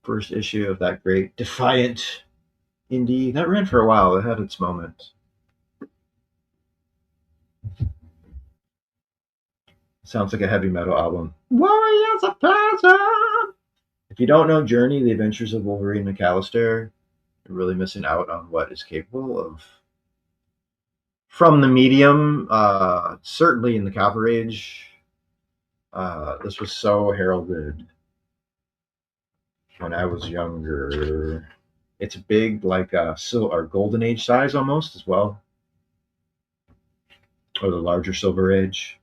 First issue of that great Defiant indie. That ran for a while. It had its moment. Sounds like a heavy metal album. Warriors of Plasm! If you don't know Journey, The Adventures of Wolverine McAllister, you're really missing out on what is capable of. From the medium, certainly in the Copper Age, this was so heralded when I was younger. It's big, like or Golden Age size almost as well, or the larger Silver Age.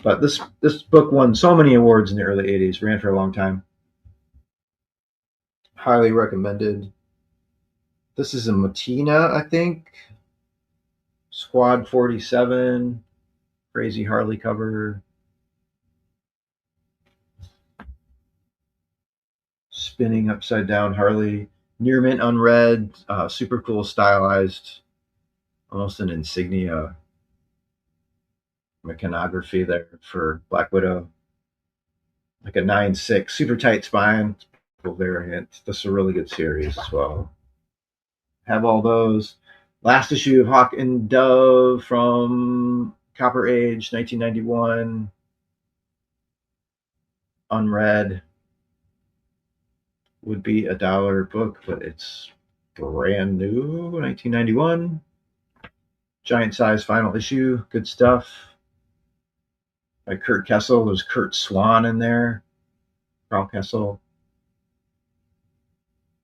But this book won so many awards in the early 80s, ran for a long time. Highly recommended. This is a Matina, I think. Squad 47. Crazy Harley cover. Spinning upside down Harley. Near mint unread. Super cool stylized. Almost an insignia mecanography there for Black Widow. Like a 9.6. Super tight spine. Cool variant. This is a really good series as well. Have all those. Last issue of Hawk and Dove from Copper Age, 1991. Unread. Would be a $1 book, but it's brand new, 1991. Giant size final issue. Good stuff. By Kurt Kessel. There's Kurt Swan in there. Carl Kessel.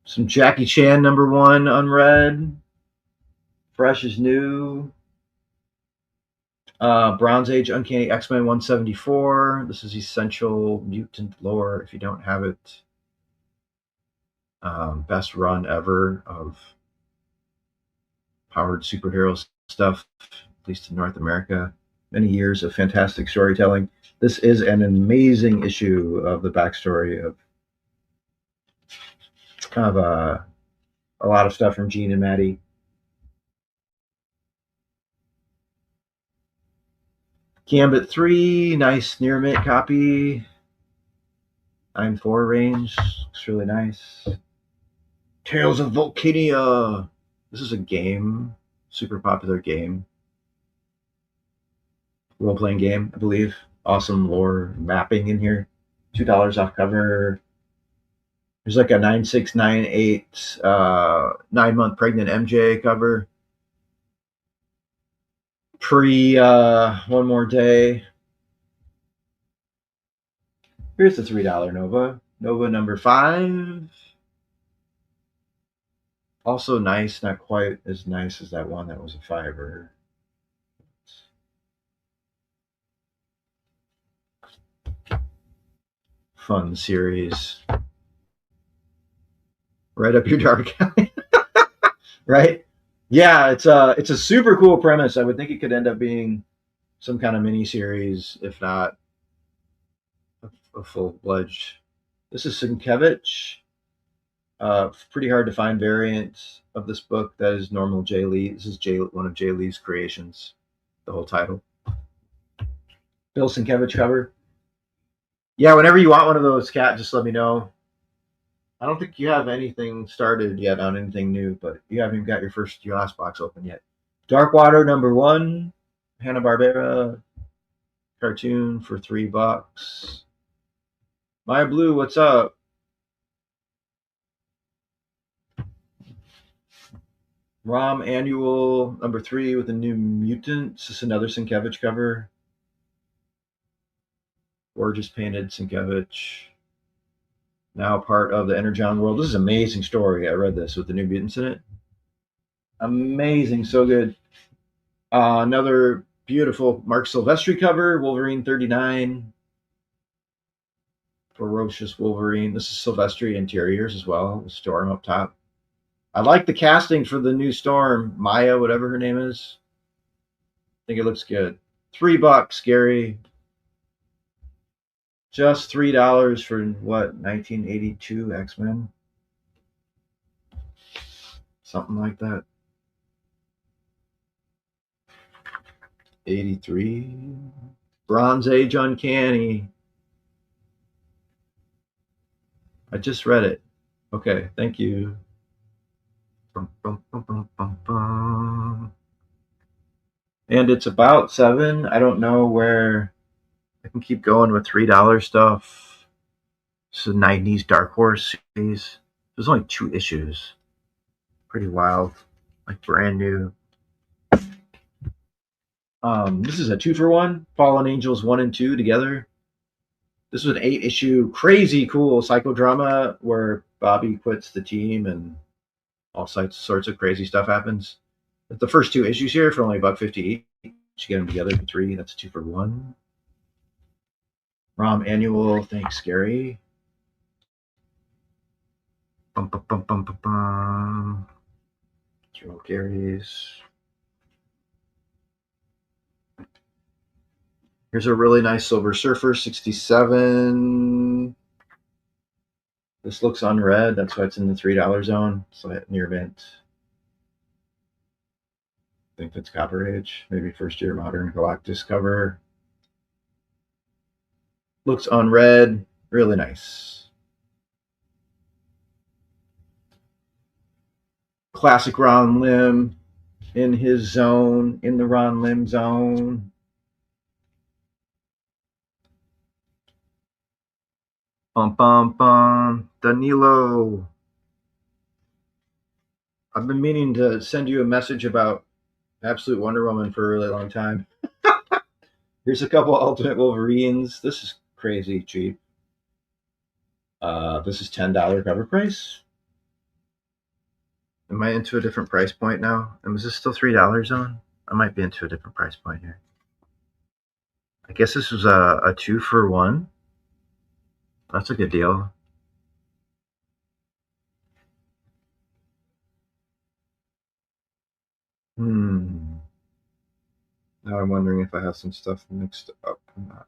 Some Jackie Chan #1 unread. Fresh is new. Bronze Age Uncanny X-Men 174. This is essential mutant lore if you don't have it. Best run ever of powered superhero stuff, at least in North America. Many years of fantastic storytelling. This is an amazing issue of the backstory of a lot of stuff from Gene and Maddie. Gambit 3, nice near mint copy. 9.4 range, looks really nice. Tales of Volcania. This is a game, super popular game. Role-playing game, I believe. Awesome lore mapping in here. $2 off cover. There's like a 9698 9-month pregnant MJ cover. Pre One More Day. Here's the $3 Nova. Nova #5. Also nice, not quite as nice as that one that was a $5. Fun series. Right up your dark alley. Right? Yeah, it's a super cool premise. I would think it could end up being some kind of mini series, if not a full-fledged. This is Sienkiewicz. Pretty hard to find variant of this book that is normal Jay Lee. This is one of Jay Lee's creations. The whole title. Bill Sienkiewicz cover. Yeah, whenever you want one of those, Kat, just let me know. I don't think you have anything started yet on anything new, but you haven't even got your last box open yet. Darkwater #1, Hanna-Barbera cartoon for $3. My Blue, what's up? ROM Annual #3 with a New Mutants. This is another Sienkiewicz cover. Gorgeous painted Sienkiewicz. Now part of the Energon world. This is an amazing story. I read this with the New Mutants in it. Amazing, so good. Another Beautiful Mark Silvestri cover, Wolverine 39. Ferocious Wolverine. This is Silvestri interiors as well. The Storm up top. I like the casting for the new Storm. Maya, whatever her name is. I think it looks good. $3, Gary. Just $3 for what? 1982 X-Men? Something like that. 83. Bronze Age Uncanny. I just read it. Okay, thank you. Bum, bum, bum, bum, bum, bum. And it's about 7. I don't know where I can keep going with $3 stuff. This is a 90s Dark Horse series. There's only 2 issues. Pretty wild. Like brand new. This is a 2-for-1. Fallen Angels 1 and 2 together. This was an 8-issue, crazy cool psychodrama where Bobby quits the team and all sorts of crazy stuff happens. But the first 2 issues here for only $1.50 each. You get them together for 3. That's 2-for-1. ROM annual. Thanks, Gary. Bum, bum, bum, bum, bum, bum. Throw Gary's. Here's a really nice Silver Surfer 67. This looks unread. That's why it's in the $3 zone. So near mint. I think that's Copper Age. Maybe first year Modern Galactus cover. Looks unread. Really nice. Classic Ron Lim in his zone. In the Ron Lim zone. Bum, bum, bum. Danilo. I've been meaning to send you a message about Absolute Wonder Woman for a really long time. Here's a couple Ultimate Wolverines. This is crazy cheap. This is $10 cover price. Am I into a different price point now? And is this still $3 zone? I might be into a different price point here. I guess this was a 2-for-1. That's a good deal. Now I'm wondering if I have some stuff mixed up or not.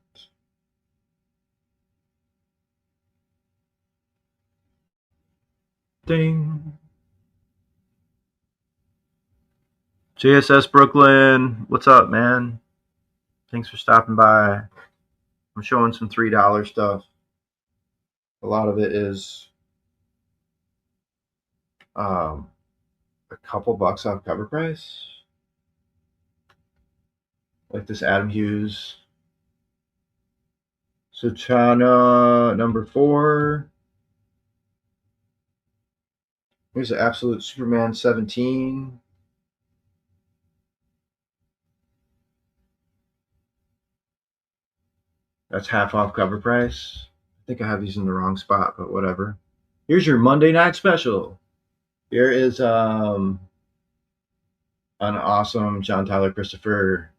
Ding. JSS Brooklyn, what's up, man? Thanks for stopping by. I'm showing some $3 stuff. A lot of it is a couple bucks off cover price. Like this Adam Hughes. Satana number 4. Here's the Absolute Superman 17. That's half off cover price. I think I have these in the wrong spot, but whatever. Here's your Monday night special. Here is an awesome John Tyler Christopher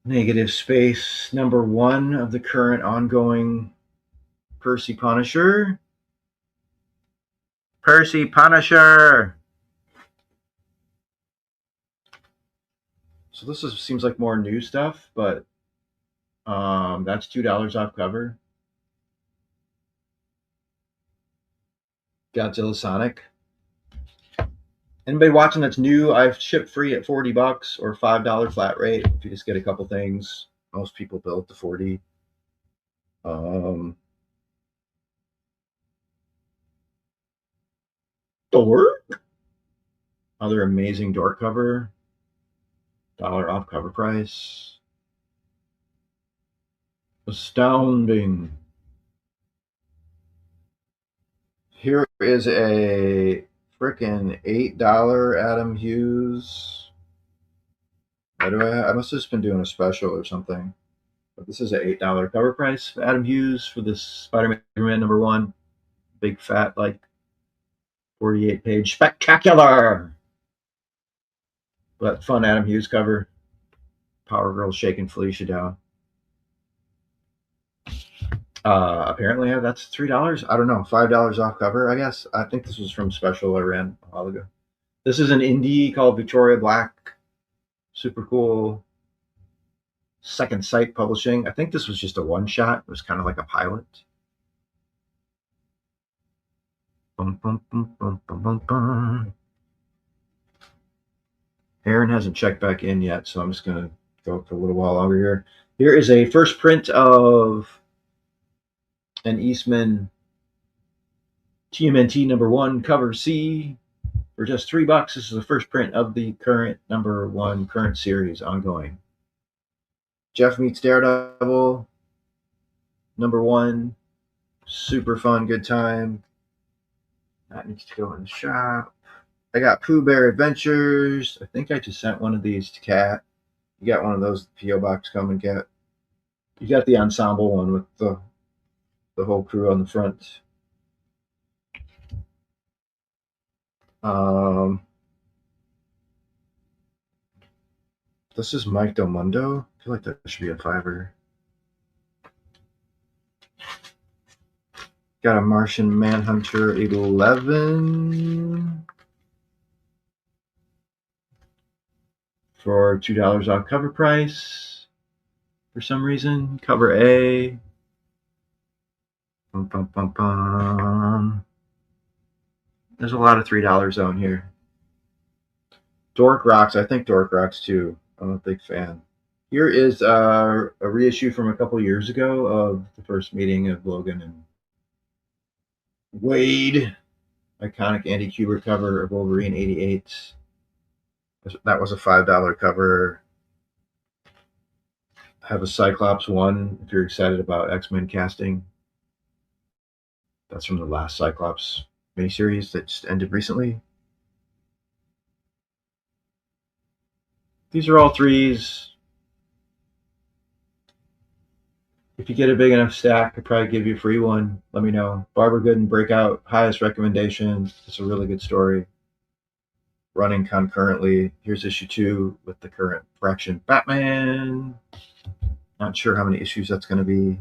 Negative Space number 1 of the current ongoing Percy Punisher. Percy Punisher! So this seems like more new stuff, but that's $2 off cover. Godzilla Sonic. Anybody watching that's new, I've shipped free at $40 or $5 flat rate. If you just get a couple things, most people bill it to $40. Dork. Other amazing Dork cover. $1 off cover price. Astounding. Here is a frickin' $8 Adam Hughes. Why do I must have just been doing a special or something. But this is an $8 cover price for Adam Hughes for this Spider-Man number 1. Big fat, like 48-page spectacular. But fun Adam Hughes cover. Power Girl shaking Felicia down. Apparently that's $3. I don't know, $5 off cover, I guess. I think this was from special I ran a while ago. This is an indie called Victoria Black. Super cool. Second Sight Publishing. I think this was just a one-shot. It was kind of like a pilot. Bum, bum, bum, bum, bum, bum, bum. Aaron hasn't checked back in yet, so I'm just going to go for a little while longer here. Here is a first print of an Eastman TMNT #1 cover C for just $3. This is the first print of the current #1 current series ongoing. Jeff Meets Daredevil #1. Super fun, good time. That needs to go in the shop. I got Pooh Bear Adventures. I think I just sent one of these to Kat. You got one of those P.O. Box coming, Kat. You got the ensemble one with the whole crew on the front. This is Mike Del Mundo. I feel like that should be a $5. Got a Martian Manhunter 11 for $2 off cover price. For some reason, cover A. Bum, bum, bum, bum. There's a lot of $3 zone here. Dork Rocks. I think Dork Rocks too. I'm a big fan. Here is a reissue from a couple years ago of the first meeting of Logan and Wade. Iconic Andy Kubert cover of Wolverine 88. That was a $5 cover. I have a Cyclops 1 if you're excited about X-Men casting. That's from the last Cyclops miniseries that just ended recently. These are all 3s. If you get a big enough stack, I'd probably give you a free one. Let me know. Barbara Gooden Breakout, highest recommendation. It's a really good story. Running concurrently. Here's issue 2 with the current Fraction Batman. Not sure how many issues that's going to be.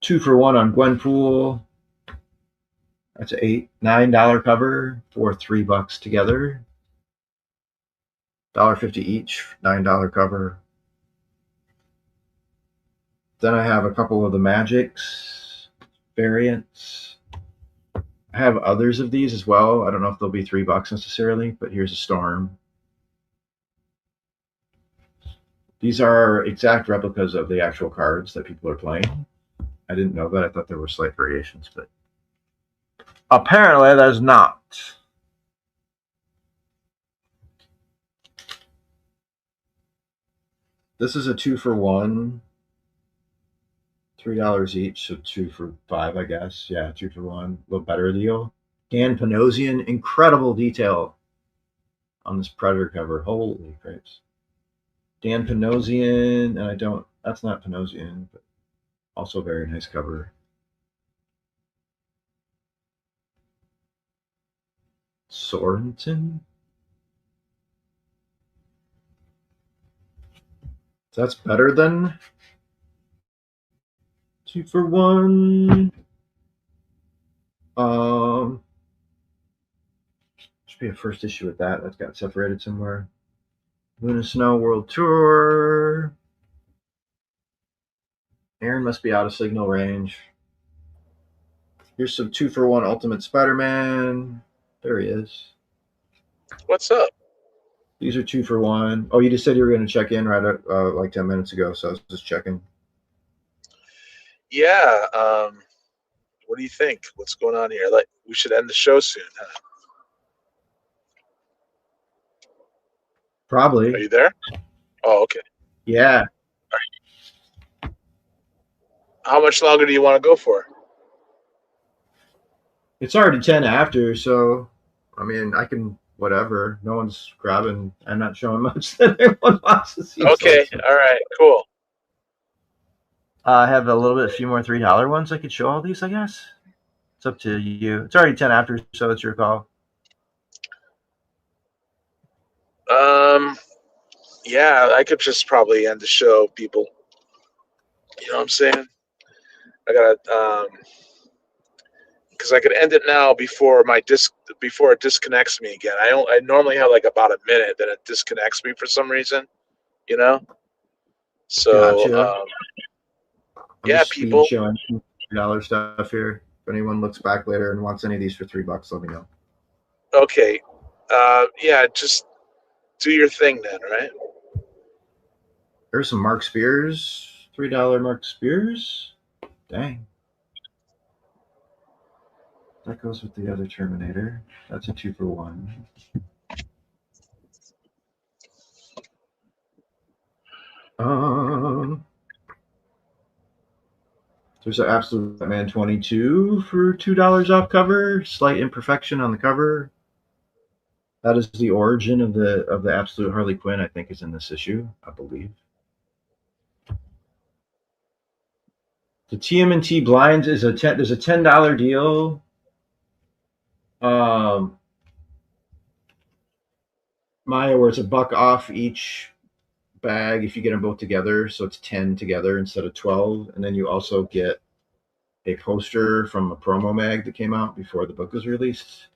2 for 1 on Gwenpool. That's a $9 cover for $3 together. $1.50 each, $9 cover. Then I have a couple of the Magics variants. I have others of these as well. I don't know if they'll be $3 necessarily, but here's a Storm. These are exact replicas of the actual cards that people are playing. I didn't know that. I thought there were slight variations, but apparently there's not. This is a 2 for 1. $3 each, so 2 for $5, I guess. Yeah, 2 for 1. A little better deal. Dan Panosian, incredible detail on this Predator cover. Holy crapes. Dan Panosian, and that's not Panosian, but also very nice cover. Sorensen. So that's better than 2 for 1. Should be a first issue with that. That's got separated somewhere. Luna Snow World Tour. Aaron must be out of signal range. Here's some 2 for 1 Ultimate Spider-Man. There he is. What's up? These are 2 for 1. Oh, you just said you were going to check in right at, like 10 minutes ago, so I was just checking. Yeah. What do you think? What's going on here? Like, we should end the show soon, huh? Probably. Are you there? Oh, okay. Yeah. How much longer do you want to go for? It's already 10 after, so I mean, I can whatever. No one's grabbing. I'm not showing much that everyone wants to see. Okay. All right. Cool. I have a few more $3 ones. I could show all these, I guess. It's up to you. It's already 10 after, so it's your call. Yeah, I could just probably end the show, people. You know what I'm saying? I gotta, because I could end it now before before it disconnects me again. I normally have like about a minute, then it disconnects me for some reason. You know. So Gotcha. I'm yeah, just speed people. showing $3 stuff here. If anyone looks back later and wants any of these for $3, let me know. Okay. Yeah, just do your thing then, right? There's some Mark Spears, $3 Mark Spears. Dang. That goes with the other Terminator. That's a 2-for-1. There's an Absolute Batman 22 for $2 off cover. Slight imperfection on the cover. That is the origin of the Absolute Harley Quinn. I think is in this issue, I believe. The TMNT blinds is there's a $10 deal. Maya, where it's $1 off each bag if you get them both together, so it's 10 together instead of 12, and then you also get a poster from a promo mag that came out before the book was released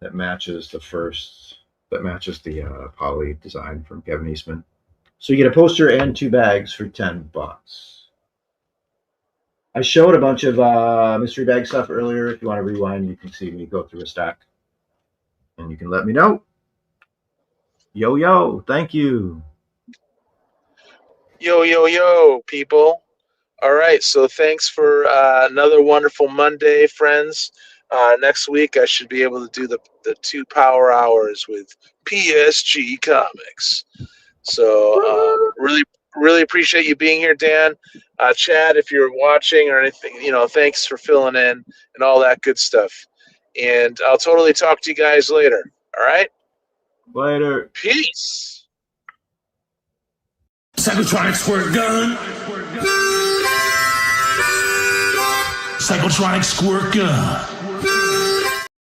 that matches the poly design from Kevin Eastman. So you get a poster and 2 bags for $10. I showed a bunch of mystery bag stuff earlier. If you want to rewind, you can see me go through a stack, and you can let me know. Yo, thank you. Yo, people. All right, so thanks for another wonderful Monday, friends. Next week, I should be able to do the 2 power hours with PSG Comics. So really appreciate you being here, Dan. Chad, if you're watching or anything, thanks for filling in and all that good stuff. And I'll totally talk to you guys later. All right? Later. Peace. Psychotronic squirt gun. Psychotronic squirt gun.